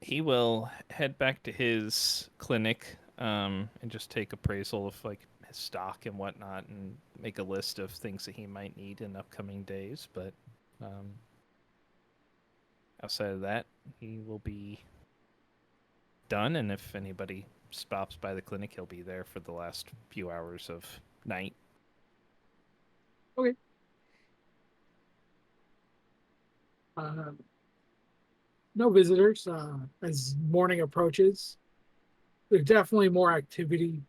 he will head back to his clinic, and just take appraisal of like his stock and whatnot and make a list of things that he might need in upcoming days, but outside of that, he will be done, and if anybody stops by the clinic, he'll be there for the last few hours of night. No visitors. As morning approaches, there's definitely more activity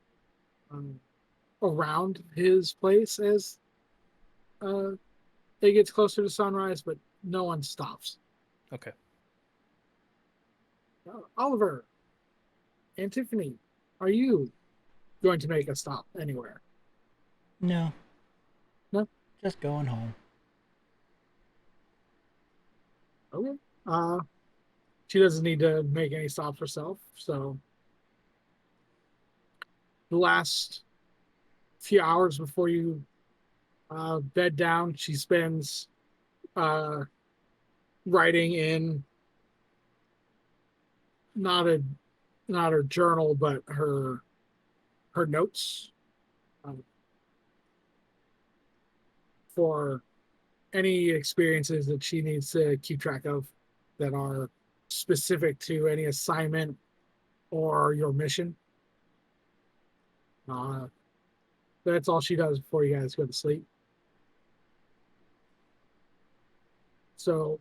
around his place as it gets closer to sunrise, but no one stops. Okay. Oliver and Tiffany, are you going to make a stop anywhere? No. No? Just going home. Okay. She doesn't need to make any stops herself, so the last few hours before you bed down, she spends writing in not her journal, but her notes for any experiences that she needs to keep track of that are specific to any assignment or your mission. That's all she does before you guys go to sleep. So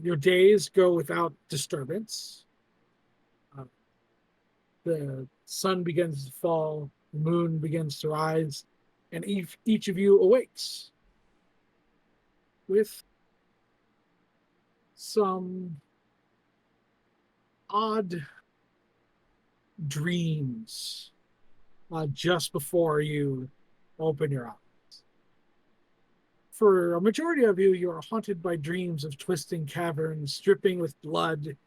your days go without disturbance. The sun begins to fall, the moon begins to rise, and each of you awakes with some odd dreams just before you open your eyes. For a majority of you, you are haunted by dreams of twisting caverns, dripping with blood,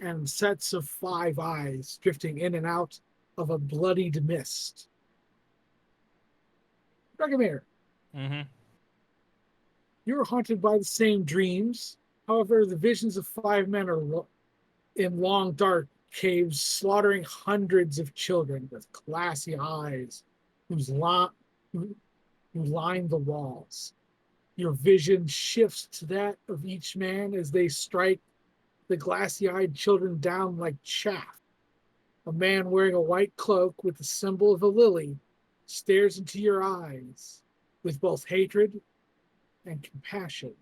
and sets of 5 eyes drifting in and out of a bloodied mist. Dragomir, Mm-hmm. you are haunted by the same dreams. However, the visions of 5 men are in long, dark caves, slaughtering hundreds of children with glassy eyes who line the walls. Your vision shifts to that of each man as they strike the glassy-eyed children down like chaff. A man wearing a white cloak with the symbol of a lily stares into your eyes with both hatred and compassion.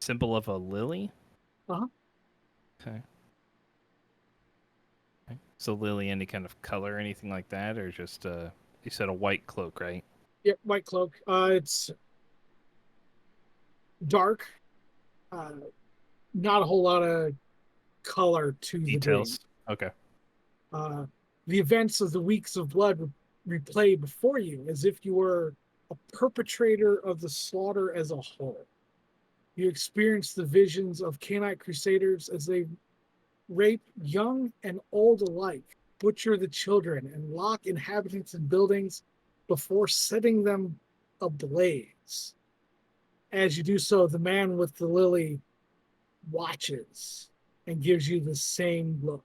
Symbol of a lily? Uh-huh. Okay. So lily, any kind of color, anything like that, or just you said a white cloak, right? Yep, white cloak. It's dark. Not a whole lot of color to the dream. Details. Okay. The events of the weeks of blood replay before you as if you were a perpetrator of the slaughter as a whole. You experience the visions of Canaanite crusaders as they rape young and old alike, butcher the children, and lock inhabitants in buildings before setting them ablaze. As you do so, the man with the lily watches and gives you the same look.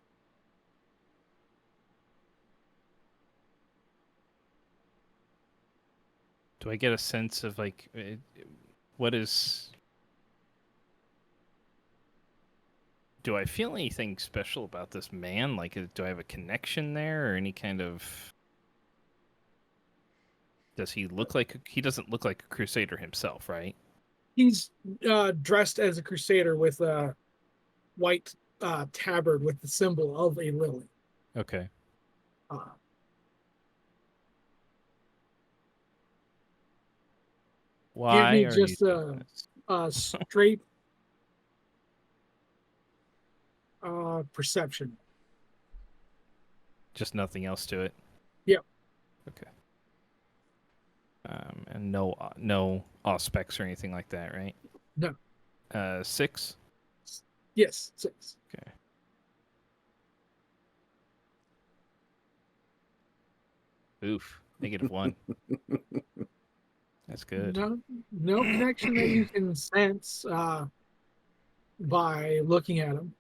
Do I get a sense of like what is? Do I feel anything special about this man? Like, do I have a connection there, or any kind of? Does he look like he doesn't look like a crusader himself, right? He's dressed as a crusader with a white tabard with the symbol of a lily. Okay. Uh, Why me are just you doing this? straight perception. Just nothing else to it. Yep. Okay. And no auspex or anything like that, right? No. 6. Yes, 6. Okay. Oof. -1. That's good. No connection that you can sense by looking at him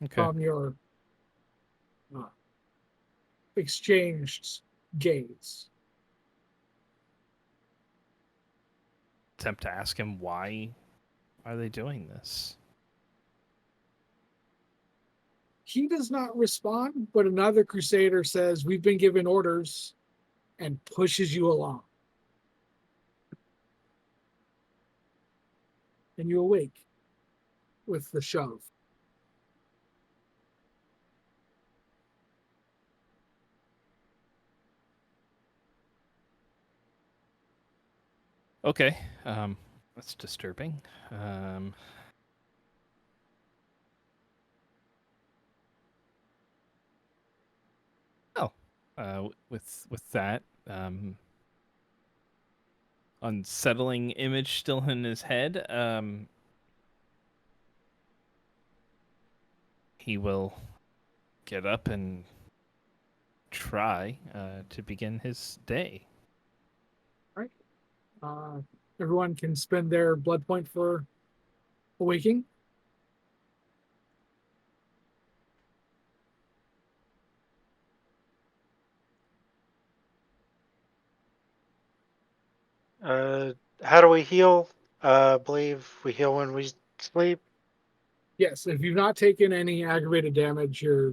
Okay. from your exchanged gaze. Attempt to ask him why are they doing this? He does not respond, but another crusader says, "We've been given orders," and pushes you along. And you awake with the shove. Okay. That's disturbing. With that, unsettling image still in his head, he will get up and try to begin his day. Everyone can spend their blood point for awaking. How do we heal? I believe we heal when we sleep. Yes, if you've not taken any aggravated damage, your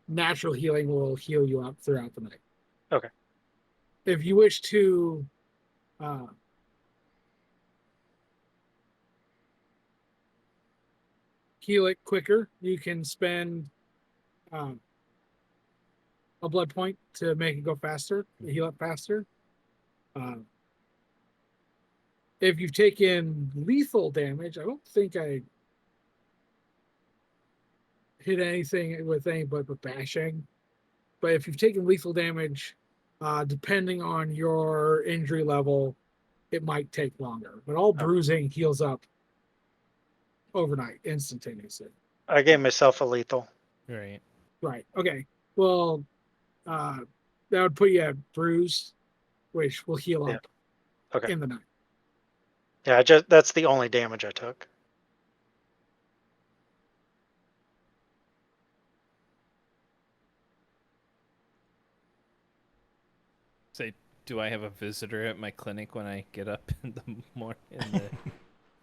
natural healing will heal you up throughout the night. Okay. If you wish to heal it quicker, you can spend a blood point to make it go faster, heal up faster. If you've taken lethal damage, I don't think I hit anything with any but bashing. But if you've taken lethal damage, depending on your injury level, it might take longer. But all bruising heals up overnight, instantaneously. I gave myself a lethal. Right. Right. Okay. Well, that would put you at bruised, which will heal up Okay. in the night. Yeah, that's the only damage I took. Say, do I have a visitor at my clinic when I get up in the morning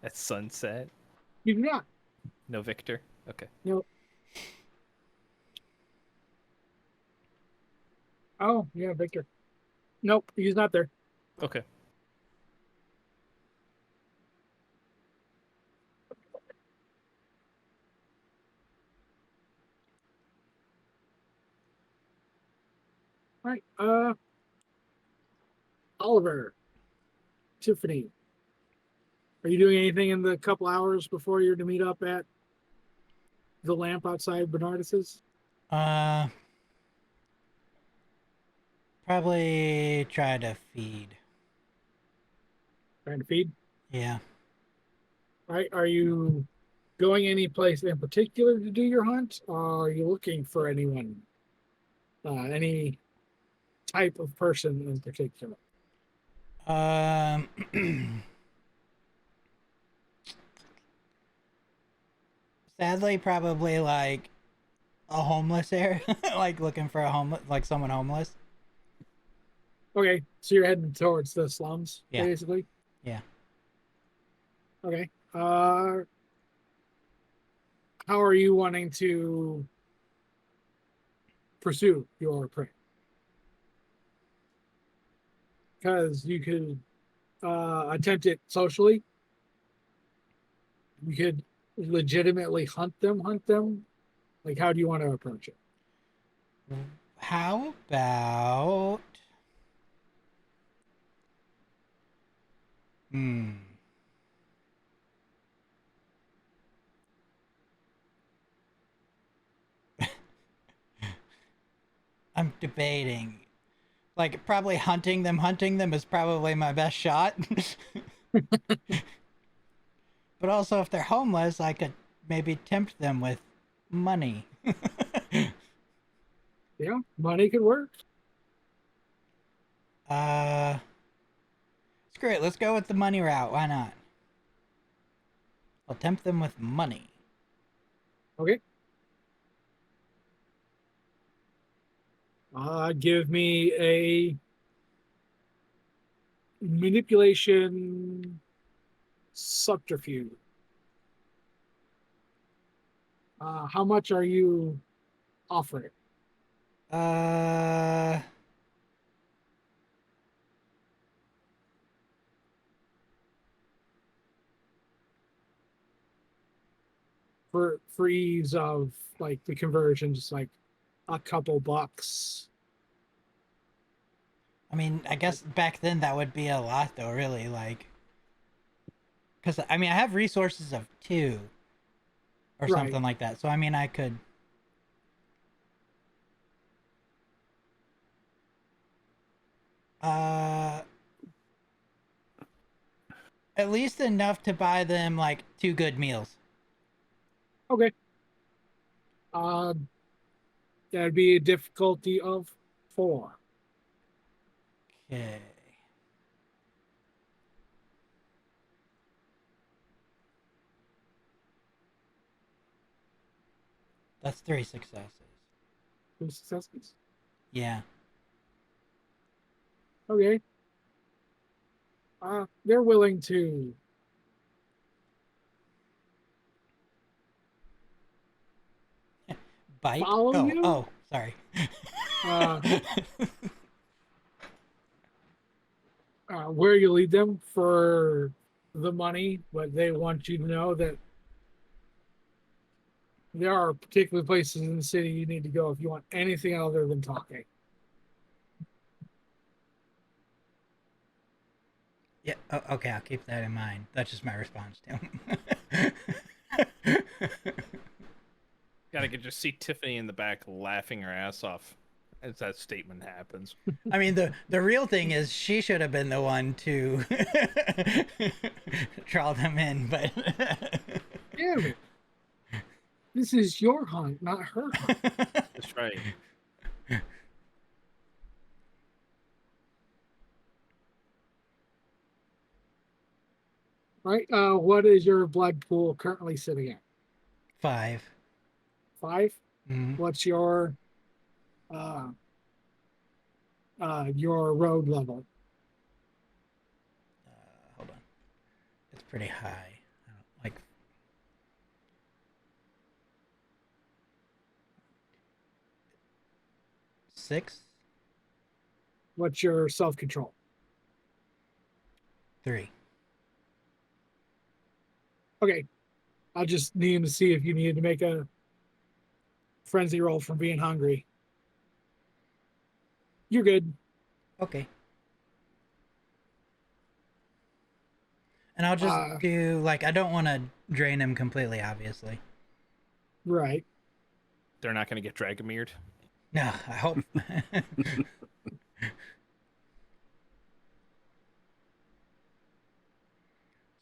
at sunset? You do not. No Victor? Okay. Nope. Oh, yeah, Victor. Nope, he's not there. Okay. All right. Oliver, Tiffany, are you doing anything in the couple hours before you're to meet up at the lamp outside Bernardus's? Probably try to feed. Trying to feed? Yeah. All right. Are you going any place in particular to do your hunt? Or are you looking for anyone? Any type of person in particular? Sadly, probably like a homeless area, like looking for a homeless, like someone homeless. Okay, so you're heading towards the slums, Yeah. basically. Yeah. Okay. How are you wanting to pursue your prey? Because you could attempt it socially. You could legitimately hunt them. Like, how do you want to approach it? How about? Hmm. I'm debating. Like, probably hunting them is probably my best shot. But also, if they're homeless, I could maybe tempt them with money. Yeah, money could work. uh, Screw it. Let's go with the money route. Why not? I'll tempt them with money. Okay. Give me a manipulation subterfuge. How much are you offering? Uh, For ease of like the conversion, just like a couple bucks. I mean, I guess back then that would be a lot, though. Really, like, because I mean, I have resources of 2 or Right. something like that. So I mean, I could. Uh, at least enough to buy them like 2 good meals. Okay. Uh, that'd be a difficulty of 4. Okay. That's 3 successes. 2 successes. Yeah. Okay. They're willing to. Bite? Follow Oh, you? oh, sorry. Uh, where you lead them for the money, but they want you to know that there are particular places in the city you need to go if you want anything other than talking. Yeah. Oh, okay, I'll keep that in mind. That's just my response to him. I could just see Tiffany in the back laughing her ass off as that statement happens. I mean, the real thing is she should have been the one to draw them in, but Damn it. This is your hunt, not her hunt. That's right. Right? What is your blood pool currently sitting at? 5. 5? Mhm. What's your road level? Hold on. It's pretty high. I don't, like 6, What's your self-control? 3. Okay. I just need to see if you needed to make a frenzy roll from being hungry. You're good. Okay. And I'll just do like I don't want to drain him completely, obviously. Right. They're not going to get Dragomired. No, I hope.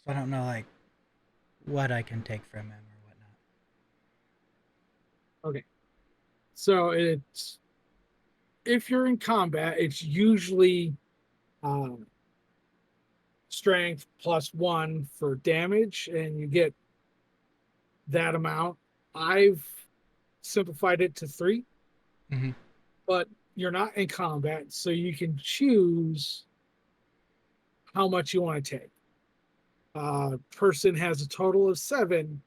So I don't know like what I can take from him or whatnot. Okay. So it's if you're in combat, it's usually strength +1 for damage, and you get that amount. I've simplified it to 3, Mhm. but you're not in combat, so you can choose how much you want to take. Person has a total of 7.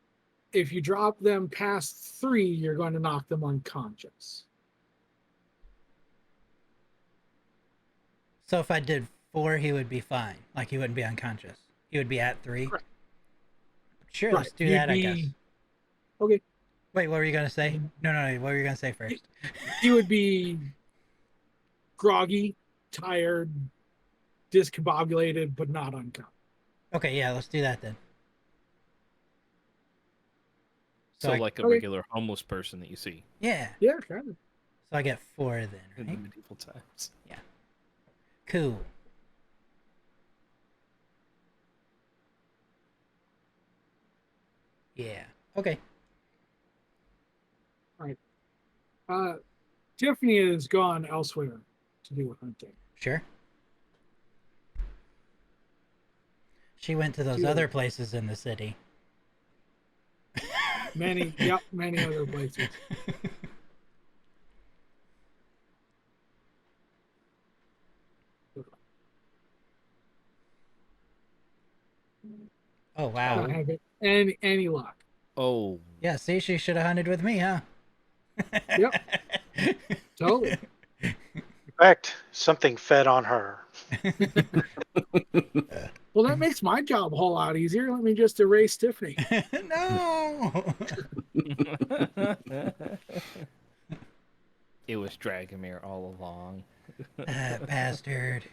If you drop them past 3, you're going to knock them unconscious. So if I did 4, he would be fine. Like he wouldn't be unconscious. He would be at 3. Right. Sure, Right. let's do You'd that. I guess. be- Okay. Wait, what were you gonna say? No. What were you gonna say first? You would be groggy, tired, discombobulated, but not unconscious. Okay, yeah, let's do that then. So I- like a okay. regular homeless person that you see yeah. Yeah, kind of. So I get 4 in then, the right? medieval times. Cool. Yeah. Okay. Tiffany has gone elsewhere to do hunting. Sure. She went to those She- other places in the city. Many other places. Oh Not wow. having any luck. Oh, Yeah, see, she should have hunted with me, huh? Yep. Totally. In fact, something fed on her. Well, that makes my job a whole lot easier. Let me just erase Tiffany. No. it was Dragomir all along. That bastard.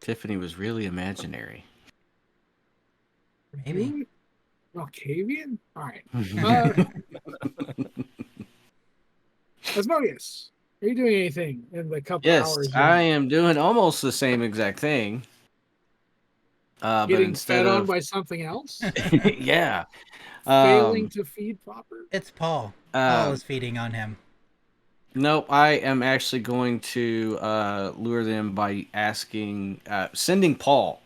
Tiffany was really imaginary. Maybe. Octavian? All right. Asmodeus, are you doing anything in the couple Yes, hours? I am doing almost the same exact thing. But Getting instead fed on of by something else? yeah, Failing to feed proper? It's Paul. Paul um, is feeding on him. nope. I am actually going to lure them by sending Paul.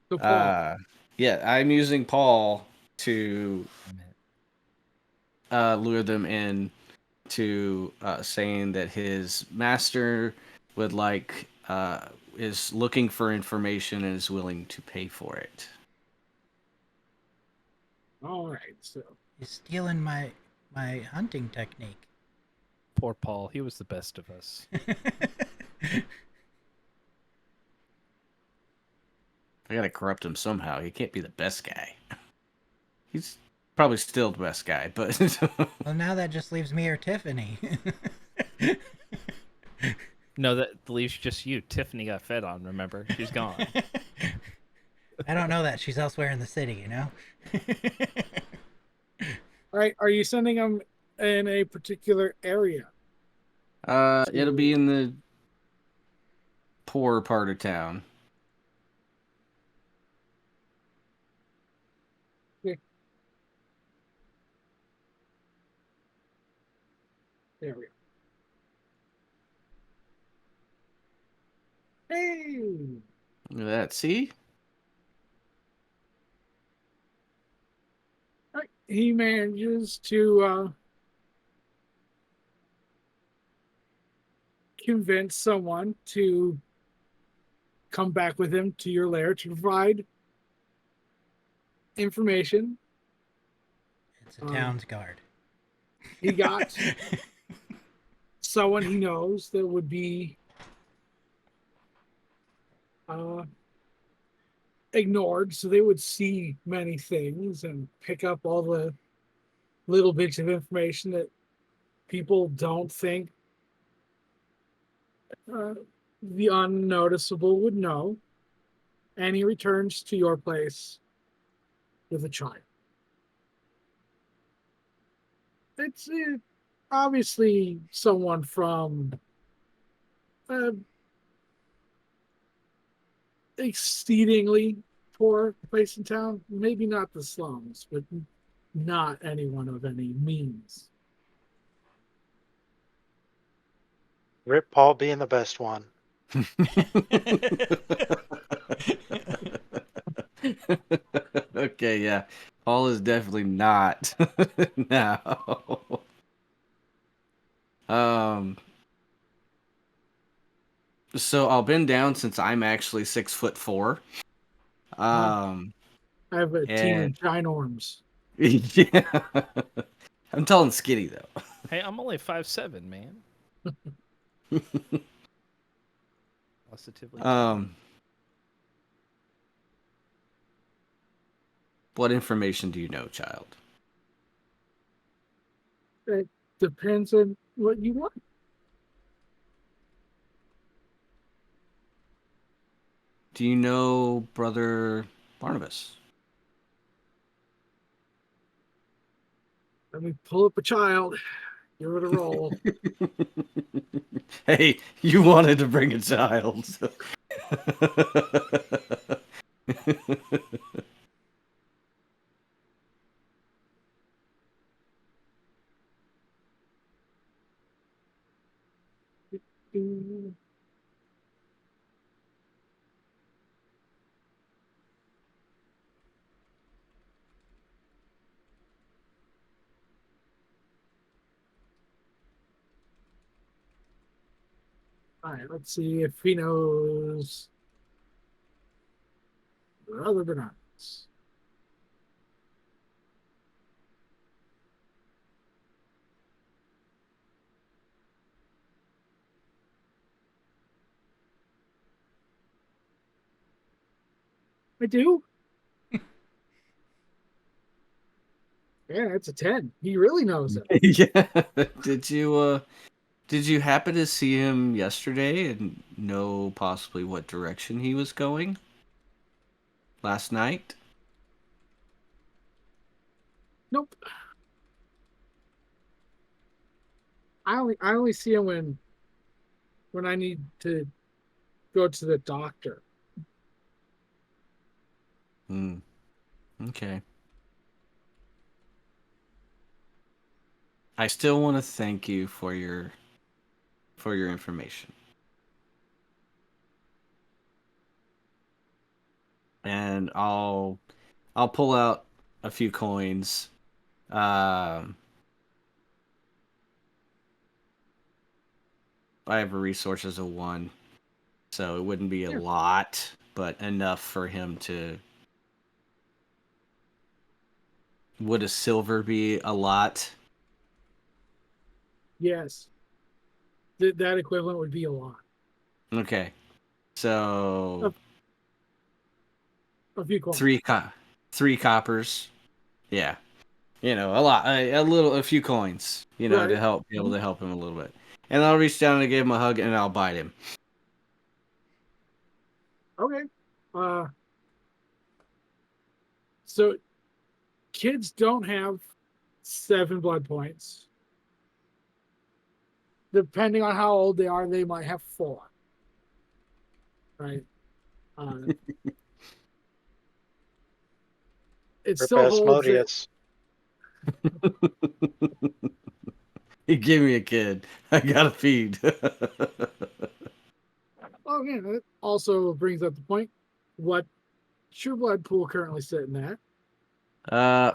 So Paul, Yeah, I'm using Paul to lure them in to saying that his master would is looking for information and is willing to pay for it. all right. So He's stealing my hunting technique. Poor Paul. He was the best of us. I gotta corrupt him somehow. He can't be the best guy. He's probably still the best guy, but Well, now that just leaves me or Tiffany. No, that leaves just you. Tiffany got fed on, remember? She's gone. I don't know that. She's elsewhere in the city, you know? all right, are you sending them in a particular area? it'll be in the poor part of town. There we go. Hey, Look at that. See? all right. He manages to convince someone to come back with him to your lair to provide information. It's a town's guard. He got someone he knows that would be ignored, so they would see many things and pick up all the little bits of information that people don't think the unnoticeable would know. And he returns to your place with a child. It's obviously someone from exceedingly poor place in town. Maybe not the slums, but not anyone of any means. Rip Paul being the best one. Okay, yeah. Paul is definitely not. No. So I'll bend down since I'm actually 6'4". I have a team of And ginorms. yeah, I'm tall and skinny though. Hey, I'm only 5'7", man. Positively. What information do you know, child? It depends on what you want. Do you know Brother Barnabas? Let me pull up a child. Give it a roll. Hey, you wanted to bring a child. All right, let's see if he knows Brother Bernardus. I do. Yeah, it's a 10. He really knows it. Yeah. Did you happen to see him yesterday and know possibly what direction he was going last night? Nope. I only see him when I need to go to the doctor. Hmm. Okay. I still want to thank you for your information. And I'll pull out a few coins. Um I have a resources of 1, so it wouldn't be a Sure. lot, but enough for him to. Would a silver be a lot? Yes. That equivalent would be a lot. Okay, so A few coins. 3 coppers. Yeah, a lot, a few coins. To Right. help be able to help him a little bit, and I'll reach down and give him a hug, and I'll bite him. Okay. So kids don't have 7 blood points. Depending on how old they are, they might have 4. Right. It Rip still holds it. Asmodeus. He gave me a kid. I gotta feed. Oh, yeah. That also brings up the point. What your blood pool currently sitting at?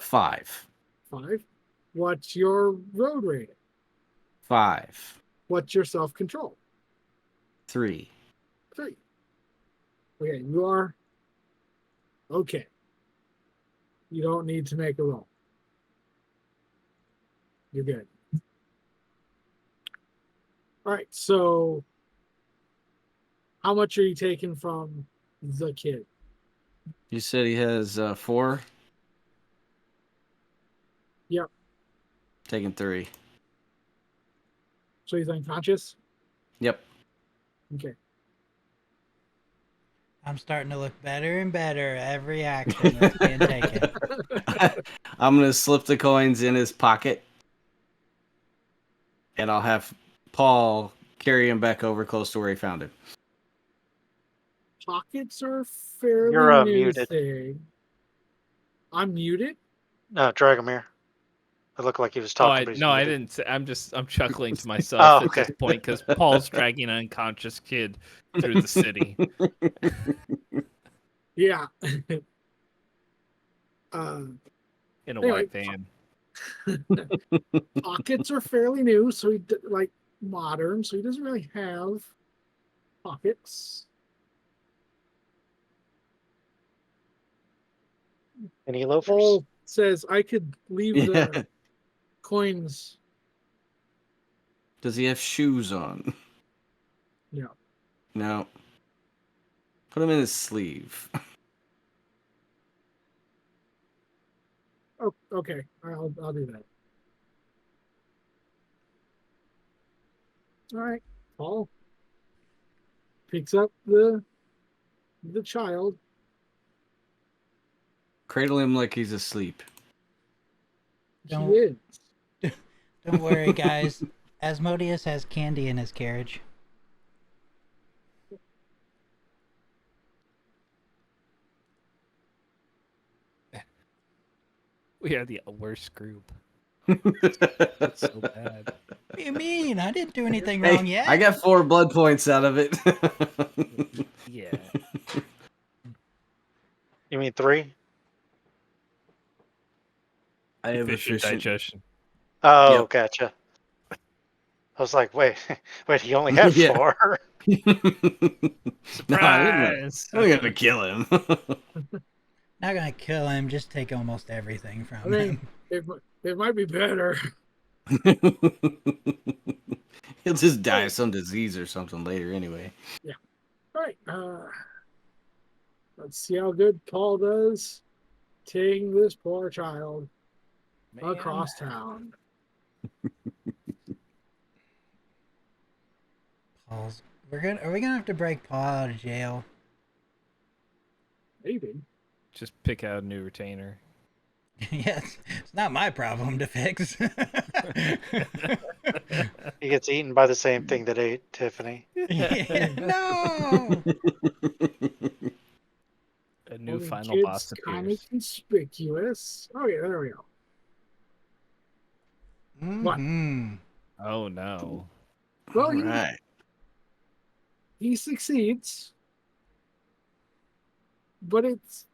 5. 5. What's your road rating? 5. What's your self control? 3. 3. Okay, you are okay. You don't need to make a roll. You're good. All right, so how much are you taking from the kid? You said he has 4? Yep. Taking 3. So he's unconscious? Yep. Okay. I'm starting to look better and better every action that's being taken. I'm gonna slip the coins in his pocket, and I'll have Paul carry him back over close to where he found him. Pockets are a fairly You're new muted. thing. I'm muted? No, Dragomir. It looked like he was Oh, talking, but he's I muted. didn't. I'm chuckling to myself Oh, at okay. this point because Paul's dragging an unconscious kid through the city. Yeah. In a Anyway. white van. Pockets are fairly new, so he like modern, so he doesn't really have pockets. Any loafers? Paul says I could leave Yeah. the coins. Does he have shoes on? Yeah. No. Put them in his sleeve. Oh, okay. I'll do that. All right. Paul picks up the child. Cradle him like he's asleep. Don't- He is. Don't worry, guys. Asmodeus has candy in his carriage. We are the worst group. That's So bad. What do you mean? I didn't do anything Hey, wrong yet. I got 4 blood points out of it. Yeah. You mean 3? I have Efficient efficient. digestion. Oh, Yep. gotcha. I was like, wait, he only had Yeah. 4. No, I Surprise! I'm gonna kill him. Not gonna kill him, just take almost everything from I mean, him. it might be better. He'll just die of some disease or something later anyway. All right. Let's see how good Paul does taking this poor child across town. Paul's. Are we gonna have to break Paul out of jail? Maybe. Just pick out a new retainer. Yes, it's not my problem to fix. He gets eaten by the same thing that ate Tiffany. No. A new Well, the final kid's boss kind of appears. conspicuous. Oh yeah, there we go. What? Mhm. Oh no. Well, he, Right. he succeeds, but it's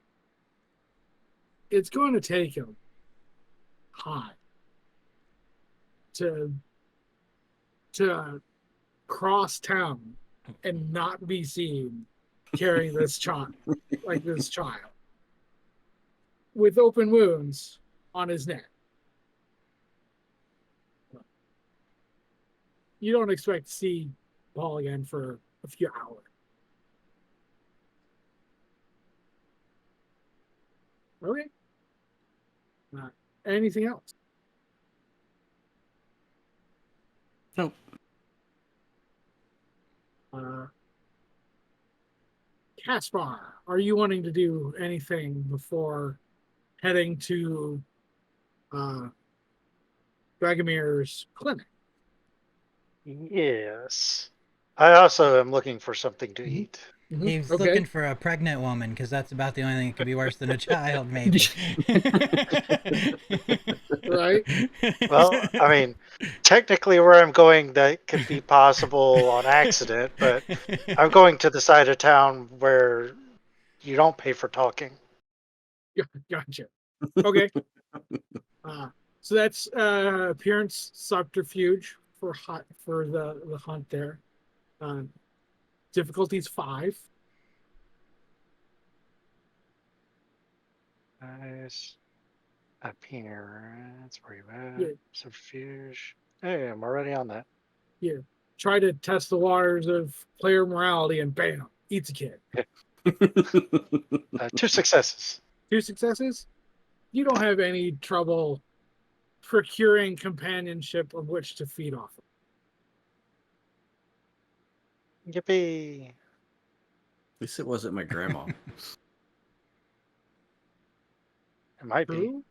going to take him time to cross town and not be seen carrying this child with open wounds on his neck. You don't expect to see Paul again for a few hours. Okay. Anything else? Nope. Caspar, are you wanting to do anything before heading to Dragomir's clinic? Yes. I also am looking for something to eat. He's Okay. looking for a pregnant woman because that's about the only thing that could be worse than a child, maybe. Right. Well, I mean, technically where I'm going that could be possible on accident, but I'm going to the side of town where you don't pay for talking. Gotcha. Okay. So that's appearance subterfuge for the hunt there. Difficulty's 5. Nice. Appearance. Where you at? Yeah. Subterfuge. Hey, I'm already on that. Try to test the waters of player morality, and bam, eats a kid. 2 successes. 2 successes. You don't have any trouble procuring companionship of which to feed off of. Yippee. At least it wasn't my grandma. It might be. True.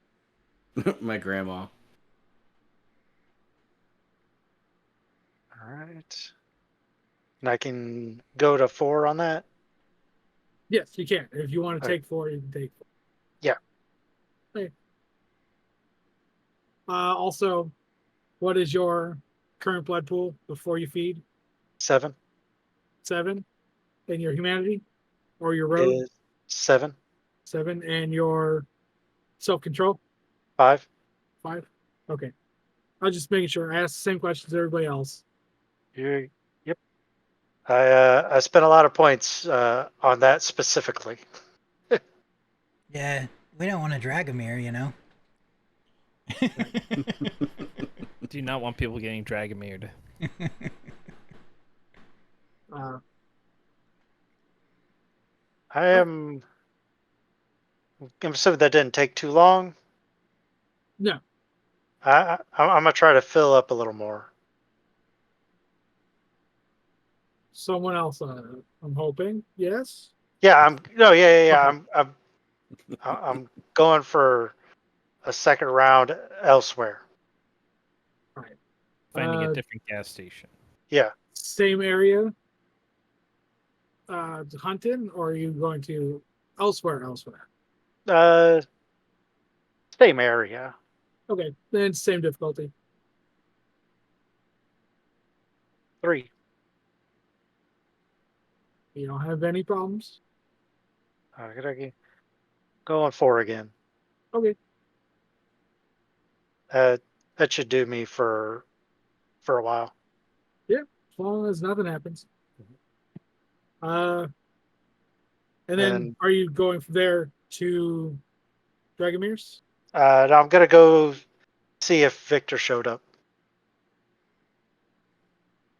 My grandma. All right. And I can go to 4 on that. Yes, you can. If you want to Okay. take 4, you can take 4. Yeah. Okay. Also, what is your current blood pool before you feed? 7 7. And your humanity? Or your road? is 7. 7. And your self-control? 5. 5. Okay. I was just making sure. I asked the same questions as everybody else. Yep. I spent a lot of points on that specifically. Yeah, we don't want to Dragomir, you know. Do you not want people getting Dragomired? Uh, I'm assuming that didn't take too long. no, I'm gonna try to fill up a little more. someone else. I'm hoping. Yes. Yeah, no, yeah. Okay. I'm going for a second round elsewhere. All right. Finding Uh, a different gas station. Yeah, Same area. To Hunting, or are you going to elsewhere? Elsewhere. uh, same area. Okay, then same difficulty. 3. You don't have any problems. Okay, going 4 again. Okay. That should do me for a while. As long as nothing happens. And then And are you going from there to Dragomir's? now I'm gonna go see if Victor showed up.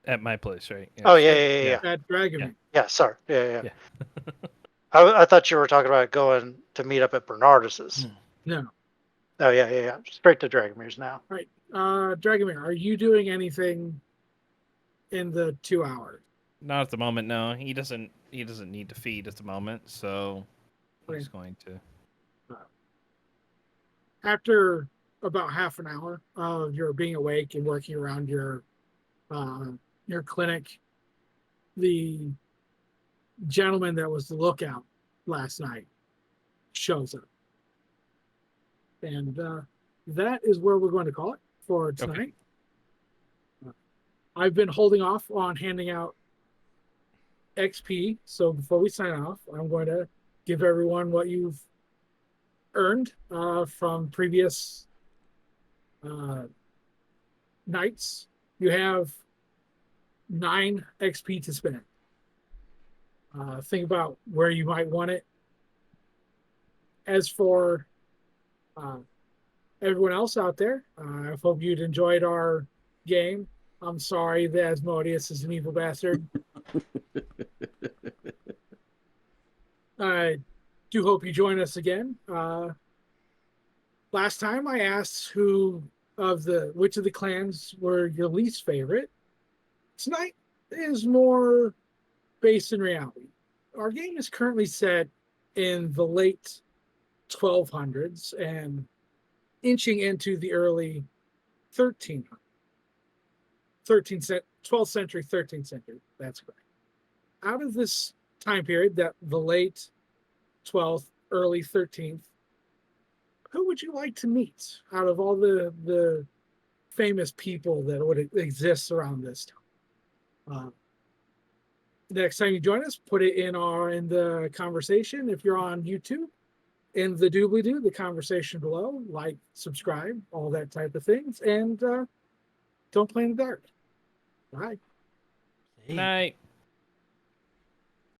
At my place, right? Oh Yes. yeah. At Dragomir. Yeah, sorry. Yeah. Yeah. I thought you were talking about going to meet up at Bernardus's. No. Oh yeah. Straight to Dragomir's now. Right. Dragomir, are you doing anything in the 2 hours? Not at the moment. No, he doesn't. He doesn't need to feed at the moment, so he's going to. After about half an hour of your being awake and working around your clinic, the gentleman that was the lookout last night shows up. And that is where we're going to call it for tonight. Okay. I've been holding off on handing out XP. So before we sign off, I'm going to give everyone what you've earned from previous nights. You have 9 XP to spend. Think about where you might want it. As for everyone else out there, I hope you'd enjoyed our game. I'm sorry that Asmodeus is an evil bastard. I do hope you join us again. Last time I asked which of the clans were your least favorite. Tonight is more based in reality. Our game is currently set in the late 1200s and inching into the early 12th century, 13th century. That's correct. Out of this time period, that the late 12th, early 13th, who would you like to meet out of all the famous people that would exist around this time? Next time you join us, put it in the conversation. If you're on YouTube, in the doobly-doo, the conversation below, like, subscribe, all that type of things, and don't play in the dark. Bye. See? Night.